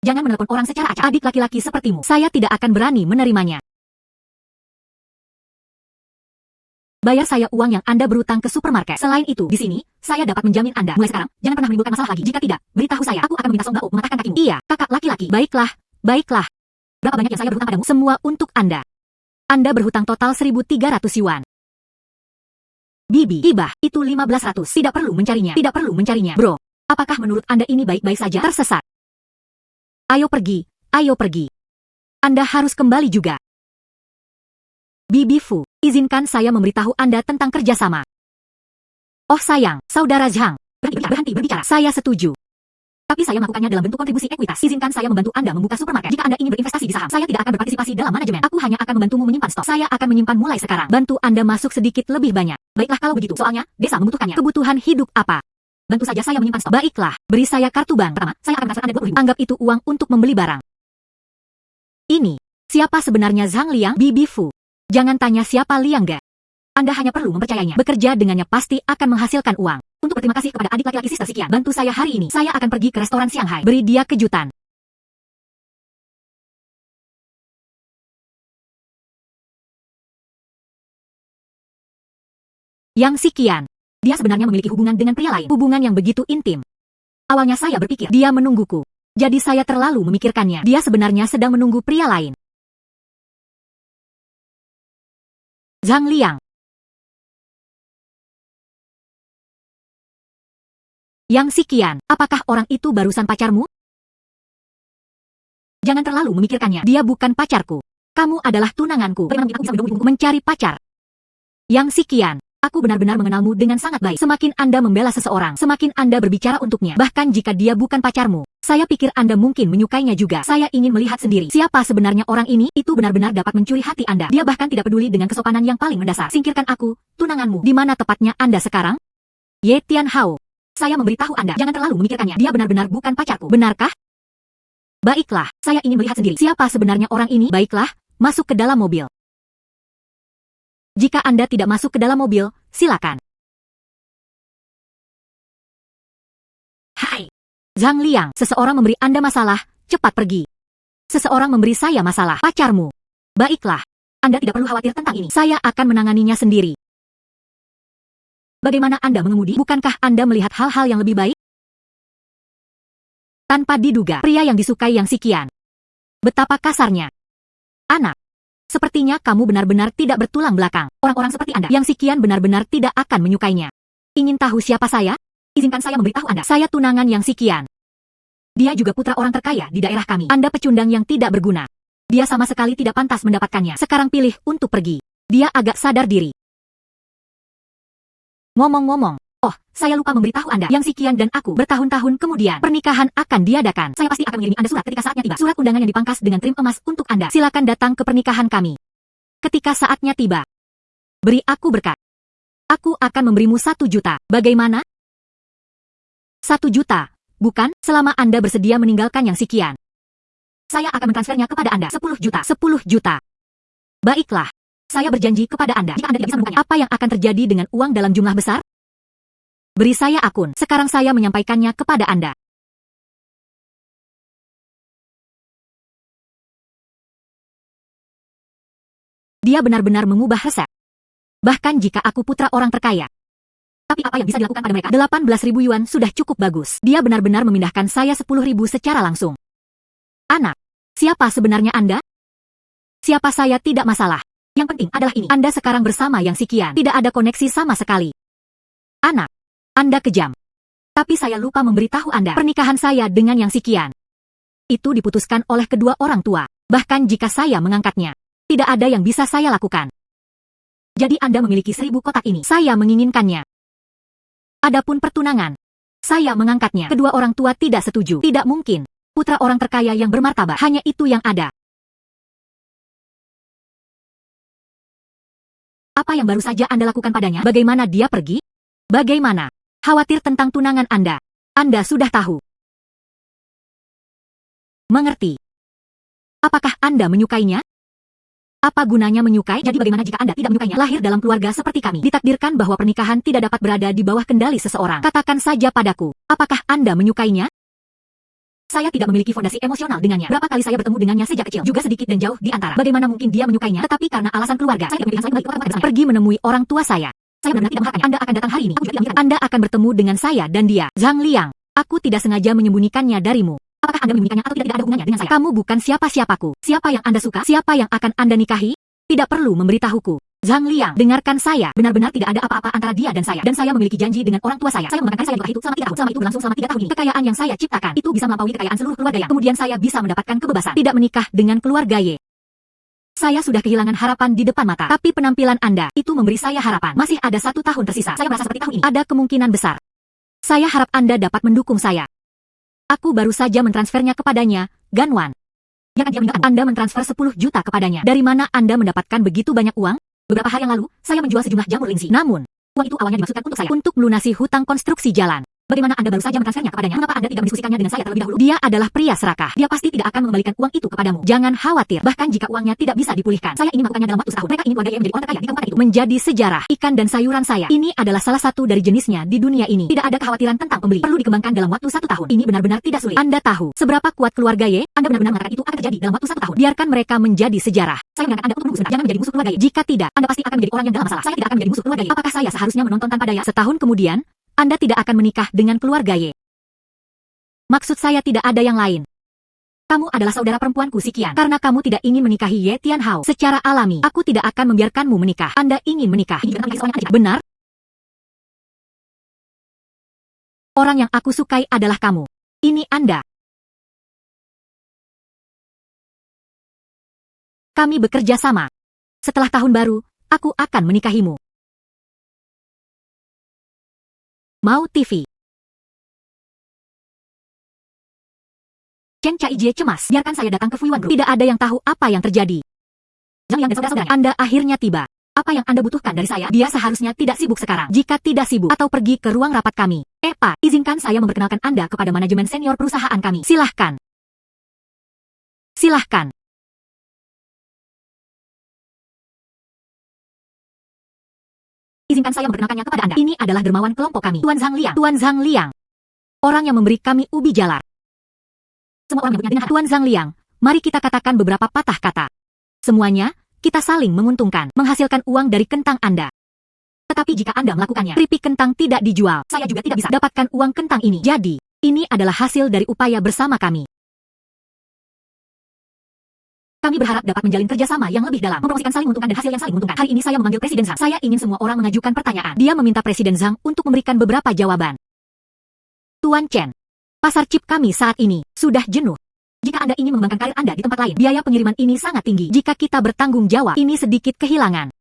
Jangan menelpon orang secara acak. Adik laki-laki sepertimu, saya tidak akan berani menerimanya. Bayar saya uang yang Anda berutang ke supermarket. Selain itu, di sini, saya dapat menjamin Anda. Mulai sekarang, jangan pernah menimbulkan masalah lagi. Jika tidak, beritahu saya. Aku akan meminta Song Bao mematahkan kakimu. Iya, kakak laki-laki. Baiklah. Berapa banyak yang saya berhutang padamu? Semua untuk Anda. Anda berhutang total 1.300 yuan. Bibi, Ibah, itu 1.500. Tidak perlu mencarinya. Bro, apakah menurut Anda ini baik-baik saja? Tersesat. Ayo pergi. Anda harus kembali juga. Bibi Fu, izinkan saya memberitahu Anda tentang kerjasama. Oh sayang, saudara Zhang. Berhenti berbicara. Saya setuju. Tapi saya melakukannya dalam bentuk kontribusi ekuitas. Izinkan saya membantu Anda membuka supermarket. Jika Anda ingin berinvestasi di saham, saya tidak akan berpartisipasi dalam manajemen. Aku hanya akan membantumu menyimpan stok. Saya akan menyimpan mulai sekarang. Bantu Anda masuk sedikit lebih banyak. Baiklah kalau begitu. Soalnya, desa membutuhkannya. Kebutuhan hidup apa? Bantu saja saya menyimpan stok. Baiklah, beri saya kartu bank. Pertama, saya akan transfer Anda 20.000. Anggap itu uang untuk membeli barang. Ini, siapa sebenarnya Zhang Liang? Bibi Fu. Jangan tanya siapa Liang Ge. Anda hanya perlu mempercayainya. Bekerja dengannya pasti akan menghasilkan uang. Untuk berterima kasih kepada adik laki-laki sister sekian. Bantu saya hari ini. Saya akan pergi ke restoran Shanghai. Beri dia kejutan. Yang sekian. Dia sebenarnya memiliki hubungan dengan pria lain. Hubungan yang begitu intim. Awalnya saya berpikir, dia menungguku. Jadi saya terlalu memikirkannya. Dia sebenarnya sedang menunggu pria lain. Zhang Liang. Yang Sikian, apakah orang itu barusan pacarmu? Jangan terlalu memikirkannya, dia bukan pacarku. Kamu adalah tunanganku. Bagaimana mungkin aku bisa mencari pacar? Yang Sikian, aku benar-benar mengenalmu dengan sangat baik. Semakin Anda membela seseorang, semakin Anda berbicara untuknya. Bahkan jika dia bukan pacarmu, saya pikir Anda mungkin menyukainya juga. Saya ingin melihat sendiri siapa sebenarnya orang ini. Itu benar-benar dapat mencuri hati Anda. Dia bahkan tidak peduli dengan kesopanan yang paling mendasar. Singkirkan aku, tunanganmu. Di mana tepatnya Anda sekarang? Ye Tianhao. Saya memberitahu Anda, jangan terlalu memikirkannya. Dia benar-benar bukan pacarku. Benarkah? Baiklah, saya ingin melihat sendiri siapa sebenarnya orang ini. Baiklah, masuk ke dalam mobil. Jika Anda tidak masuk ke dalam mobil, silakan. Hai. Zhang Liang, seseorang memberi Anda masalah, cepat pergi. Seseorang memberi saya masalah, pacarmu. Baiklah, Anda tidak perlu khawatir tentang ini. Saya akan menanganinya sendiri. Bagaimana Anda mengemudi? Bukankah Anda melihat hal-hal yang lebih baik? Tanpa diduga, pria yang disukai Yang Sikian. Betapa kasarnya. Anak, sepertinya kamu benar-benar tidak bertulang belakang. Orang-orang seperti Anda, Yang Sikian benar-benar tidak akan menyukainya. Ingin tahu siapa saya? Izinkan saya memberitahu Anda, saya tunangan Yang Sikian. Dia juga putra orang terkaya di daerah kami. Anda pecundang yang tidak berguna. Dia sama sekali tidak pantas mendapatkannya. Sekarang pilih untuk pergi. Dia agak sadar diri. Ngomong-ngomong, oh, saya lupa memberitahu Anda, Yang Sikian dan aku bertahun-tahun kemudian pernikahan akan diadakan. Saya pasti akan mengirim Anda surat ketika saatnya tiba. Surat undangan yang dipangkas dengan trim emas untuk Anda. Silakan datang ke pernikahan kami. Ketika saatnya tiba, beri aku berkat. Aku akan memberimu 1 juta. Bagaimana? 1 juta, bukan? Selama Anda bersedia meninggalkan Yang Sikian, saya akan mentransfernya kepada Anda. 10 juta. 10 juta. Baiklah. Saya berjanji kepada Anda, jika Anda tidak bisa menemukannya, apa yang akan terjadi dengan uang dalam jumlah besar? Beri saya akun. Sekarang saya menyampaikannya kepada Anda. Dia benar-benar mengubah resep. Bahkan jika aku putra orang terkaya. Tapi apa yang bisa dilakukan pada mereka? 18.000 yuan sudah cukup bagus. Dia benar-benar memindahkan saya 10.000 secara langsung. Anak, siapa sebenarnya Anda? Siapa saya tidak masalah. Yang penting adalah ini. Anda sekarang bersama Yang Sikian. Tidak ada koneksi sama sekali. Anak, Anda kejam. Tapi saya lupa memberitahu Anda, pernikahan saya dengan Yang Sikian itu diputuskan oleh kedua orang tua. Bahkan jika saya mengangkatnya, tidak ada yang bisa saya lakukan. Jadi Anda memiliki 1000 kotak ini. Saya menginginkannya. Adapun pertunangan, saya mengangkatnya. Kedua orang tua tidak setuju. Tidak mungkin. Putra orang terkaya yang bermartabat, hanya itu yang ada. Apa yang baru saja Anda lakukan padanya? Bagaimana dia pergi? Bagaimana? Khawatir tentang tunangan Anda. Anda sudah tahu. Mengerti. Apakah Anda menyukainya? Apa gunanya menyukai? Jadi bagaimana jika Anda tidak menyukainya? Lahir dalam keluarga seperti kami. Ditakdirkan bahwa pernikahan tidak dapat berada di bawah kendali seseorang. Katakan saja padaku, apakah Anda menyukainya? Saya tidak memiliki fondasi emosional dengannya. Berapa kali saya bertemu dengannya sejak kecil, juga sedikit dan jauh di antara. Bagaimana mungkin dia menyukainya? Tetapi karena alasan keluarga, saya tidak memiliki alasan kembali ke pergi menemui orang tua saya. Saya benar-benar tidak mengharapkannya. Anda akan datang hari ini. Aku juga tidak. Anda akan bertemu dengan saya dan dia. Zhang Liang, aku tidak sengaja menyembunyikannya darimu. Apakah Anda menyembunyikannya atau tidak ada hubungannya dengan saya? Kamu bukan siapa-siapaku. Siapa yang Anda suka? Siapa yang akan Anda nikahi? Tidak perlu memberitahuku. Zhang Liang, dengarkan saya. Benar-benar tidak ada apa-apa antara dia dan saya. Dan saya memiliki janji dengan orang tua saya. Saya mengatakan saya itu selama 3 tahun. Selama itu berlangsung selama 3 tahun ini. Kekayaan yang saya ciptakan itu bisa melampaui kekayaan seluruh keluarga yang. Kemudian saya bisa mendapatkan kebebasan. Tidak menikah dengan keluarga Ye. Saya sudah kehilangan harapan di depan mata. Tapi penampilan Anda itu memberi saya harapan. Masih ada 1 tahun tersisa. Saya merasa seperti tahun ini. Ada kemungkinan besar. Saya harap Anda dapat mendukung saya. Aku baru saja mentransfernya kepadanya, Ganwan. Jangan dia meninggalkan. Anda mentransfer 10 juta kepadanya. Dari mana Anda mendapatkan begitu banyak uang? Beberapa hari yang lalu, saya menjual sejumlah jamur lingsi. Namun, uang itu awalnya dimaksudkan untuk saya. Untuk melunasi hutang konstruksi jalan. Bagaimana Anda baru saja mentransfernya kepadanya? Mengapa Anda tidak mendiskusikannya dengan saya terlebih dahulu? Dia adalah pria serakah. Dia pasti tidak akan mengembalikan uang itu kepadamu. Jangan khawatir. Bahkan jika uangnya tidak bisa dipulihkan, saya ingin melakukannya dalam waktu setahun. Mereka ingin keluarga yang menjadi orang terkaya di kabupaten itu. Menjadi sejarah. Ikan dan sayuran saya. Ini adalah salah satu dari jenisnya di dunia ini. Tidak ada kekhawatiran tentang pembeli. Perlu dikembangkan dalam waktu 1 tahun. Ini benar-benar tidak sulit. Anda tahu seberapa kuat keluarga Ye? Anda benar-benar mengatakan itu akan terjadi dalam waktu 1 tahun. Biarkan mereka menjadi sejarah. Saya mengangkat Anda untuk menunggu sebentar. Jangan menjadi musuh keluarga Ye. Jika tidak, Anda pasti akan menjadi orang yang dalam masalah. Saya tidak akan menjadi musuh keluarga Ye. Apakah saya seharusnya menonton tanpa daya? Setahun kemudian, Anda tidak akan menikah dengan keluarga Ye. Maksud saya tidak ada yang lain. Kamu adalah saudara perempuanku Sikian. Karena kamu tidak ingin menikahi Ye Tianhao secara alami, aku tidak akan membiarkanmu menikah. Anda ingin menikah. Ini benar. Orang yang aku sukai adalah kamu. Ini Anda. Kami bekerja sama. Setelah tahun baru, aku akan menikahimu. Mau TV. Chen Caijie cemas. Biarkan saya datang ke Fuyuan Group. Tidak ada yang tahu apa yang terjadi. Zhang Liang dan saudara-saudaranya. Anda akhirnya tiba. Apa yang Anda butuhkan dari saya? Dia seharusnya tidak sibuk sekarang. Jika tidak sibuk, atau pergi ke ruang rapat kami. Pak, izinkan saya memperkenalkan Anda kepada manajemen senior perusahaan kami. Silahkan. Silahkan. Izinkan saya memperkenalkannya kepada Anda. Ini adalah dermawan kelompok kami. Tuan Zhang Liang. Tuan Zhang Liang. Orang yang memberi kami ubi jalar. Semua orang menyebutnya dengan Tuan Zhang Liang. Mari kita katakan beberapa patah kata. Semuanya, kita saling menguntungkan, menghasilkan uang dari kentang Anda. Tetapi jika Anda melakukannya, keripik kentang tidak dijual. Saya juga tidak bisa dapatkan uang kentang ini. Jadi, ini adalah hasil dari upaya bersama kami. Kami berharap dapat menjalin kerjasama yang lebih dalam, mempromosikan saling menguntungkan dan hasil yang saling menguntungkan. Hari ini saya memanggil Presiden Zhang. Saya ingin semua orang mengajukan pertanyaan. Dia meminta Presiden Zhang untuk memberikan beberapa jawaban. Tuan Chen, pasar chip kami saat ini sudah jenuh. Jika Anda ingin mengembangkan karir Anda di tempat lain, biaya pengiriman ini sangat tinggi. Jika kita bertanggung jawab, ini sedikit kehilangan.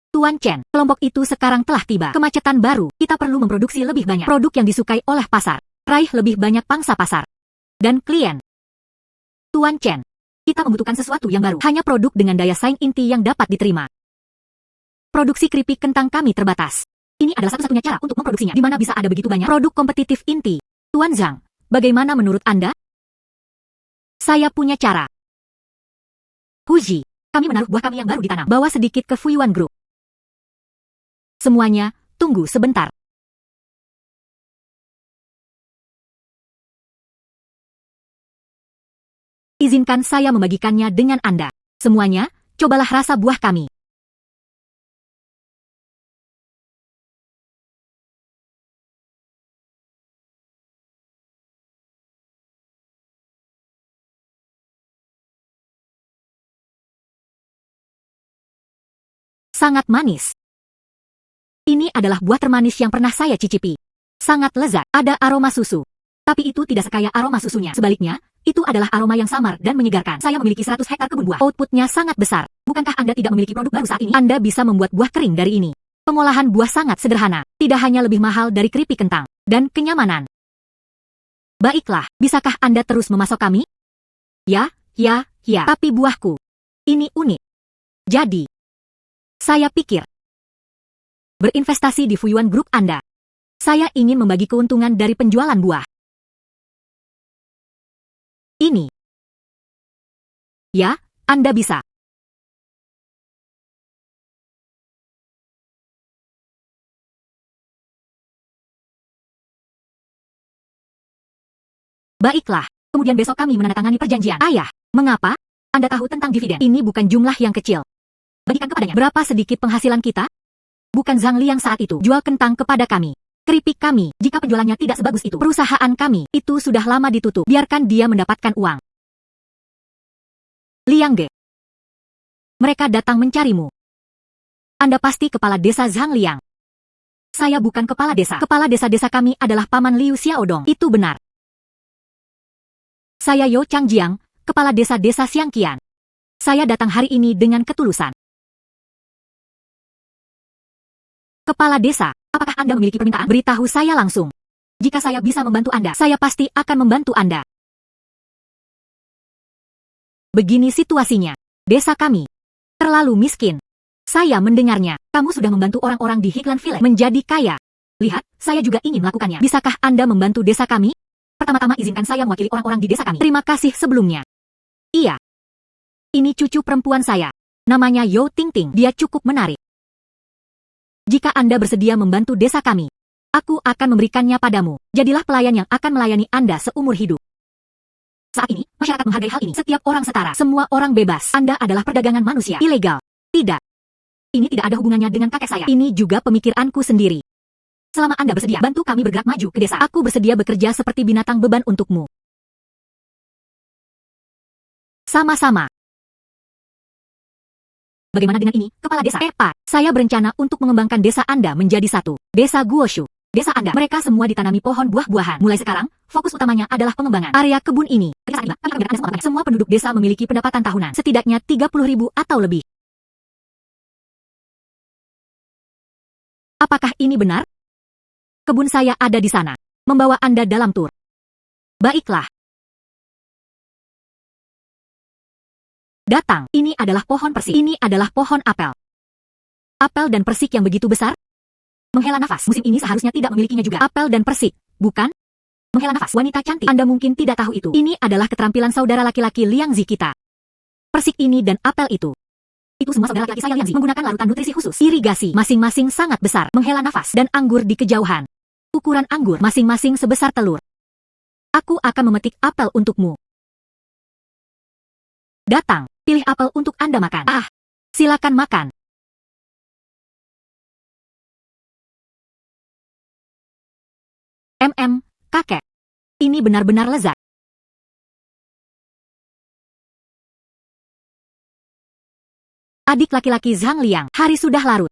Tuan Chen, kelompok itu sekarang telah tiba. Kemacetan baru, kita perlu memproduksi lebih banyak produk yang disukai oleh pasar. Raih lebih banyak pangsa pasar. Dan klien. Tuan Chen, kita membutuhkan sesuatu yang baru. Hanya produk dengan daya saing inti yang dapat diterima. Produksi keripik kentang kami terbatas. Ini adalah satu-satunya cara untuk memproduksinya. Di mana bisa ada begitu banyak produk kompetitif inti. Tuan Zhang, bagaimana menurut Anda? Saya punya cara. Huji, kami menaruh buah kami yang baru ditanam. Bawa sedikit ke Fuyuan Group. Semuanya, tunggu sebentar. Izinkan saya membagikannya dengan Anda. Semuanya, cobalah rasa buah kami. Sangat manis. Ini adalah buah termanis yang pernah saya cicipi. Sangat lezat, ada aroma susu. Tapi itu tidak sekaya aroma susunya. Sebaliknya, itu adalah aroma yang samar dan menyegarkan. Saya memiliki 100 hektar kebun buah. Outputnya sangat besar. Bukankah Anda tidak memiliki produk baru saat ini? Anda bisa membuat buah kering dari ini. Pengolahan buah sangat sederhana. Tidak hanya lebih mahal dari keripik kentang. Dan kenyamanan. Baiklah, bisakah Anda terus memasok kami? Ya. Tapi buahku. Ini unik. Jadi, saya pikir berinvestasi di Fuyuan Group Anda. Saya ingin membagi keuntungan dari penjualan buah. Ini. Ya, Anda bisa. Baiklah, kemudian besok kami menandatangani perjanjian. Ayah, mengapa? Anda tahu tentang dividen. Ini bukan jumlah yang kecil. Bagikan kepadanya. Berapa sedikit penghasilan kita? Bukan Zhang Liang saat itu. Jual kentang kepada kami. Keripik kami, jika penjualannya tidak sebagus itu. Perusahaan kami, itu sudah lama ditutup. Biarkan dia mendapatkan uang. Liang Ge. Mereka datang mencarimu. Anda pasti kepala desa Zhang Liang. Saya bukan kepala desa. Kepala desa-desa kami adalah Paman Liu Xiaodong. Itu benar. Saya Yo Changjiang, kepala desa-desa Xiangqian. Saya datang hari ini dengan ketulusan. Kepala desa, apakah Anda memiliki permintaan? Beritahu saya langsung. Jika saya bisa membantu Anda, saya pasti akan membantu Anda. Begini situasinya. Desa kami terlalu miskin. Saya mendengarnya. Kamu sudah membantu orang-orang di Highland Village menjadi kaya. Lihat, saya juga ingin melakukannya. Bisakah Anda membantu desa kami? Pertama-tama izinkan saya mewakili orang-orang di desa kami. Terima kasih sebelumnya. Iya. Ini cucu perempuan saya. Namanya Yo Tingting. Dia cukup menarik. Jika Anda bersedia membantu desa kami, aku akan memberikannya padamu. Jadilah pelayan yang akan melayani Anda seumur hidup. Saat ini, masyarakat menghargai hal ini. Setiap orang setara. Semua orang bebas. Anda adalah perdagangan manusia. Ilegal. Tidak. Ini tidak ada hubungannya dengan kakek saya. Ini juga pemikiranku sendiri. Selama Anda bersedia, bantu kami bergerak maju ke desa. Aku bersedia bekerja seperti binatang beban untukmu. Sama-sama. Bagaimana dengan ini, kepala desa? Pak, saya berencana untuk mengembangkan desa Anda menjadi satu. Desa Guoshu. desa Anda. Mereka semua ditanami pohon buah-buahan. Mulai sekarang, fokus utamanya adalah pengembangan area kebun ini. Semua penduduk desa memiliki pendapatan tahunan, setidaknya 30.000 atau lebih. Apakah ini benar? Kebun saya ada di sana. Membawa Anda dalam tur. Baiklah. Datang, ini adalah pohon persik. Ini adalah pohon apel. Apel dan persik yang begitu besar? Menghela nafas, musim ini seharusnya tidak memilikinya juga. Apel dan persik, bukan? Menghela nafas, wanita cantik. Anda mungkin tidak tahu itu. Ini adalah keterampilan saudara laki-laki Liang Zi kita. Persik ini dan apel itu. Itu semua saudara laki-laki saya Liang Zi menggunakan larutan nutrisi khusus. Irigasi, masing-masing sangat besar. Menghela nafas, dan anggur di kejauhan. Ukuran anggur masing-masing sebesar telur. Aku akan memetik apel untukmu. Datang, pilih apel untuk Anda makan. Silakan makan. Kakek. Ini benar-benar lezat. Adik laki-laki Zhang Liang, hari sudah larut.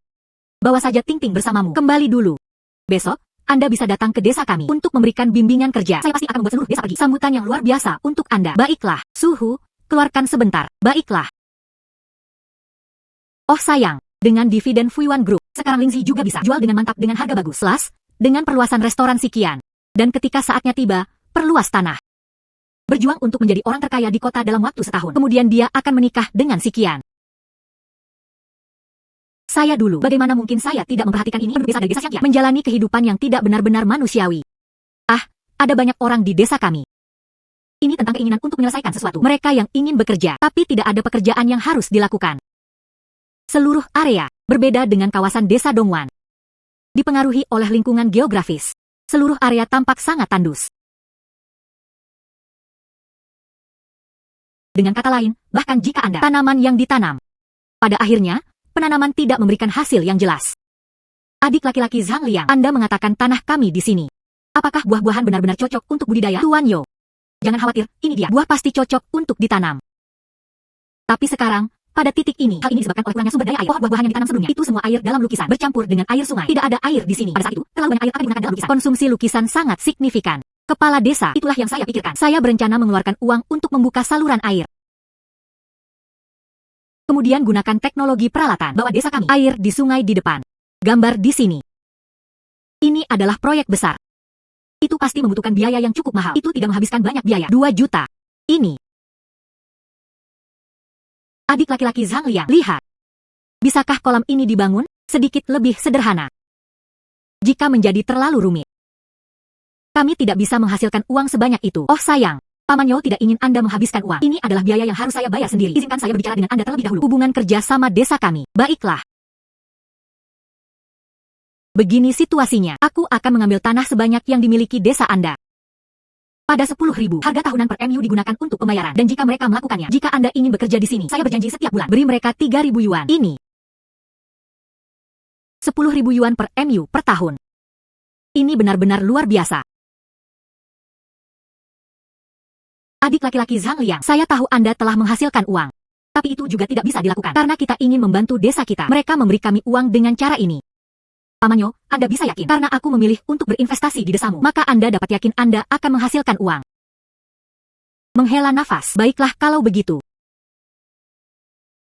Bawa saja Ting Ting bersamamu. Kembali dulu. Besok, Anda bisa datang ke desa kami untuk memberikan bimbingan kerja. Saya pasti akan membuat seluruh desa pergi. Sambutan yang luar biasa untuk Anda. Baiklah, Suhu, keluarkan sebentar. Baiklah. Oh sayang, dengan dividen Fuiyuan Group, sekarang Lingzi juga bisa jual dengan mantap dengan harga bagus. Dengan perluasan restoran Sikian. Dan ketika saatnya tiba, perluas tanah. Berjuang untuk menjadi orang terkaya di kota dalam waktu setahun. Kemudian dia akan menikah dengan Sikian. Saya dulu, bagaimana mungkin saya tidak memperhatikan ini? Penduduk desa dari desa Xiangqian menjalani kehidupan yang tidak benar-benar manusiawi. Ada banyak orang di desa kami. Ini tentang keinginan untuk menyelesaikan sesuatu. Mereka yang ingin bekerja, tapi tidak ada pekerjaan yang harus dilakukan. Seluruh area, berbeda dengan kawasan desa Dongwan. Dipengaruhi oleh lingkungan geografis. Seluruh area tampak sangat tandus. Dengan kata lain, bahkan jika Anda tanaman yang ditanam, pada akhirnya, penanaman tidak memberikan hasil yang jelas. Adik laki-laki Zhang Liang, Anda mengatakan tanah kami di sini. Apakah buah-buahan benar-benar cocok untuk budidaya? Tuan Yo. Jangan khawatir, ini dia. Buah pasti cocok untuk ditanam. Tapi sekarang, pada titik ini, hal ini disebabkan oleh kurangnya sumber daya air. Buah-buahan yang ditanam sebelumnya, itu semua air dalam lukisan, bercampur dengan air sungai. Tidak ada air di sini. Pada saat itu, terlalu banyak air akan digunakan dalam lukisan. Konsumsi lukisan sangat signifikan. Kepala desa, itulah yang saya pikirkan. Saya berencana mengeluarkan uang untuk membuka saluran air. Kemudian gunakan teknologi peralatan. Bawa desa kami air di sungai di depan. Gambar di sini. Ini adalah proyek besar. Itu pasti membutuhkan biaya yang cukup mahal. Itu tidak menghabiskan banyak biaya. 2 juta. Ini. Adik laki-laki Zhang Liang, lihat. Bisakah kolam ini dibangun? Sedikit lebih sederhana. Jika menjadi terlalu rumit, kami tidak bisa menghasilkan uang sebanyak itu. Oh sayang, Paman Yo tidak ingin Anda menghabiskan uang. Ini adalah biaya yang harus saya bayar sendiri. Izinkan saya berbicara dengan Anda terlebih dahulu. Hubungan kerja sama desa kami. Baiklah. Begini situasinya. Aku akan mengambil tanah sebanyak yang dimiliki desa Anda. Pada 10.000, harga tahunan per MU digunakan untuk pembayaran. Dan jika mereka melakukannya, jika Anda ingin bekerja di sini, saya berjanji setiap bulan beri mereka 3.000 yuan. Ini 10.000 yuan per MU per tahun. Ini benar-benar luar biasa. Adik laki-laki Zhang Liang, saya tahu Anda telah menghasilkan uang. Tapi itu juga tidak bisa dilakukan. Karena kita ingin membantu desa kita. Mereka memberi kami uang dengan cara ini. Paman Yo, Anda bisa yakin, karena aku memilih untuk berinvestasi di desamu, maka Anda dapat yakin Anda akan menghasilkan uang. Menghela nafas, baiklah kalau begitu.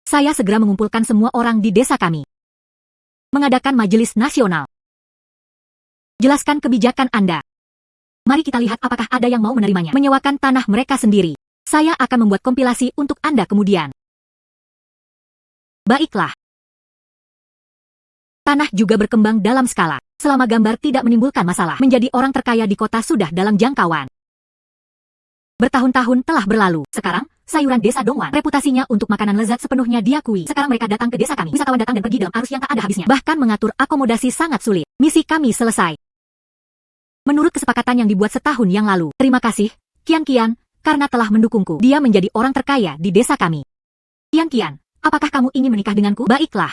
Saya segera mengumpulkan semua orang di desa kami. Mengadakan majelis nasional. Jelaskan kebijakan Anda. Mari kita lihat apakah ada yang mau menerimanya. Menyewakan tanah mereka sendiri. Saya akan membuat kompilasi untuk Anda kemudian. Baiklah. Tanah juga berkembang dalam skala. Selama gambar tidak menimbulkan masalah, menjadi orang terkaya di kota sudah dalam jangkauan. Bertahun-tahun telah berlalu. Sekarang, sayuran desa Dongwan, reputasinya untuk makanan lezat sepenuhnya diakui. Sekarang mereka datang ke desa kami. Wisatawan datang dan pergi dalam arus yang tak ada habisnya. Bahkan mengatur akomodasi sangat sulit. Misi kami selesai. Menurut kesepakatan yang dibuat setahun yang lalu. Terima kasih, Qian Qian, karena telah mendukungku. Dia menjadi orang terkaya di desa kami. Qian Qian, apakah kamu ingin menikah denganku? Baiklah.